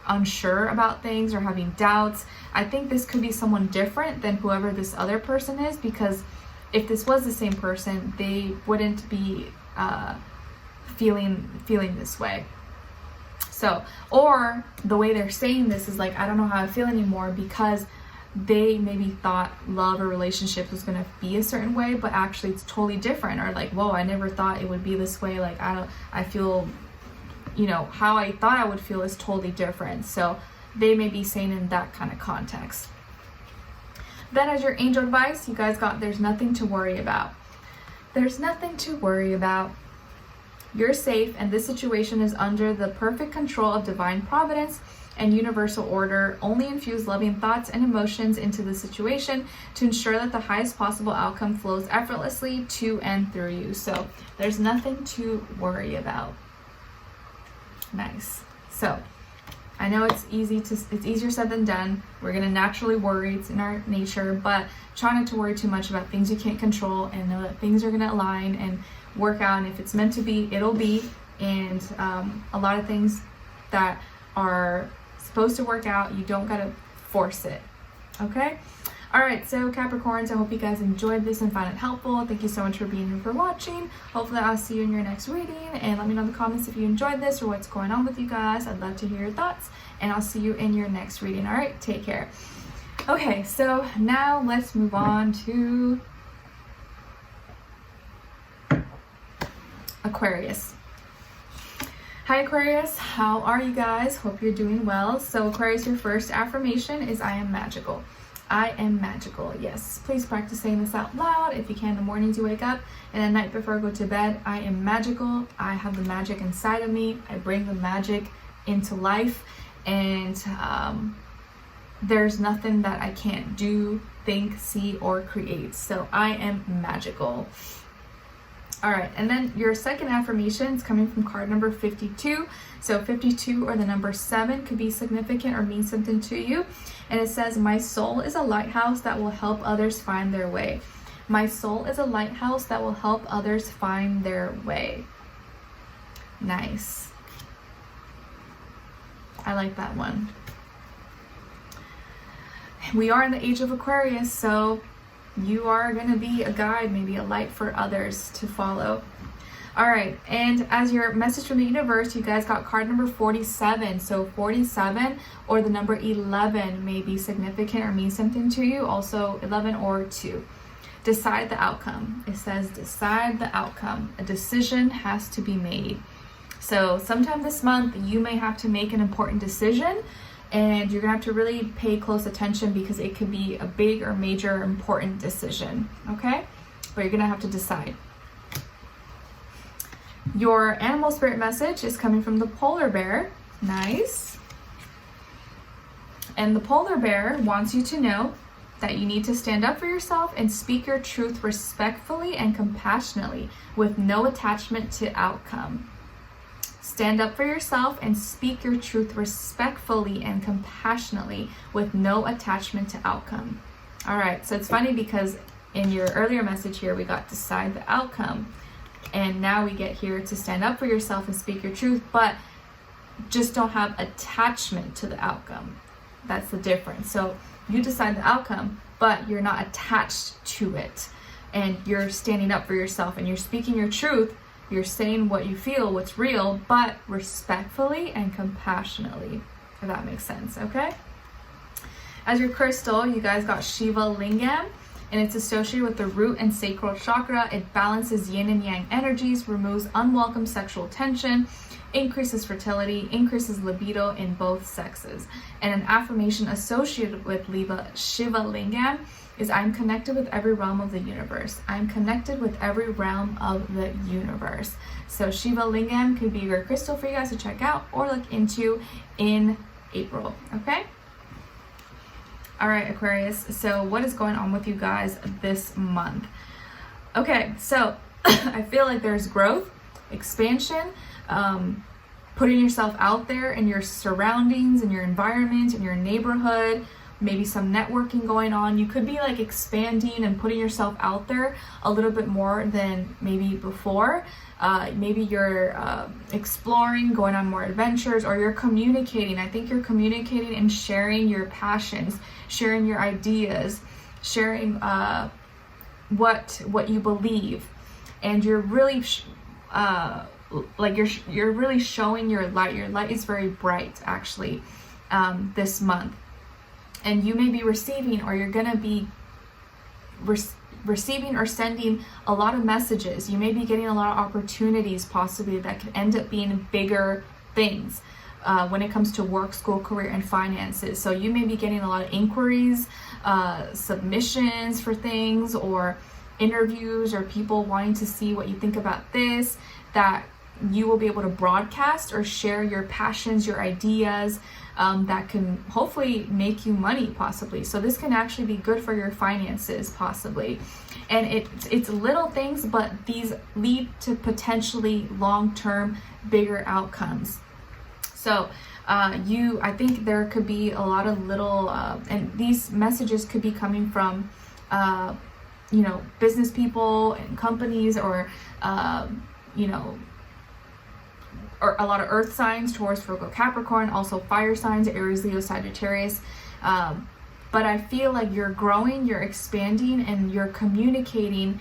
[SPEAKER 1] unsure about things or having doubts. I think this could be someone different than whoever this other person is, because if this was the same person, they wouldn't be feeling this way. So, or the way they're saying this is like, I don't know how I feel anymore, because they maybe thought love or relationships was going to be a certain way, but actually it's totally different. Or like, whoa, I never thought it would be this way. Like, I feel, how I thought I would feel is totally different. So they may be saying in that kind of context. Then as your angel advice, you guys got, there's nothing to worry about. There's nothing to worry about. You're safe, and this situation is under the perfect control of divine providence and universal order. Only infuse loving thoughts and emotions into the situation to ensure that the highest possible outcome flows effortlessly to and through you. So there's nothing to worry about. Nice. So I know it's easier said than done. We're gonna naturally worry, it's in our nature, but try not to worry too much about things you can't control, and know that things are gonna align and work out, and if it's meant to be, it'll be. And a lot of things that are supposed to work out, you don't gotta force it, okay? All right, so Capricorns, I hope you guys enjoyed this and found it helpful. Thank you so much for being here, for watching. Hopefully I'll see you in your next reading, and let me know in the comments if you enjoyed this or what's going on with you guys. I'd love to hear your thoughts, and I'll see you in your next reading. All right, take care. Okay, so now let's move on to Aquarius. Hi Aquarius, how are you guys? Hope you're doing well. So Aquarius, your first affirmation is, I am magical. I am magical. Yes, please practice saying this out loud if you can in the mornings you wake up, and at night before I go to bed. I am magical. I have the magic inside of me. I bring the magic into life, and there's nothing that I can't do, think, see, or create. So I am magical. All right, and then your second affirmation is coming from card number 52. So 52 or the number 7 could be significant or mean something to you. And it says, my soul is a lighthouse that will help others find their way. My soul is a lighthouse that will help others find their way. Nice. I like that one. We are in the age of Aquarius, so you are going to be a guide, maybe a light for others to follow. All right, and as your message from the universe, you guys got card number 47. So 47 or the number 11 may be significant or mean something to you. Also 11 or 2. Decide the outcome. It says decide the outcome. A decision has to be made. So sometime this month, you may have to make an important decision, and you're gonna have to really pay close attention, because it could be a big or major important decision, okay? But you're gonna have to decide. Your animal spirit message is coming from the polar bear. Nice. And the polar bear wants you to know that you need to stand up for yourself and speak your truth respectfully and compassionately with no attachment to outcome. Stand up for yourself and speak your truth respectfully and compassionately with no attachment to outcome. All right, so it's funny because in your earlier message here, we got decide the outcome. And now we get here to stand up for yourself and speak your truth, but just don't have attachment to the outcome. That's the difference. So you decide the outcome, but you're not attached to it. And you're standing up for yourself and you're speaking your truth. You're saying what you feel, what's real, but respectfully and compassionately, if that makes sense, okay? As your crystal, you guys got Shiva Lingam, and it's associated with the root and sacral chakra. It balances yin and yang energies, removes unwelcome sexual tension, increases fertility, increases libido in both sexes. And an affirmation associated with Shiva Lingam is, I'm connected with every realm of the universe. I'm connected with every realm of the universe. So Shiva Lingam could be your crystal for you guys to check out or look into in April, okay? All right, Aquarius, so what is going on with you guys this month? Okay, so I feel like there's growth, expansion, putting yourself out there in your surroundings, in your environment, in your neighborhood, maybe some networking going on. You could be like expanding and putting yourself out there a little bit more than maybe before. Maybe you're exploring, going on more adventures, or you're communicating. I think you're communicating and sharing your passions, sharing your ideas, sharing what you believe, and you're really you're really showing your light. Your light is very bright actually this month. And you may be receiving, or you're going to be receiving or sending a lot of messages. You may be getting a lot of opportunities possibly that could end up being bigger things when it comes to work, school, career, and finances. So you may be getting a lot of inquiries, submissions for things, or interviews, or people wanting to see what you think about this, that you will be able to broadcast or share your passions, your ideas, that can hopefully make you money possibly. So this can actually be good for your finances possibly. And it's little things, but these lead to potentially long-term bigger outcomes. So I think there could be a lot of little, and these messages could be coming from, business people and companies, or, or a lot of earth signs, Taurus, Virgo, Capricorn, also fire signs, Aries, Leo, Sagittarius. But I feel like you're growing, you're expanding, and you're communicating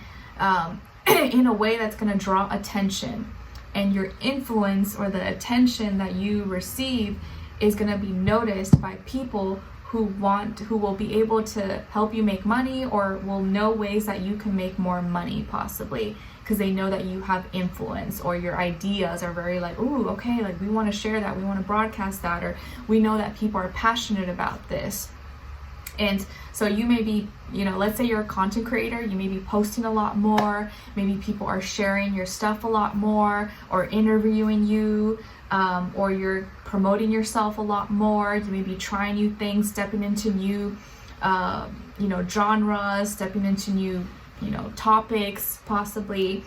[SPEAKER 1] in a way that's going to draw attention. And your influence, or the attention that you receive, is going to be noticed by people who will be able to help you make money, or will know ways that you can make more money possibly, because they know that you have influence, or your ideas are very like, ooh, okay, like we want to share that, we want to broadcast that, or we know that people are passionate about this. And so you may be, let's say you're a content creator, you may be posting a lot more, maybe people are sharing your stuff a lot more, or interviewing you, or you're promoting yourself a lot more. You may be trying new things, stepping into new, genres, stepping into new, topics possibly.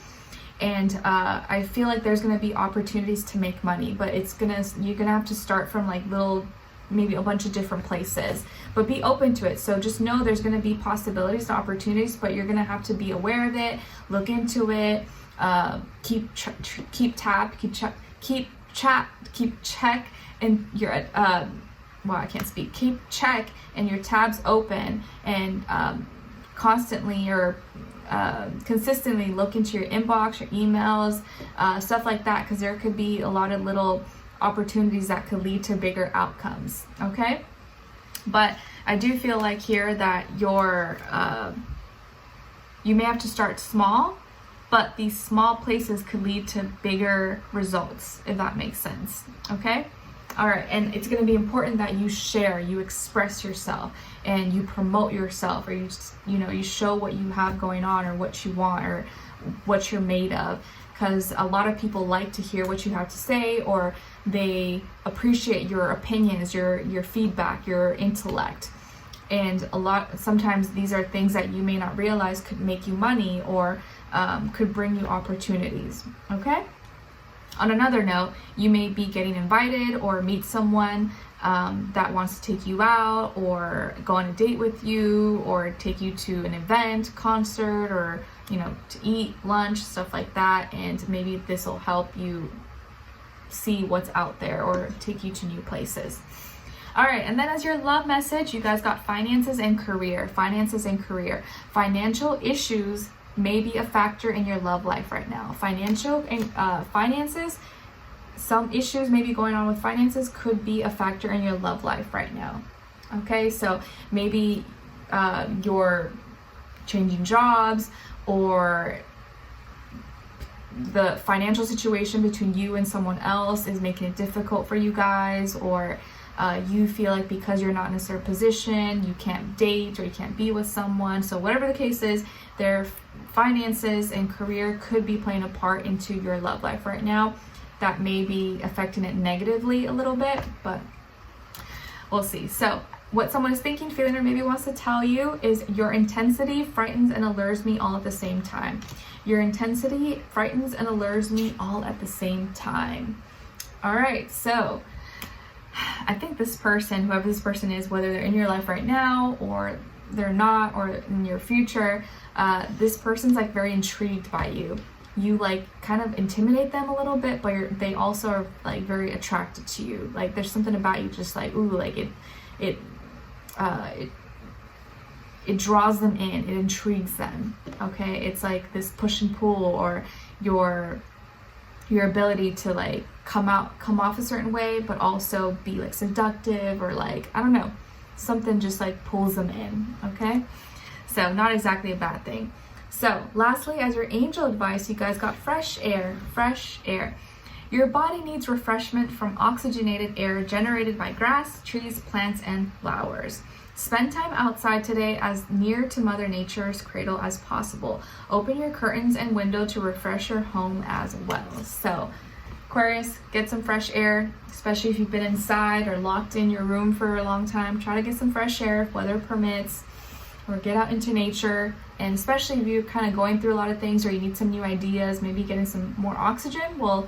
[SPEAKER 1] And I feel like there's going to be opportunities to make money, but you're gonna have to start from like little, maybe a bunch of different places, but be open to it. So just know there's going to be possibilities and opportunities, but you're going to have to be aware of it, look into it, keep check, and your keep check and your tabs open, and constantly or consistently look into your inbox, your emails, stuff like that, because there could be a lot of little opportunities that could lead to bigger outcomes. Okay, but I do feel like here that you may have to start small, but these small places could lead to bigger results, if that makes sense. Okay, all right. And it's going to be important that you share, you express yourself, and you promote yourself, or you show what you have going on, or what you want, or what you're made of, because a lot of people like to hear what you have to say, or they appreciate your opinions, your feedback, your intellect. And sometimes these are things that you may not realize could make you money, or could bring you opportunities. Okay, on another note, you may be getting invited or meet someone that wants to take you out, or go on a date with you, or take you to an event, concert, or to eat lunch, stuff like that. And maybe this will help you see what's out there, or take you to new places. All right, and then as your love message, you guys got finances and career. Financial issues may be a factor in your love life right now. Financial and finances, some issues may be going on with finances, could be a factor in your love life right now. Okay, so maybe you're changing jobs, or the financial situation between you and someone else is making it difficult for you guys, or you feel like because you're not in a certain position, you can't date, or you can't be with someone. So whatever the case is, their finances and career could be playing a part into your love life right now. That may be affecting it negatively a little bit, but we'll see. So what someone is thinking, feeling, or maybe wants to tell you is your intensity frightens and allures me all at the same time. Your intensity frightens and allures me all at the same time. All right, so I think this person, whoever this person is, whether they're in your life right now or they're not, or in your future, this person's like very intrigued by you. You like kind of intimidate them a little bit, but they also are like very attracted to you. Like there's something about you just like, ooh, like it draws them in, it intrigues them. Okay, it's like this push and pull, or your ability to like come off a certain way, but also be like seductive, or like, I don't know, something just like pulls them in. Okay, so not exactly a bad thing. So lastly, as your angel advice, you guys got fresh air. Your body needs refreshment from oxygenated air generated by grass, trees, plants, and flowers. Spend time outside today, as near to Mother Nature's cradle as possible. Open your curtains and window to refresh your home as well. So Aquarius, get some fresh air, especially if you've been inside or locked in your room for a long time. Try to get some fresh air if weather permits, or get out into nature. And especially if you're kind of going through a lot of things, or you need some new ideas, maybe getting some more oxygen will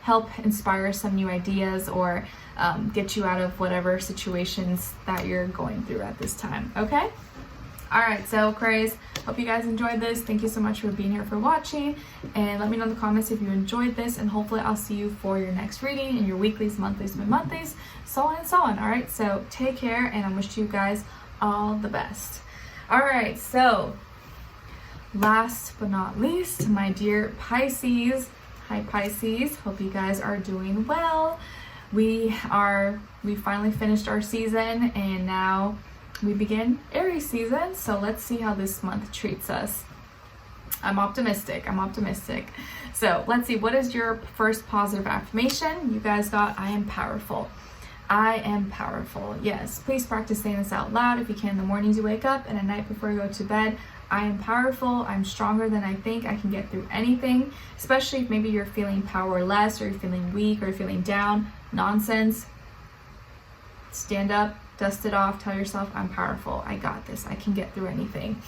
[SPEAKER 1] help inspire some new ideas, or get you out of whatever situations that you're going through at this time. Okay? All right, so Aquarius, hope you guys enjoyed this. Thank you so much for being here, for watching, and let me know in the comments if you enjoyed this, and hopefully I'll see you for your next reading in your weeklies, monthlies, mid-monthlies, so on and so on. All right, so take care, and I wish you guys all the best. All right, so last but not least, my dear Pisces. Hi Pisces, hope you guys are doing well. We finally finished our season, and now we begin Aries season. So let's see how this month treats us. I'm optimistic. So let's see, what is your first positive affirmation? You guys got, I am powerful. I am powerful. Yes, please practice saying this out loud if you can in the mornings you wake up, and at night before you go to bed. I am powerful. I'm stronger than I think. I can get through anything, especially if maybe you're feeling powerless, or you're feeling weak, or you're feeling down. Nonsense. Stand up, dust it off, tell yourself, I'm powerful. I got this. I can get through anything.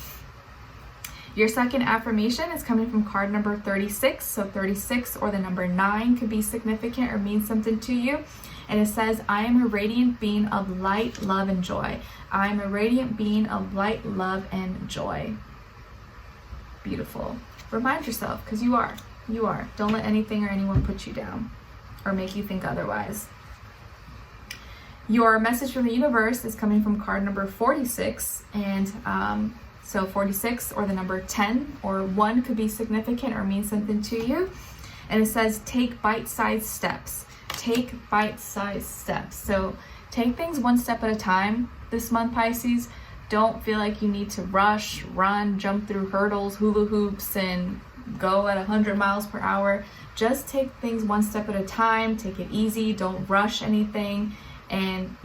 [SPEAKER 1] Your second affirmation is coming from card number 36. So 36 or the number 9 could be significant or mean something to you. And it says, I am a radiant being of light, love, and joy. I am a radiant being of light, love, and joy. Beautiful. Remind yourself, because you are. Don't let anything or anyone put you down or make you think otherwise. Your message from the universe is coming from card number 46. And so 46 or the number 10 or 1 could be significant or mean something to you. And it says, take bite-sized steps. Take bite-sized steps. So take things one step at a time this month, Pisces. Don't feel like you need to rush, run, jump through hurdles, hula hoops, and go at 100 miles per hour. Just take things one step at a time. Take it easy. Don't rush anything. And,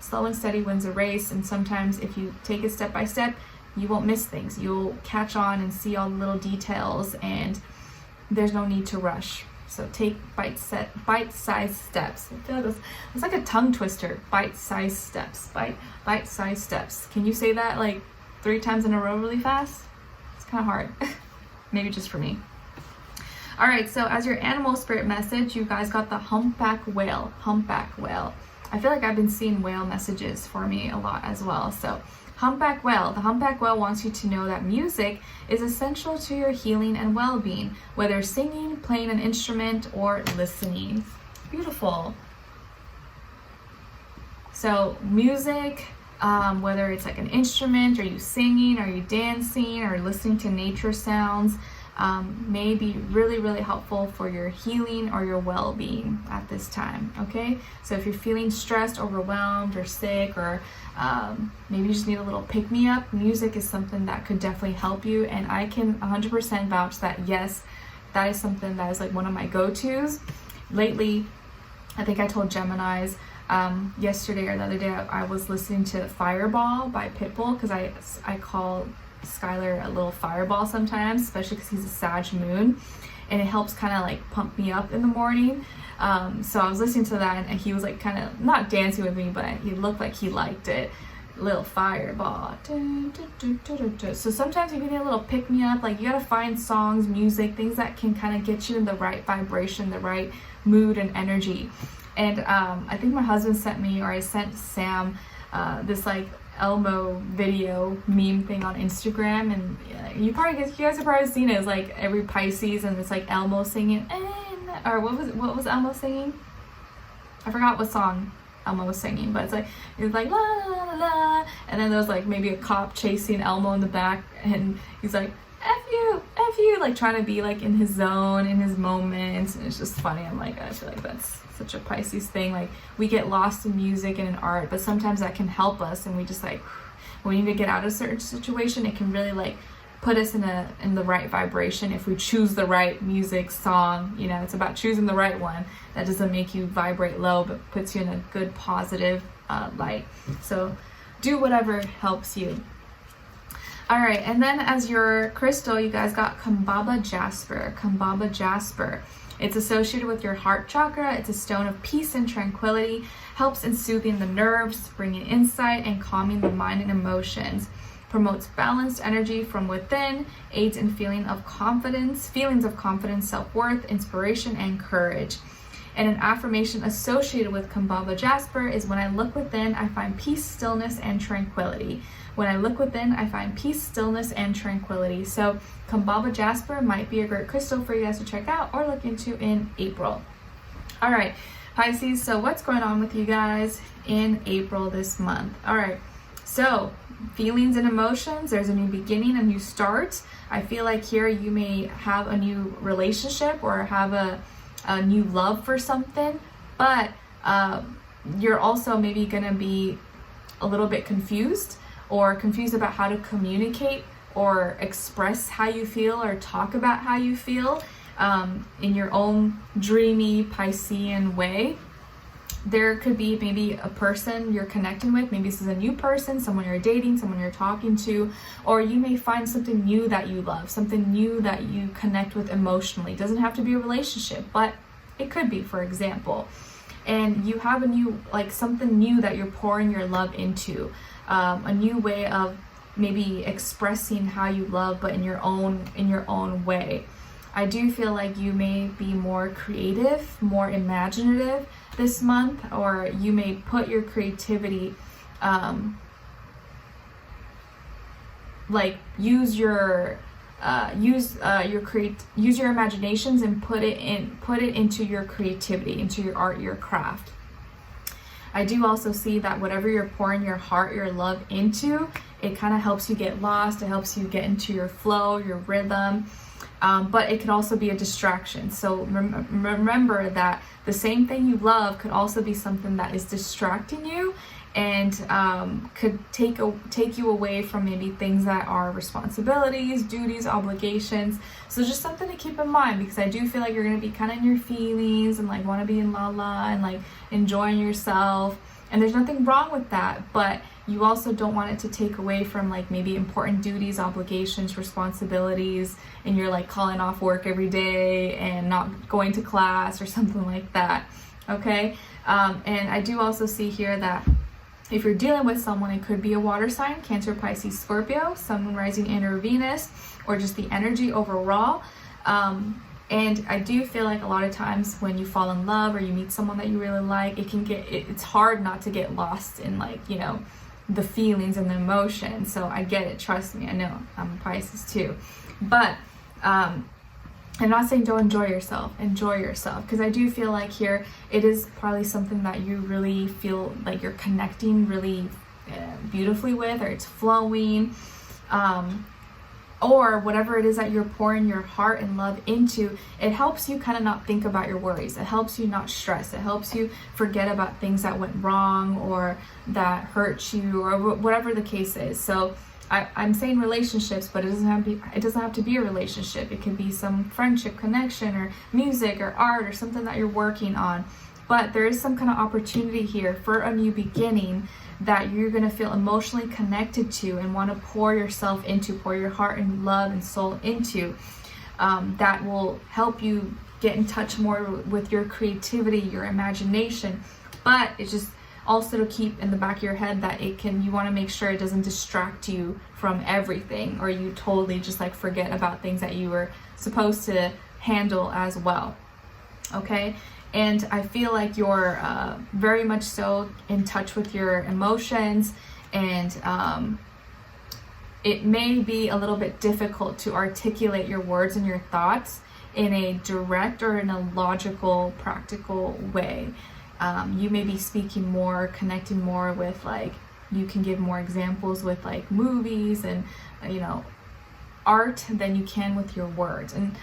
[SPEAKER 1] slow and steady wins a race. And sometimes if you take it step by step, you won't miss things. You'll catch on and see all the little details, and there's no need to rush. So take bite-sized steps. I feel like it's like a tongue twister. Bite-sized steps. Bite-sized steps. Can you say that like 3 times in a row really fast? It's kind of hard. Maybe just for me. All right, so as your animal spirit message, you guys got the humpback whale. Humpback whale. I feel like I've been seeing whale messages for me a lot as well. So humpback whale. The humpback whale wants you to know that music is essential to your healing and well-being, whether singing, playing an instrument, or listening. Beautiful. So music, whether it's like an instrument, or you singing, or you dancing, or listening to nature sounds, may be really, really helpful for your healing or your well-being at this time. Okay, so if you're feeling stressed, overwhelmed, or sick, or maybe you just need a little pick-me-up, music is something that could definitely help you. And I can 100% vouch that yes, that is something that is like one of my go-tos lately. I think I told Geminis yesterday or the other day I was listening to Fireball by Pitbull, because I call Skylar a little fireball sometimes, especially because he's a Sag moon. and it helps kind of like pump me up in the morning. So I was listening to that, and he was like kind of not dancing with me, but he looked like he liked it. Little fireball. So sometimes if you need a little pick me up, like you gotta find songs, music, things that can kind of get you in the right vibration, the right mood and energy. And I think my husband sent me, or I sent Sam, this like Elmo video meme thing on Instagram, and you guys have probably seen it. It's like every Pisces, and it's like Elmo singing, or what was Elmo singing? I forgot what song Elmo was singing, but it's like la la la, and then there's like maybe a cop chasing Elmo in the back, and he's like F you, like trying to be like in his zone, in his moment, and it's just funny. I'm like, I feel like that's such a Pisces thing. Like we get lost in music and in art, but sometimes that can help us, and we just like, when we need to get out of a certain situation, it can really like put us in the right vibration if we choose the right music, song. You know, it's about choosing the right one that doesn't make you vibrate low, but puts you in a good positive light. So do whatever helps you. All right, and then as your crystal, you guys got Kambaba Jasper. Kambaba Jasper. It's associated with your heart chakra. It's a stone of peace and tranquility, helps in soothing the nerves, bringing insight, and calming the mind and emotions. Promotes balanced energy from within, aids in feelings of confidence, self-worth, inspiration, and courage. And an affirmation associated with Kambaba Jasper is, when I look within, I find peace, stillness, and tranquility. When I look within, I find peace, stillness, and tranquility. So Kambaba Jasper might be a great crystal for you guys to check out or look into in April. All right, Pisces, so what's going on with you guys in April this month? All right, so feelings and emotions, there's a new beginning, a new start. I feel like here you may have a new relationship or have a new love for something, but you're also maybe gonna be a little bit confused about how to communicate or express how you feel or talk about how you feel in your own dreamy Piscean way. There could be maybe a person you're connecting with. Maybe this is a new person, someone you're dating, someone you're talking to, or you may find something new that you love, something new that you connect with emotionally. It doesn't have to be a relationship, but it could be, for example. And you have a new, like something new that you're pouring your love into, a new way of maybe expressing how you love, but in your own way. I do feel like you may be more creative, more imaginative this month, or you may put your creativity, like use your imaginations and put it into your creativity, into your art, your craft. I do also see that whatever you're pouring your heart, your love into, it kind of helps you get lost. It helps you get into your flow, your rhythm. But it could also be a distraction. So remember that the same thing you love could also be something that is distracting you and could take you away from maybe things that are responsibilities, duties, obligations. So just something to keep in mind, because I do feel like you're going to be kind of in your feelings and like want to be in la and like enjoying yourself. And there's nothing wrong with that, but you also don't want it to take away from like maybe important duties, obligations, responsibilities, and you're like calling off work every day and not going to class or something like that, okay? And I do also see here that if you're dealing with someone, it could be a water sign, Cancer, Pisces, Scorpio, Sun, Moon, Rising, and/or Venus, or just the energy overall. And I do feel like a lot of times when you fall in love or you meet someone that you really like, it's hard not to get lost in like, you know, the feelings and the emotions. So I get it, trust me, I know, I'm a Pisces too. But I'm not saying don't enjoy yourself, because I do feel like here it is probably something that you really feel like you're connecting really beautifully with, or it's flowing, or whatever it is that you're pouring your heart and love into. It helps you kind of not think about your worries. It helps you not stress. It helps you forget about things that went wrong or that hurt you, or whatever the case is. So I'm saying relationships, but it doesn't have to be a relationship. It could be some friendship, connection, or music or art or something that you're working on. But there is some kind of opportunity here for a new beginning that you're going to feel emotionally connected to and want to pour yourself into, pour your heart and love and soul into. that will help you get in touch more with your creativity, your imagination. But it's just also to keep in the back of your head that you want to make sure it doesn't distract you from everything, or you totally just like forget about things that you were supposed to handle as well. Okay? And I feel like you're very much so in touch with your emotions, and it may be a little bit difficult to articulate your words and your thoughts in a direct or in a logical, practical way. You may be speaking more, connecting more with, like, you can give more examples with like movies and, you know, art than you can with your words. And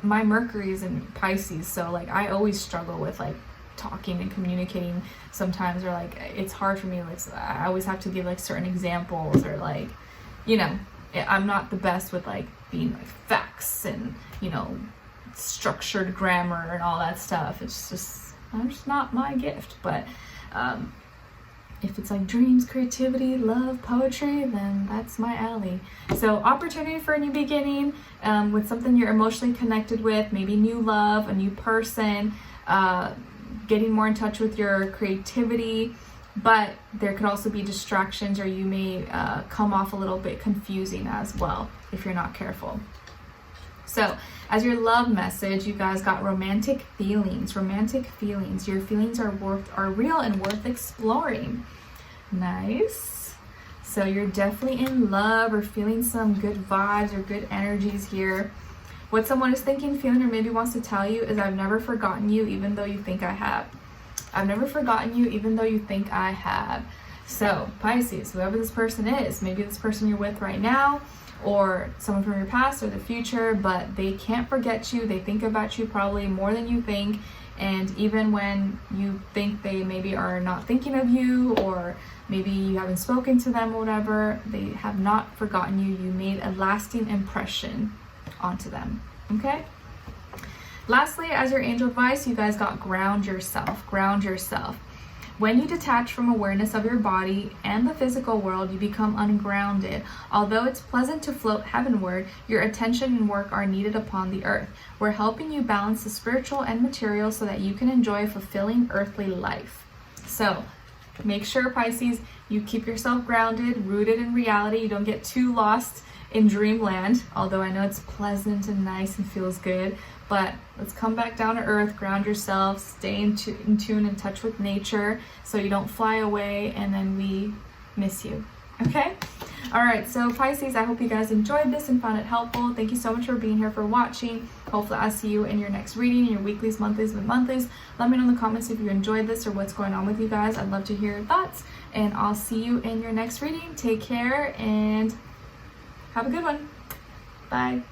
[SPEAKER 1] my Mercury is in Pisces, so like I always struggle with like talking and communicating sometimes, or like it's hard for me. Like I always have to give like certain examples, or like, you know, I'm not the best with like being like facts and, you know, structured grammar and all that stuff. It's just not my gift. But if it's like dreams, creativity, love, poetry, then that's my alley. So opportunity for a new beginning with something you're emotionally connected with, maybe new love, a new person, getting more in touch with your creativity. But there could also be distractions, or you may come off a little bit confusing as well if you're not careful. So as your love message, you guys got romantic feelings. Romantic feelings. Your feelings are real and worth exploring. Nice. So you're definitely in love or feeling some good vibes or good energies here. What someone is thinking, feeling, or maybe wants to tell you is, I've never forgotten you even though you think I have. I've never forgotten you even though you think I have. So Pisces, whoever this person is, maybe this person you're with right now, or someone from your past or the future, but they can't forget you. They think about you probably more than you think. And even when you think they maybe are not thinking of you, or maybe you haven't spoken to them or whatever, they have not forgotten you. You made a lasting impression onto them. Okay? Lastly, as your angel advice, you guys got ground yourself. Ground yourself. When you detach from awareness of your body and the physical world, you become ungrounded. Although it's pleasant to float heavenward, your attention and work are needed upon the earth. We're helping you balance the spiritual and material so that you can enjoy a fulfilling earthly life. So make sure, Pisces, you keep yourself grounded, rooted in reality. You don't get too lost in dreamland, although I know it's pleasant and nice and feels good. But let's come back down to earth, ground yourself, stay in tune, in touch with nature, so you don't fly away and then we miss you. Okay? All right, so Pisces, I hope you guys enjoyed this and found it helpful. Thank you so much for being here, for watching. Hopefully I'll see you in your next reading, your weeklies, monthlies, and monthlies. Let me know in the comments if you enjoyed this or what's going on with you guys. I'd love to hear your thoughts, and I'll see you in your next reading. Take care and have a good one. Bye.